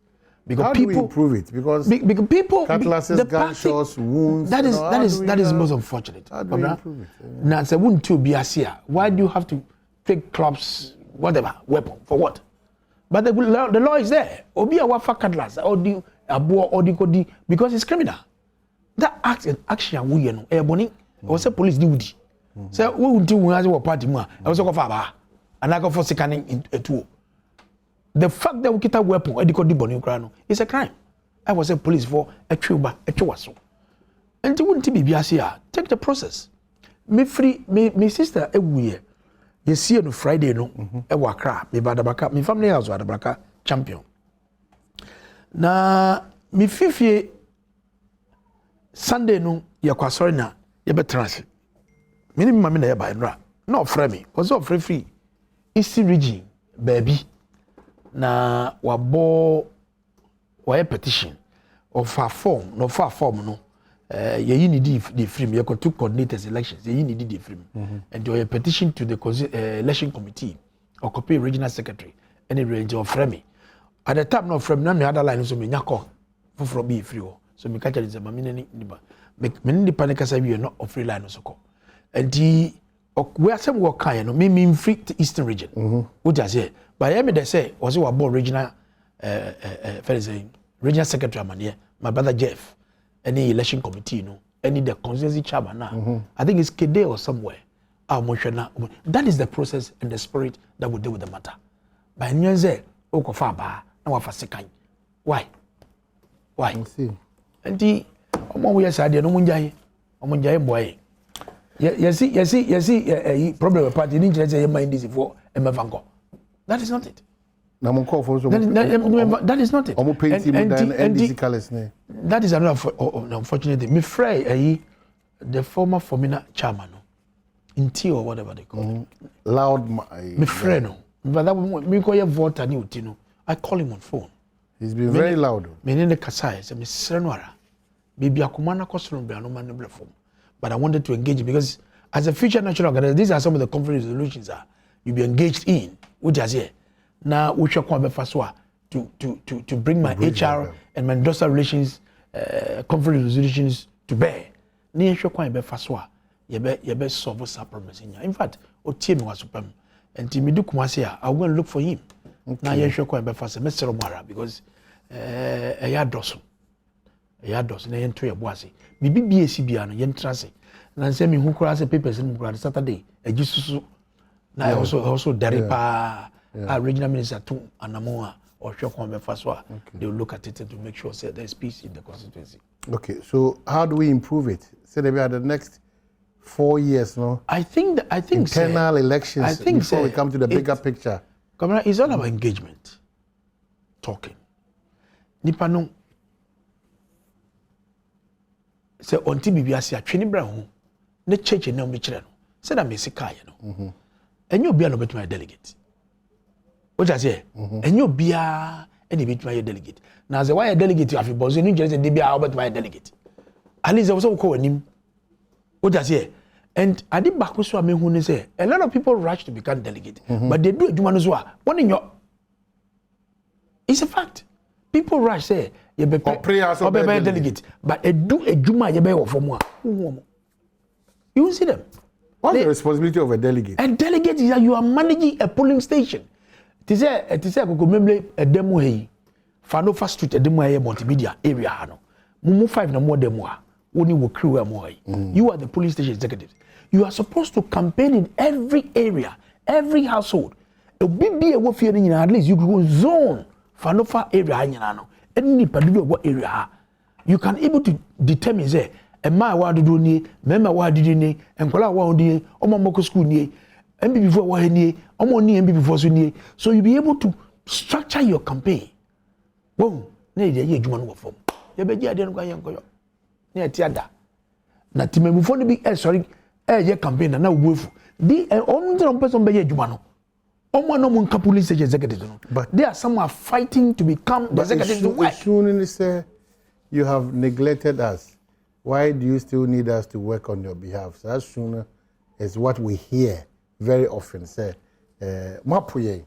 Because how do we improve it? Because people, cutlasses, gunshots, wounds. That is most unfortunate. How do we improve it? Now, say wound to be a seer. Why do you have to take clubs, whatever, weapon for what? But the law is there. Obi awafa cutlass or the abo or the kodi because it's criminal. That action we no e boni. Or say police do it. Say we unti we has a party mu. I was go for aba. And I go for scanning in a tool. The fact that we get a weapon, it's a crime. I was a police for a tuba, a chuaso. And you wouldn't be here. Take the process. Me sister, a year. You see on Friday, no, a wakra, me badabaka, me family house, badabaka, champion. Na, me fifi Sunday, no, ya kwa sorry na, ya betrasi. Minimum mamina ya ba enra. No, frame, was all free. Easy region, baby. Na wabo wa petition of a form no ye need the frame you got two coordinators elections ye need the frame and do a petition to the election committee or copy regional secretary any range of frame at the time no frame na me other line so me nyako for be free so me catch the mami ni ba me ni panic say we not of free line so ko and the we are some work kind no me free to eastern region what does say but I they say was it about regional regional secretary man my brother Jeff any election committee any the constituency chairman now I think it's Kede or somewhere that is the process and the spirit that will deal with the matter By nyenze okofa ba na wafa sekan. Why? See. And the omo we say dey no munjai boy. You problem with party didn't say you mind this for emevango. That is not it. Na mon call for so. That is not it. Omo painting NDC colors ne. That is another unfortunate thing. Me fray the former Formina chairman Inti or whatever they call him. Loud me fray no. But that me call your vote and you I call him on phone. He's been very loud. Me in the kasai say me srenwara. Maybe akumana kosoro be no man form. But I wanted to engage because as a future national organizer, these are some of the conference resolutions you'll be engaged in. Which is here. Now we shall come to bring my HR and my industrial relations conference resolutions to bear. Ni shall come be faswa. You be solve some problems in. In fact, o team was super. And Timidu Kumasia, I will look for him. Now you shall come be fast. Mr. Omara because a yard dozen. Na yento ya boase bibi BAC bia no yentrase na nse me hu kura se papers in kura Saturday agisusu na also deripa regional minister to anamoa or shokon be faswa they will look at it to make sure say there is peace in the constituency. Okay, so how do we improve it? Say maybe at the next 4 years, no? I think internal elections I think before we come to the bigger picture. Kamara, it's all about engagement. Talking. Nipa no say onti bibia se atwene bra ho ne cheche na me kire no say da me sika ye no enyo bia no betuma delegate o ja say enyo bia ene betuma delegate na say why delegate afi bozo ni kire say de bia betuma delegate ali say so ko anim o ja say and adi bako so amehu ni say a lot of people rush to become delegate but they do aduma no so a won nyo it's a fact. People rush say you be delegate, but a do a juma you be from one. You see them. What's the responsibility of a delegate? A delegate is that you are managing a polling station. It is a go member a demo hey. Fanofa Street a demo hey multimedia area hano. Mumu 5 na more demo. Only will crew more. You are the police station executive. You are supposed to campaign in every area, every household. A BB a warfare in at least you go zone. Fanofa area nyina no any padu what area you can able to determine say e ma wa dodo ni mema wa dodo ni enkola wa odi omomoko school ni MPP for wa ni omo ni MPP for so ni so you be able to structure your campaign boom na ide ye adwuma no wo fom ye be gi ade no kwa ye nkoyo na eti ada na timemufo ni bi sorry ye campaign na obuefu di on person be ye adwuma no police station executive, but there are some are fighting to become the executive. Soon say you have neglected us. Why do you still need us to work on your behalf? So as soon as what we hear very often say, mapuye.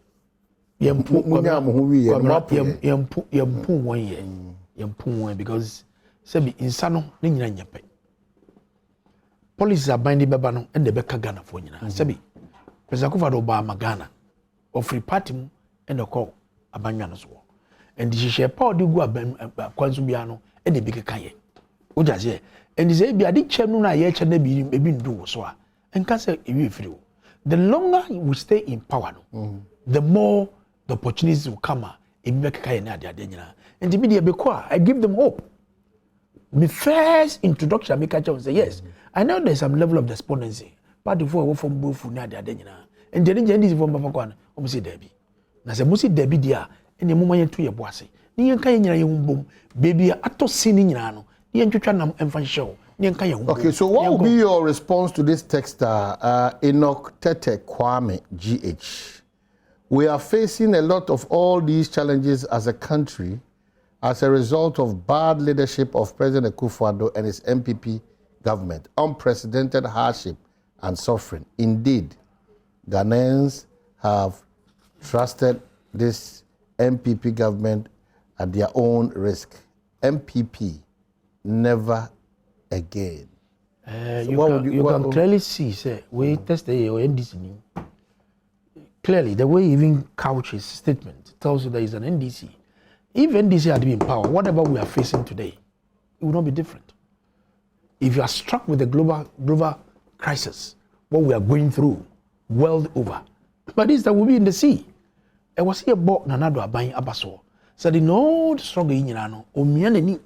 Because sebi insano ni nyina nyepe. Police are binding bebano and the beka Ghana for nyina. Sebi President Akufo-Addo Obama Ghana. Or free party and the call abandon as well. And the share power do go Kwanzubiano and the big kaye. Ujazie. And the say be a dick chamuna yet and maybe do so. And can say if you the longer we stay in power, the more the opportunities will come in Mekaya Nadia Dena. And the media because I give them hope. My first introduction, I make a say yes. I know there's some level of despondency. But before from both Nadia Dena. And the engine is from Bafakwan, almost Debbie. Nasa Musi Debbie dear, and the moment to your bossy. Nian Kaya boom, baby, ato sinning nano, Nian Chuchanam and Fan Show, Nian Kaya. Okay, so what will be your response to this texter, Enoch Tete Kwame GH? We are facing a lot of all these challenges as a country as a result of bad leadership of President Akufo-Addo and his MPP government, unprecedented hardship and suffering. Indeed, Ghanaians have trusted this MPP government at their own risk. MPP, never again. You can clearly see, say, we tested your NDC. Clearly, the way even couches statement tells you there is an NDC. If NDC had been in power, whatever we are facing today, it would not be different. If you are struck with the global crisis, what we are going through, world over. But this that will be in the sea. e was here bo nanado aban abaso said no struggle in no omia nani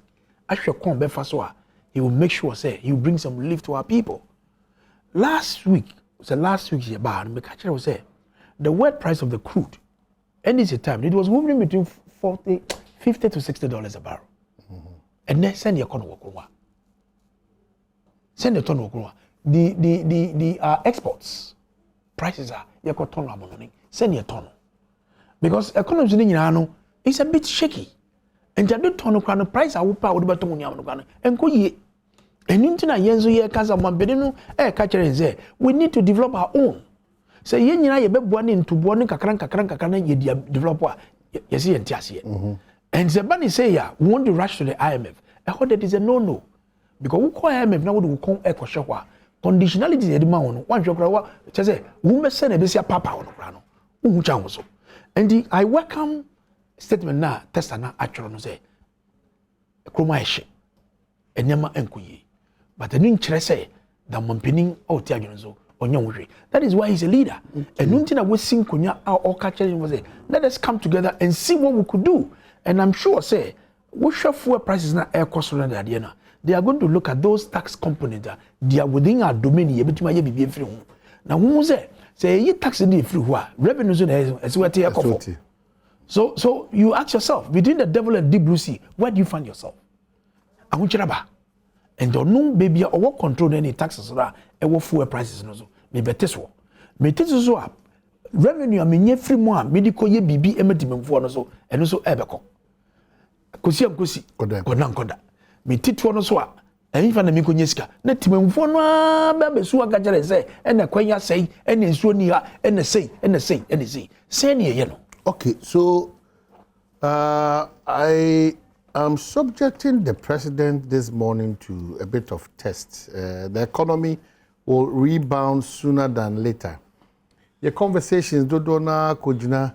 ahwe kon be fa so a he will make sure say he will bring some relief to our people. Last week here ba me catch was say the world price of the crude and this time it was moving between $50 to $60 a barrel. And then send your kono wokwa. Send the ton wokwa. The exports prices are your ton amono. Send your ton. Because economy in no it's a bit shaky. And the ton of price I will power the baton and go ye. And into na yenzo ye kaza mambedenu catch and say we need to develop our own. Say ye nyina ye be boane into boane kakran ye developer ye see entiasie. And Zebani say ya we want to rush to the IMF. I heard that is a no because we call IMF now we come echo shwa conditionality the demand one jokra say we me send a besia papa on no who chan so. And I welcome statement na testa na actually no say kroma ehye enyama enkuye but the nin kire say that mampinin out ya so onya wohwe. That is why he's a leader. And nunti na we sing konya all catch was say let us come together and see what we could do. And I'm sure, say, what fuel prices na air cost on the idea. They are going to look at those tax components that they are within our domain. You bet me be free. Now, who say you tax in the free revenues as well take off. So you ask yourself between the devil and deep blue sea, where do you find yourself? I want you to and don't know baby or what control any taxes or what fuel prices no so. Me better so. Me take so up. Revenue I mean free more medical ye bibi emetimem for no so and also ebeko. Kosi koda me titwo no so a enfa na me konyesika na timemfo no ba besu aka kere say e na kwanya sei e na nsuo ni ha e na sei say na ye no. Okay, so I am subjecting the president this morning to a bit of test. The economy will rebound sooner than later. Your conversations do na kojina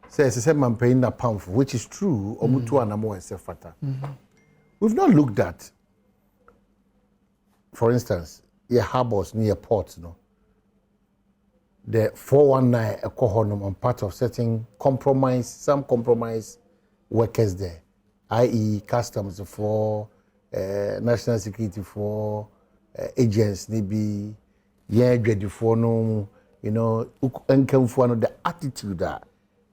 says man paying na pound, which is true. Omutu anamo and sefata. We've not looked at, for instance, your harbors near ports, no. The 419 economy on part of certain some compromise workers there, i.e., customs for national security for agents, maybe ready for no. You know, the attitude that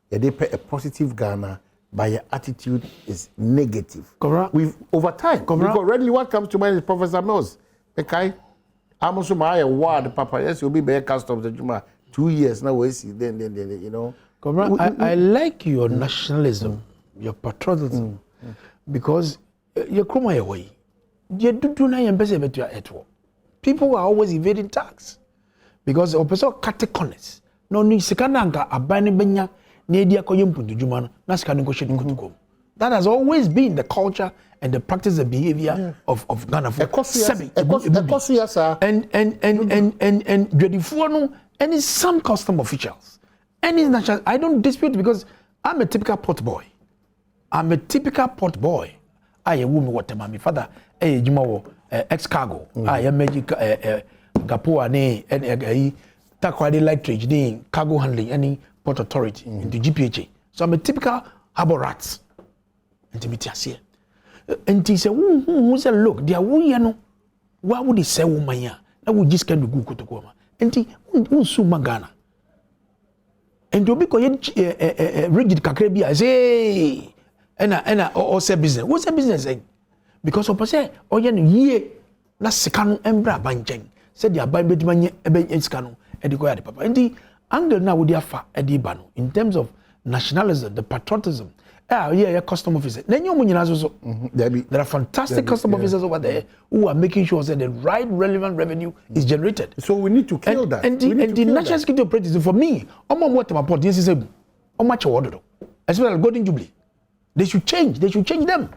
they pay a positive Ghana, but your attitude is negative. Correct. We've over time. Correct. Because readily what comes to mind is Professor Mills. Okay, I'm also my word, Papa. Yes, you'll be bare customs the Juma 2 years now. We see then you know. Correct. I like your nationalism, your patriotism, because you're coming away. You do not embrace people are always evading tax. Because the person cut corners. No ni sikananga abani benya nedia koyempundu jumano na sikanungo shedu kutuko. That has always been the culture and the practice, the behavior of Ghana for and some custom officials and it's national. I don't dispute because I'm a typical port boy. I am a woman what my father jumawo ex-cargo. I am magic Gapoa ne takwadi light trade ne cargo handling any port authority into GPHA. So I'm a typical harbor rat. Intimity and he said, who said, look, they are no. Why would they say woman ya? That would just kind of go to Goma. And he won't sue Magana. And to be rigid Kakrebi, I say, and or say business. What's the business saying? Because of say, oh, ye, na sekano embra banjeng. Said they are by bedmanya ebe skano, and the goya papa. And the angle now would fa edibano in terms of nationalism, the patriotism. Yeah, custom officers. There are fantastic custom officers over there who are making sure that the right relevant revenue is generated. So we need to kill that. And the national security operators, for me, what my point is, how much order, especially Golden Jubilee, they should change. They should change them.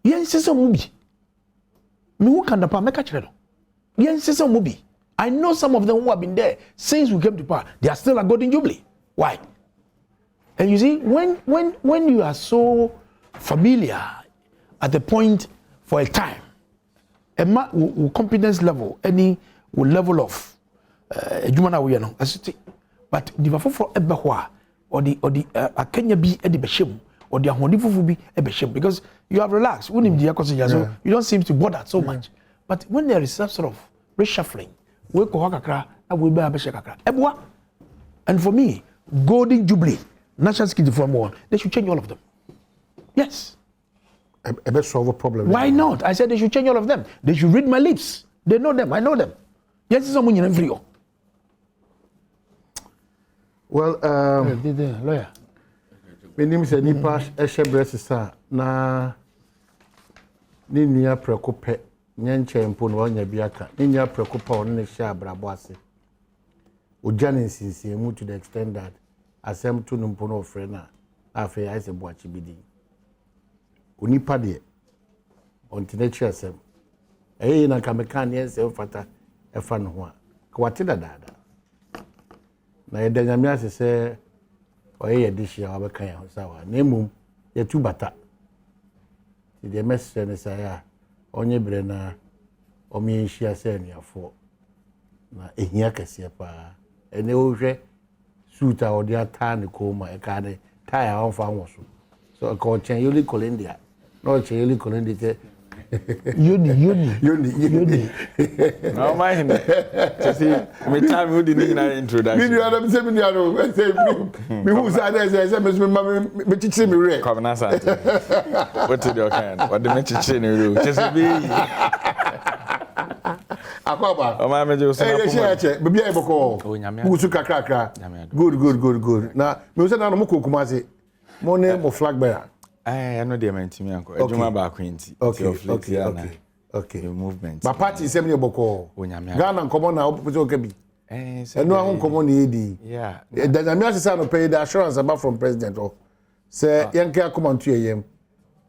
Yes, it's a movie. Me who can the power make a channel. Yes, it's a movie. I know some of them who have been there since we came to power. They are still a Golden Jubilee. Why? And you see, when you are so familiar at the point for a time, a competence level, any level of adwuma na wo ye no asiti but nipa foforo ebe ho a odi akanya bi e de behye or the ahoni fufu bi e behye because you have relaxed when him so you don't seem to bother so much but when there is some sort of reshuffling we ko kakra we be abehye kakra eboa and for me golden jubilee national security from one they should change all of them yes a bit solve a problem why not I said they should change all of them they should read my lips they know them I know them yes someone in free well lawyer my name is Nipa Eshebresa na ni nua prekope nyenche mpo no nya biaka ni nua prekopa on ne hia abrabo ase ojane nsinsiemu to the extent that asem to no mpo no frɛ na afi ai se boachi bidi onipa de ontinechi asem na kameka ne ese fata efa no ho a kwate dada na yedanyame ase se oye dishia wabeka ya sawa nemum yetu bata the message ne saya onye bre na omienhia se ne afo na ehia kase pa ene ohwe suta odi ata ne koma e ka ne tire on fa woso so ko chen yoli kolendia no chen yoli kolendia Yoni. No mind. Just see, me time who didn't need an introduction. Me Adam say me ano say me who say me chichi me re. Come na sa. What did you can? What the me chichi me re. Just be. Akwaba. O ma me jo say na kuma. Eh be bia e boko. O nyame. Musu kakra. Good. Na me say na no mo kokuma say. Mo ne mo flag bearer. I know they meant me uncle. Ejuma ba kwenti. Okay. The movement. My party is semi boko. Ghana nkomo na opose okabi. So no ahun nkomo na edi. Yeah. The Nyame say no pay the assurance about from president or say yanke akoma ntu yem.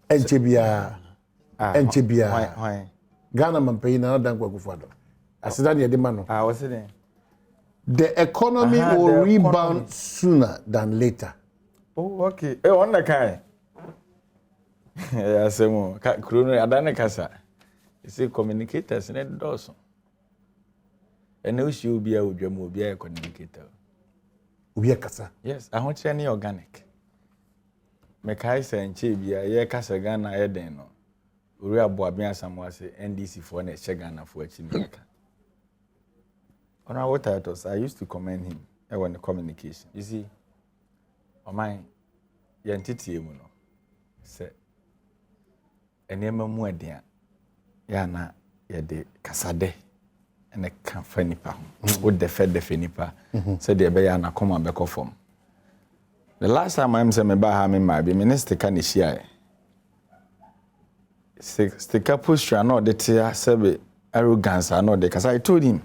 Enche bia. Why? Ghana man pay na dan kwa kufado. Asida ne de ma no. What's it? The economy will rebound sooner than later. Oh, okay. On the kai. Yeah, semo. Krono adane kasa. You see communicators ne doso. Ene usi obi a odwam obi a communicator. Obi kasa. Yes, I want any organic. Me kai se nche bia ye kasa Ghana ye den no. Ori aboabia asamwa se NDC for na che Ghana for achi naka. Honorable titles, I used to commend him when the communication. You see, on my entity mu no. Se enema mu adia ya na ye de kasade ene kan fa nipa wo defe nipa se de be ya na koma be form. The last time I am say me ba ha me ma be minister kan hia sticker posture no de tia sebe arrogance no de cause I told him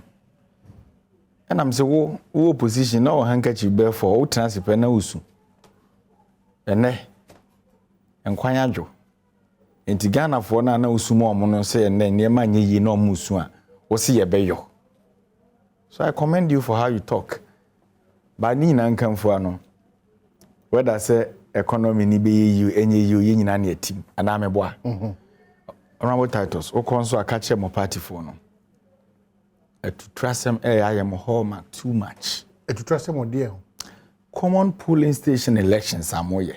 and I'm say wo opposition no handkerchief be for wo transfer na usu ene enkwan adwo enti Ghana fo na usumo omo no say ene niema nyeyi na omo usu a wo se ye beyo. So I commend you for how you talk. But ni na nkamfo ano whether say economy ni be you enye you nyina na team ana meboa honorable titles o konso akache mo party fo no to trust them I am home too much to trust them dear common polling station elections amoye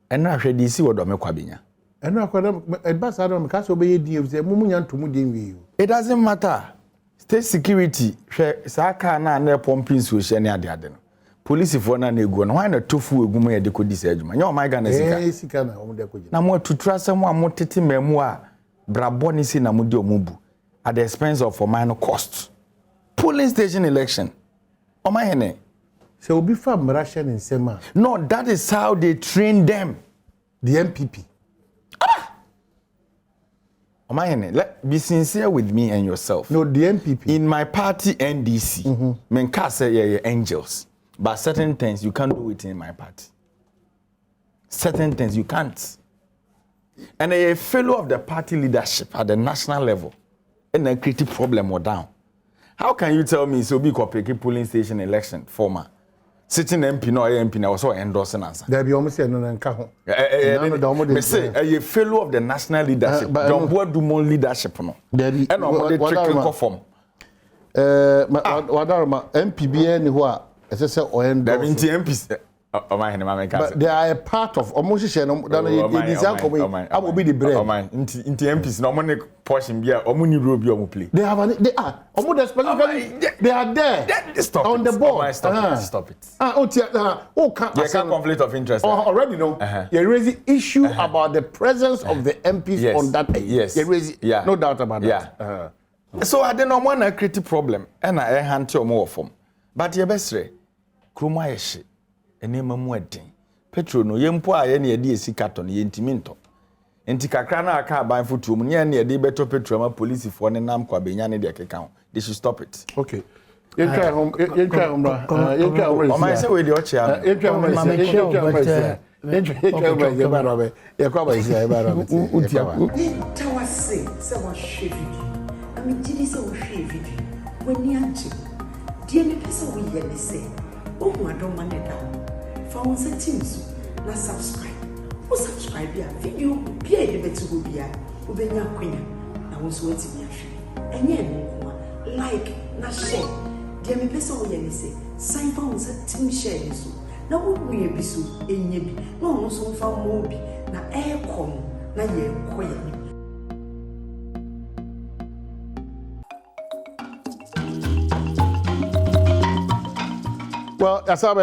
ena ahwe di si wodo me kwabenya ena akwada ebasa do me ka so be di e mu nya ntomu di nwi. It doesn't matter. State security hwe saka na pumping so hye ne ade no police for na egu no why na tofu egu mu ye de kodi sa adwuma nya o my Ghana sika sika na o de kodi na mo tutrasa mo amotete mamu a brabo ni si na mo de omubu at the expense of for minor cost polling station election o my hene so obi fa Russian in sema. No, that is how they train them. The MPP. Let be sincere with me and yourself. No, the MPP. In my party NDC, men can say you're angels, but certain things you can't do it in my party. Certain things you can't. And a fellow of the party leadership at the national level, and a creative problem or down. How can you tell me so be cooperative polling station election former? Sitting MP no MP na also endorsing answer. There be almost no nka ho. Me say a fellow of the national leadership. Don't do more leadership no. There and no dey trickling form. wadarma MPBN ni ho a ese se oyen do. MPs But they are a part of omohihye no that it is ankomo abobi the bread. Nti MPs no money portion bia omuni role bi omo play. They are specifically they are there stop on the board. Stop it. Can't conflict of interest. Already know. You raise the issue about the presence of the MPs on that page. Yes. You raise no doubt about that. So I don't know one a creative problem and I hand to more form. But your best way, Kruma yeshi, enema mueting. Petro no yempo a ye ne edi esikato ne yentiminto. Enti kakra na aka ban fotu mu ne ne edi beto petro ma police for ne nam kwa benya ne de keka. They should stop it. Okay. You try home. O ma say we dey ochia. You try home. Me did this on video. When you are dear me, person we hear me say, oh, I don't want it down. For one set teams, now subscribe. Who subscribe here? Video, be a bit to go here. Who be your queen? Now, who's waiting me? And yet, like, now share. Dear me, person we hear me say, sign for one set team share this. Now, what we be so in ye be no so far more be now air come now ye quiet. Well, as I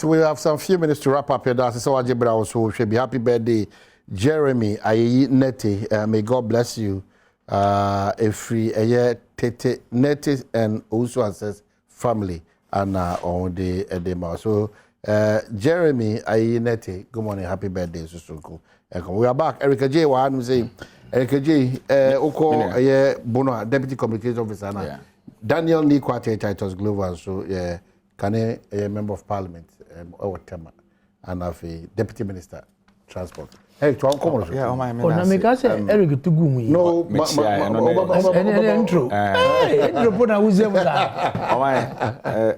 we have some few minutes to wrap up here. That's so Ajibra also should be happy birthday, Jeremy Ayi Nete. May God bless you. A free a year Tete Nete and also says family and on the edema. So Jeremy Ayi Nete, good morning, happy birthday, Susuku. We are back. Erica J. One saying Erica J. Oko Bono, Deputy Communications Officer. Yeah. Daniel Lee Kwate Titus Glover. So yeah. Kane a member of parliament or tema and have a deputy minister transport. Hey, to come on. Yeah, my man. Ona make say Eric Tugumi. No, intro. Hey, intro put na uze mu da. O my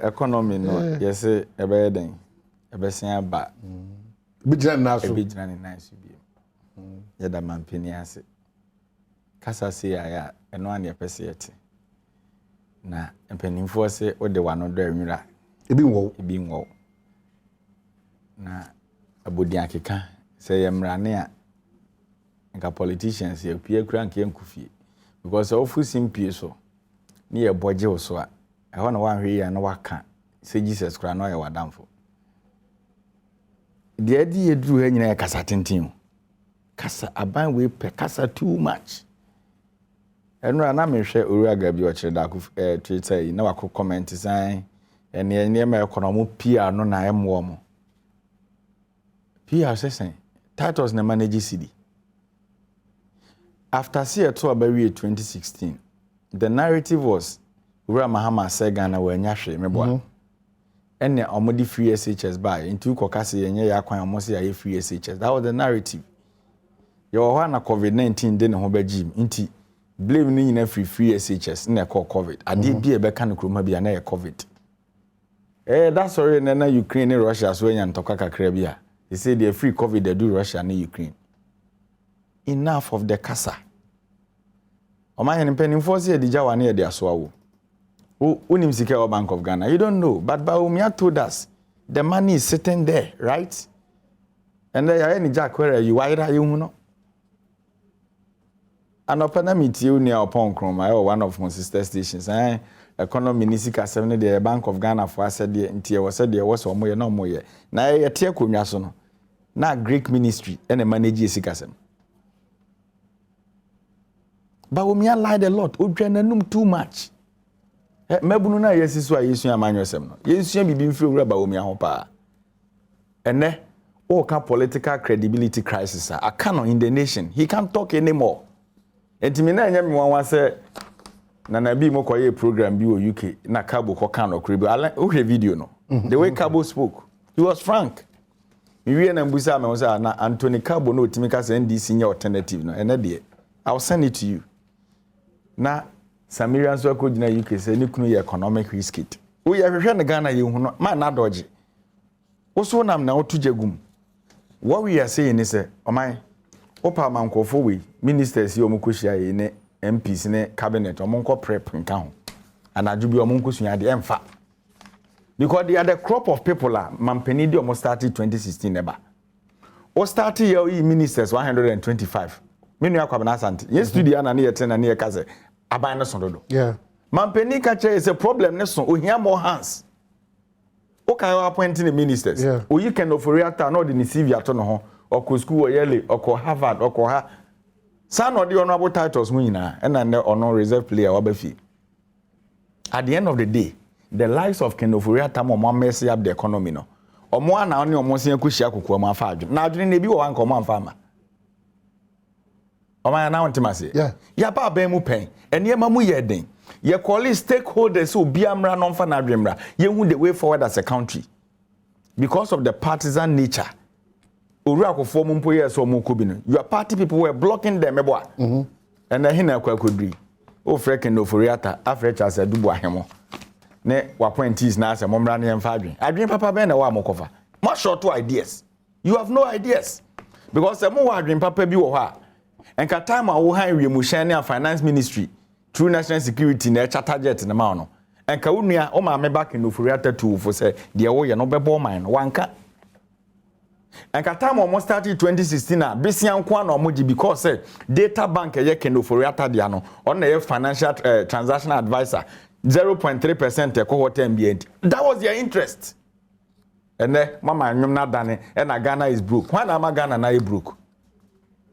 economy no, yes e be den. E be sen ba. Bijran na so. Bijran ni nice bi. Ya da man pani ase. Kasa se ya eno an ye pese yete. Na mpanimfo se o de wano do anwura. Ebi nwo na abodian keka say yemrane a nka politicians ye pie kura nke nkufie because of simpie so ne ye boje wo so a ehọ na wanhwe ya na waka say Jesus kura no ye wadamfo de adi ye duru ha nyina ye kasa tenten kasa aban we pe kasa too much enura na mehwe oruaga bi o kire da ku Twitter yi na wako comment sign ene ma economy PR no na emwo mo PR sesen titles na manage city after see to abawi 2016 the narrative was Ura Mahama say Ghana we nya hwe mebo ene omodi free SHS by into kokase yenye ya kwan omosi ya free SHS. That was the narrative. Yo ho na COVID-19 de ne ho bagim nti blame ni nyina free SHS na call COVID ade bi e be ka ne kroma bia na ye COVID. That's sorry na Ukraine and Russia so nya ntoka kakra bia. They say they free COVID they do Russia and Ukraine. Enough of the kasa. Oman penifo say the jawa na ye de aso awo. Unim Sike or Bank of Ghana. You don't know. But Baumia told us the money is sitting there, right? And there are any jack where you either you know. And upon a meet you near upon Chroma or one of my sister stations. Economy Nisika 7 the Bank of Ghana for us said the was said there was or more no more. Now a tear kumyasono. Now Greek ministry and a manager Sikasem. Baumia lied a lot. Udrenanum too much. Mebunu na yesisu a yesu amanyosem no yesu bibi mfiri owura ba omi ahopa ene o ka political credibility crisis a aka in the nation he can't talk anymore entimi na anya mi wanwa se na bi mo koye program bi o UK na Cabo ko kan okrebi o he video no the way Cabo spoke he was frank mi wie na mbusa me say na Anthony Cabo no otimi ka se NDC nya alternative no ene de I'll send it to you na Samirian so ko gina UK say ni kunu ye economic risk it. Wo ye hwehwe ne Ghana ye hu no ma na dodge. Wo so nam na otujagum. What we are saying is oman opa mankofo we ministers ye omukohia ye ne MPs ne cabinet omonko prep nka ho. and ajubi omunku sunya de emfa because they are the crop of people mampeni de almost started 2016 never o started your ministers 125 menu akwabena asante yes studio na ne yete na ne yekaze aban no sondodo yeah mampeni kache is a problem ne so ohia more hands o kan appointing the ministers o you can of reactor no the CV ato no ho oko school oyele oko Harvard oko ha san no the honorable titles hu nyina and na ono reserve player wa ba fi at the end of the day the likes of Ken Oforiatta mo mess up the economy no omo ana oni omo se akuhia kokko mo afa adwene na adwene na bi wo wan ko mo amfa ma o ma na wonte mase ya ba ba mu pen ene ma mu ye den ye call stakeholders obi amra no mfa na adwemra ye hu the way forward as a country because of the partisan nature oru akofo mo mpo ye so mo ko bi no your party people were blocking them ebo and na hina kwa kodri o Ken Oforiatta Africa as adubu ahemo ne appointees na ase momra ne mfa adwen papa ben na wa mokofa more short ideas you have no ideas because mo wa adwen papa bi wo ha enka time a wo han wiemu hyan ne finance ministry through national security na charter jet na ma no enka wonua o ma me back in Oforiatta to for say de wo ye no bebo man no wanka enka time almost started 2016 na besian kwa na omoji because say data bank ye Ken Oforiatta dia no on na financial transaction advisor 0.3% cohort MBNT. That was their interest. And then mama nyum na dane and Ghana is broke. Why na Ghana na broke?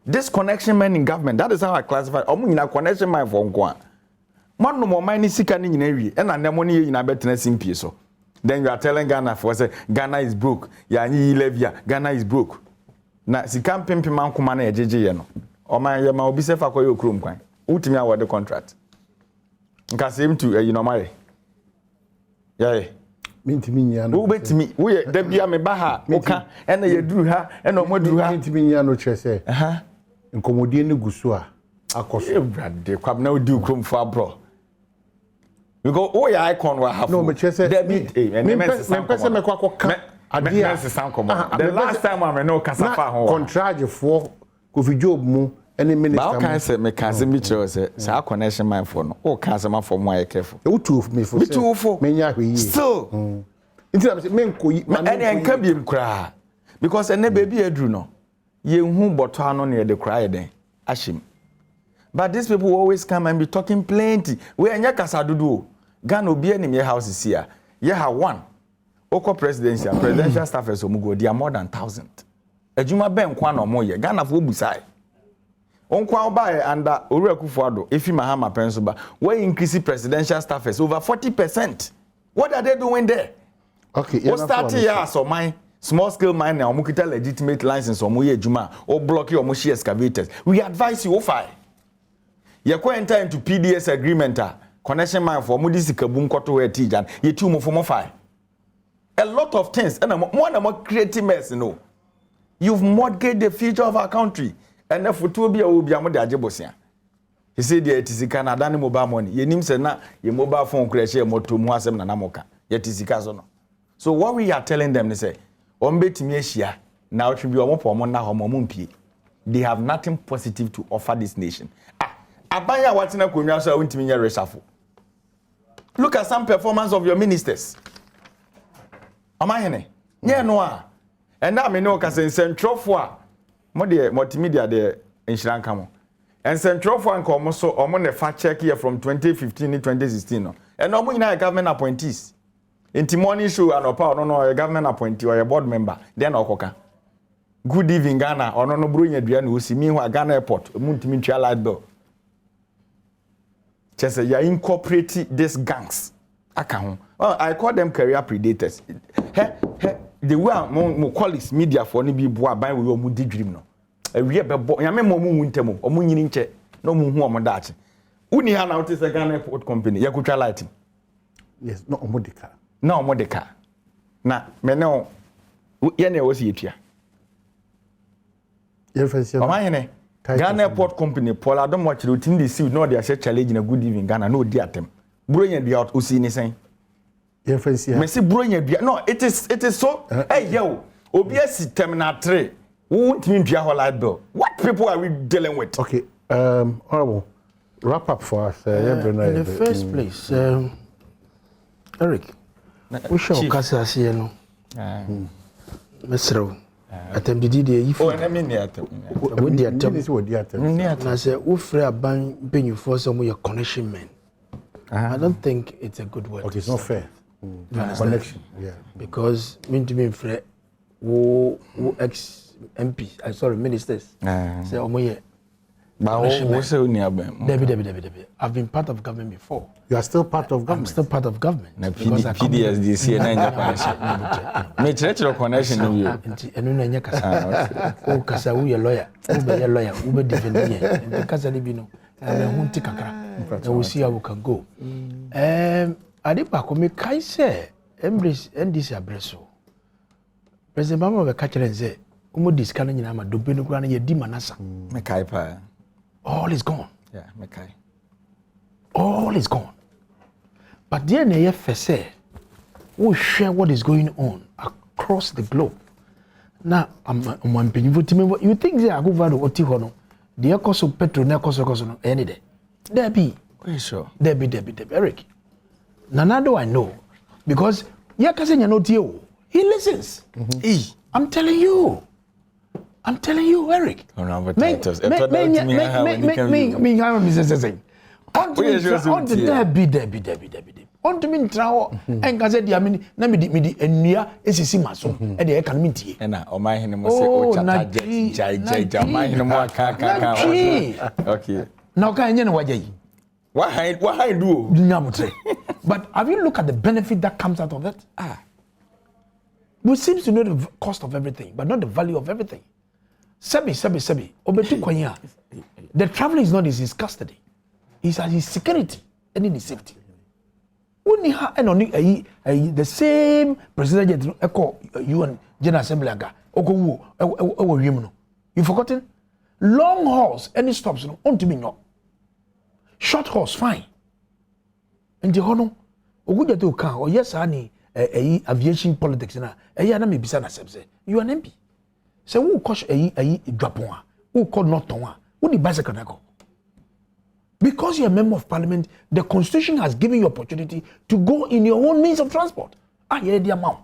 This connection man in government, that is how I classify. Omu nyina connection man for nkwa. Man no more money sika ni nyina wi. And na money nyina betena simpie so. Then you are telling Ghana for say Ghana is broke. Ya nyi levia, Ghana is broke. Na sika mpempe man kuma na ejeje ye no. O man ye ma obi se fa koyo krom kwan. Utimi award the contract. Nka same to you know my yeah mintimi nya no ubetimi we da bia me ba ha oka ena ye duru ha ena omo duru ha mintimi nya no kyerese nkomodie ne guso a akoso ebrade kwab na odi ukromfo abro because o ya icon wa have no me kyerese da bi me pese me kwakọ ka ade a the last time I know kasafa ho contract for Kofi Job mu any minister ba kan say me kan say me kyerɛ say sa connection man for no o kan say man for mo careful e wutu of me for me nya hwe yi still nti na say me nkoyi ene enka biem kra because ene baby edru no ye hu boto ano na de kra eden ashim but these people always come and be talking plenty we enya kasa dudu Ghana obi anim ye house is here ye ha one oko presidential staffers omugo they are more than 1000 ejuma ben kwa na omo ye Ghana fo busai onkwa oba under Oru Akufo-Addo efi Mahama Pensoba we increase presidential staffers over 40%. What are they doing there? Okay, yeah. Start here so my small scale mine na omukita legitimate license omoye ejuma or block your moshi excavators. We advise you offer. You go enter into PDS agreement connection mine for mudisi kabum koto we tijan ye tu mo for mo fire. A lot of things and more and more creative mess no. You've mortgaged the future of our country. And if we to be a will be a mother Jebosia. He said, it is a Canada mobile money. Ye nim say na your mobile phone crash your motor muasem na namoka. Yet is no. So what we are telling them, they say, Ombet Meshia, now should be a mopomona homomumpi. They have nothing positive to offer this nation. Abaya watina kunyasa untiminya reshuffle. Look at some performance of your ministers. Am I here? Yeah, no. And now me know because in Central for multimedia the insurance come and Central for and so omo ne fact check here from 2015 to 2016 no and omo ina government appointees in morning show and opa no a government appointee or a board member then okoka good evening Ghana ono no bro nya dua na osi mi ho Ghana airport muntimi twa light bill chese ya incorporate these gangs aka ho I call them career predators the way mo colleagues media for ni bi bo aban we omu di dream no awie bebo ya me mo mu ntemo omu nyini nche no mu hu omu daache uni ha na what is a Ghana airport company ya kutwa lighting yes no omodeka na me no ye na wosi etua ye fancy o Ghana airport company Paul Adom watching routine the see no they challenge na good evening Ghana no di atem bro nya bia osi ni sen ye fancy Messi bro nya bia no it is so hey yo obi asi terminal 3 won't mean bia light bill. What people are we dealing with? Okay, honorable, wrap up for us. In the first place, Eric, we shall casa sieno. Mesro. Atem didi de if. Oh, I mean the atem. When the atem. I say, we free a ban paying you for some of your connection men. I don't think it's a good word. Okay, it's not fair. Connection. Yeah. Because mean to me, free who ex MP, sorry, ministers. Say, oh my. Debbie. I've been part of government before. You are still part of government? I'm still part of government. PDSDC and me church connection of you. And when you oh, Casa, we a lawyer, we defend the Casa Libino, and won't take a crack. And we'll see how we can go. I did back on me, Kai say, embrace and this abresso. President Bama will catch and say, Umo discanning Nama, Dubino Granny, a demonasa. Mekaipa. All is gone. Yeah, Mekai. All is gone. But the NAF will share what is going on across the globe. Now, I'm one penny. You think they are good value or Tihono? The cost of petrol, the cost of any day. Debbie. Sure. Debbie. Eric. Nanado, I know. Because Yakasen not you. He listens. I'm telling you, Eric. Debbie. On to me trawo and gaze dia me na me di enua esisi maso e de e kan me tie na o ma hene mo se o chata jai ma hene mo aka okay now kan nye na wajai why do nyamutre. But have you looked at the benefit that comes out of it? We seem to know the cost of everything but not the value of everything. Sebi obetu kwanya. The traveler is not in his custody. He's at his security and in his safety. The same president UN General Assembly you forgotten? Long hauls, any stops on to me no. Short hauls, fine. And the honor, Oguja to can or yes, any aviation politics na me bisana sebse. You an MP. So who coach Japon? Who call not Tonga? Who the bicycle go? Because you're a member of parliament, the constitution has given you opportunity to go in your own means of transport. Yeah, the amount.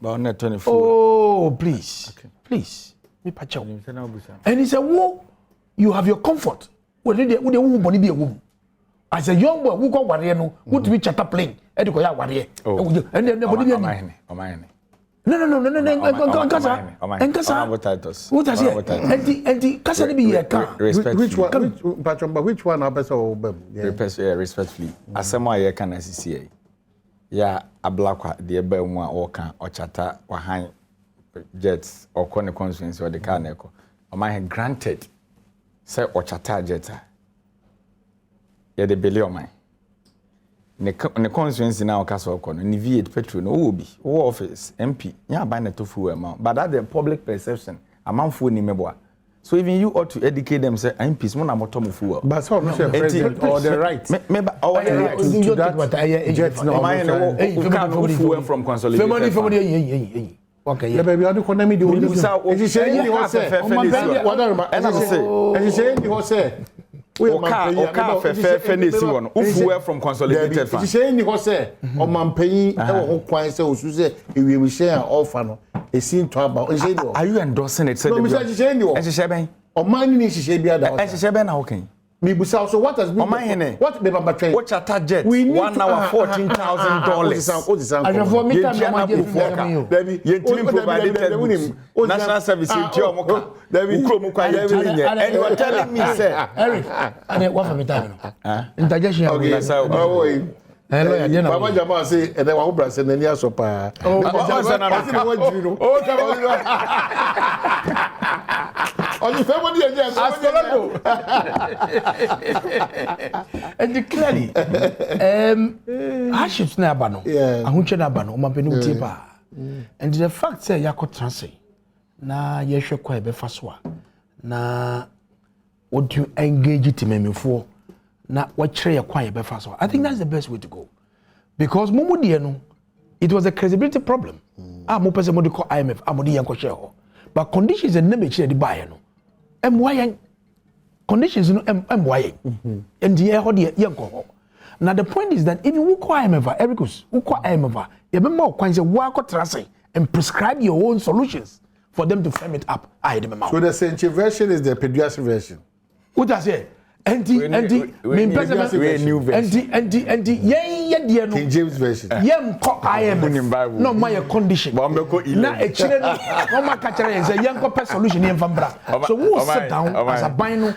But on 24. Oh, please. Okay. Please. And he said, whoa, you have your comfort. As a young boy, who got warrior, who to be charter plane, and to go warrior. And then nobody. No. What has it? And the Casa be a car. Which one are better? Respectfully. Asema ye can SCA. Ya ablakwa the ebe nwa oka ochata wahan jets or kone constituency or the car neko. Oma granted say ochata jeta. Ye de beli omai. Ne constituency na okaso okono ni V8 petrol no obi wo office MP ya buy na tofu amount but that the public perception amount for ni meboa so even you ought to educate them say MPs mo na moto mo fuel but so no president or the right maybe or the right to that jet no can fuel from consolidated okay yeah baby I do condemn the only is say ni ho say Oka fe nesi won ufuwe from consolidated fund. It say ni ho say o mampanyin e wo ho kwan say osu say ewiemi share offer no esi nto aba o say ni. Are you endorsing it? No, Mr. Sheni wo. Ehye ben. O man ni hye bia da. Ehye ben na wo kan. Me busa so what has been what the baba train? What charter jet? 1 hour $14,000. I have me time David you provided national service you tell moka David ukro kwa and you are telling me say Eric and what for me time no interjection okay hello ya na baba jama say e dey wa ho brase na ni aso pa on the family again and clearly hardships na aba no ahunche na aba no mapeni utie pa and the fact say yakọ transit na yehwe kwa ebe fa so a na would you engage timemefo na wachire ye kwa ebe fa so I think that's the best way to go because mumu de no it was a credibility problem mo pese mo de call IMF amodi yanko share ho but conditions and name chire di buy no why conditions no why and the ho de yanko ho Now the point is that if you call IMF, Ericus, who call IMF, you remember when you work and prescribe your own solutions for them to frame it up. So the Senchi version is the pediatric version. What I say? Anti, new version. King James version. Yem call IMF. No my condition. Na a children. No my catcher and say young copper solution in Fambra. So who sit down as a bino?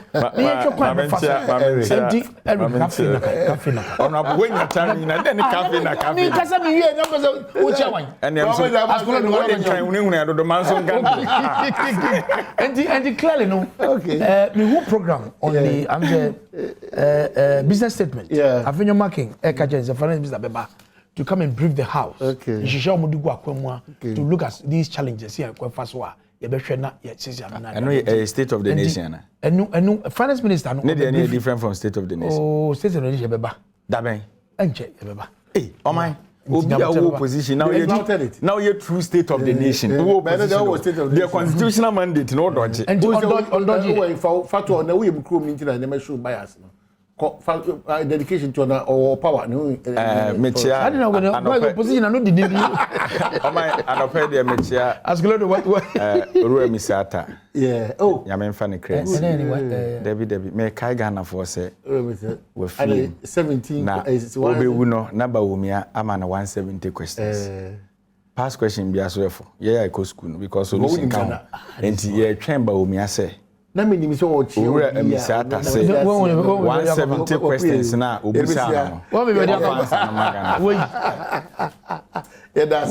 And clearly no. Okay. The whole program on the business statement. Yeah. I've been marking is a finance business beba to come and brief the house. Okay. To look at these challenges here. And state of the nation. And finance minister. Any different from state of the nation. Oh, state of the nation beba. Daben. Beba. Hey, oh my. Opposition now you true state of the nation. The constitutional mandate no dodge. And on dodge for fatwa na we mkro minti na dem show bias no. Dedication to or power no metia. I don't know when opposition no did you. Oh my anopɛ de metia. Asgolo what Ru misata. Yeah. Oh. Ya memfa ne crazy. Debi me kai Ghana for say. We feel 17 obewu no number wo mia ama na 170 questions. Past question be asofo. Yeah, I go school because solution can. Enti ye twɛn ba wo mia say. Na me nimi so o chi o misata say 170 questions na obusa no. What be yeah, that's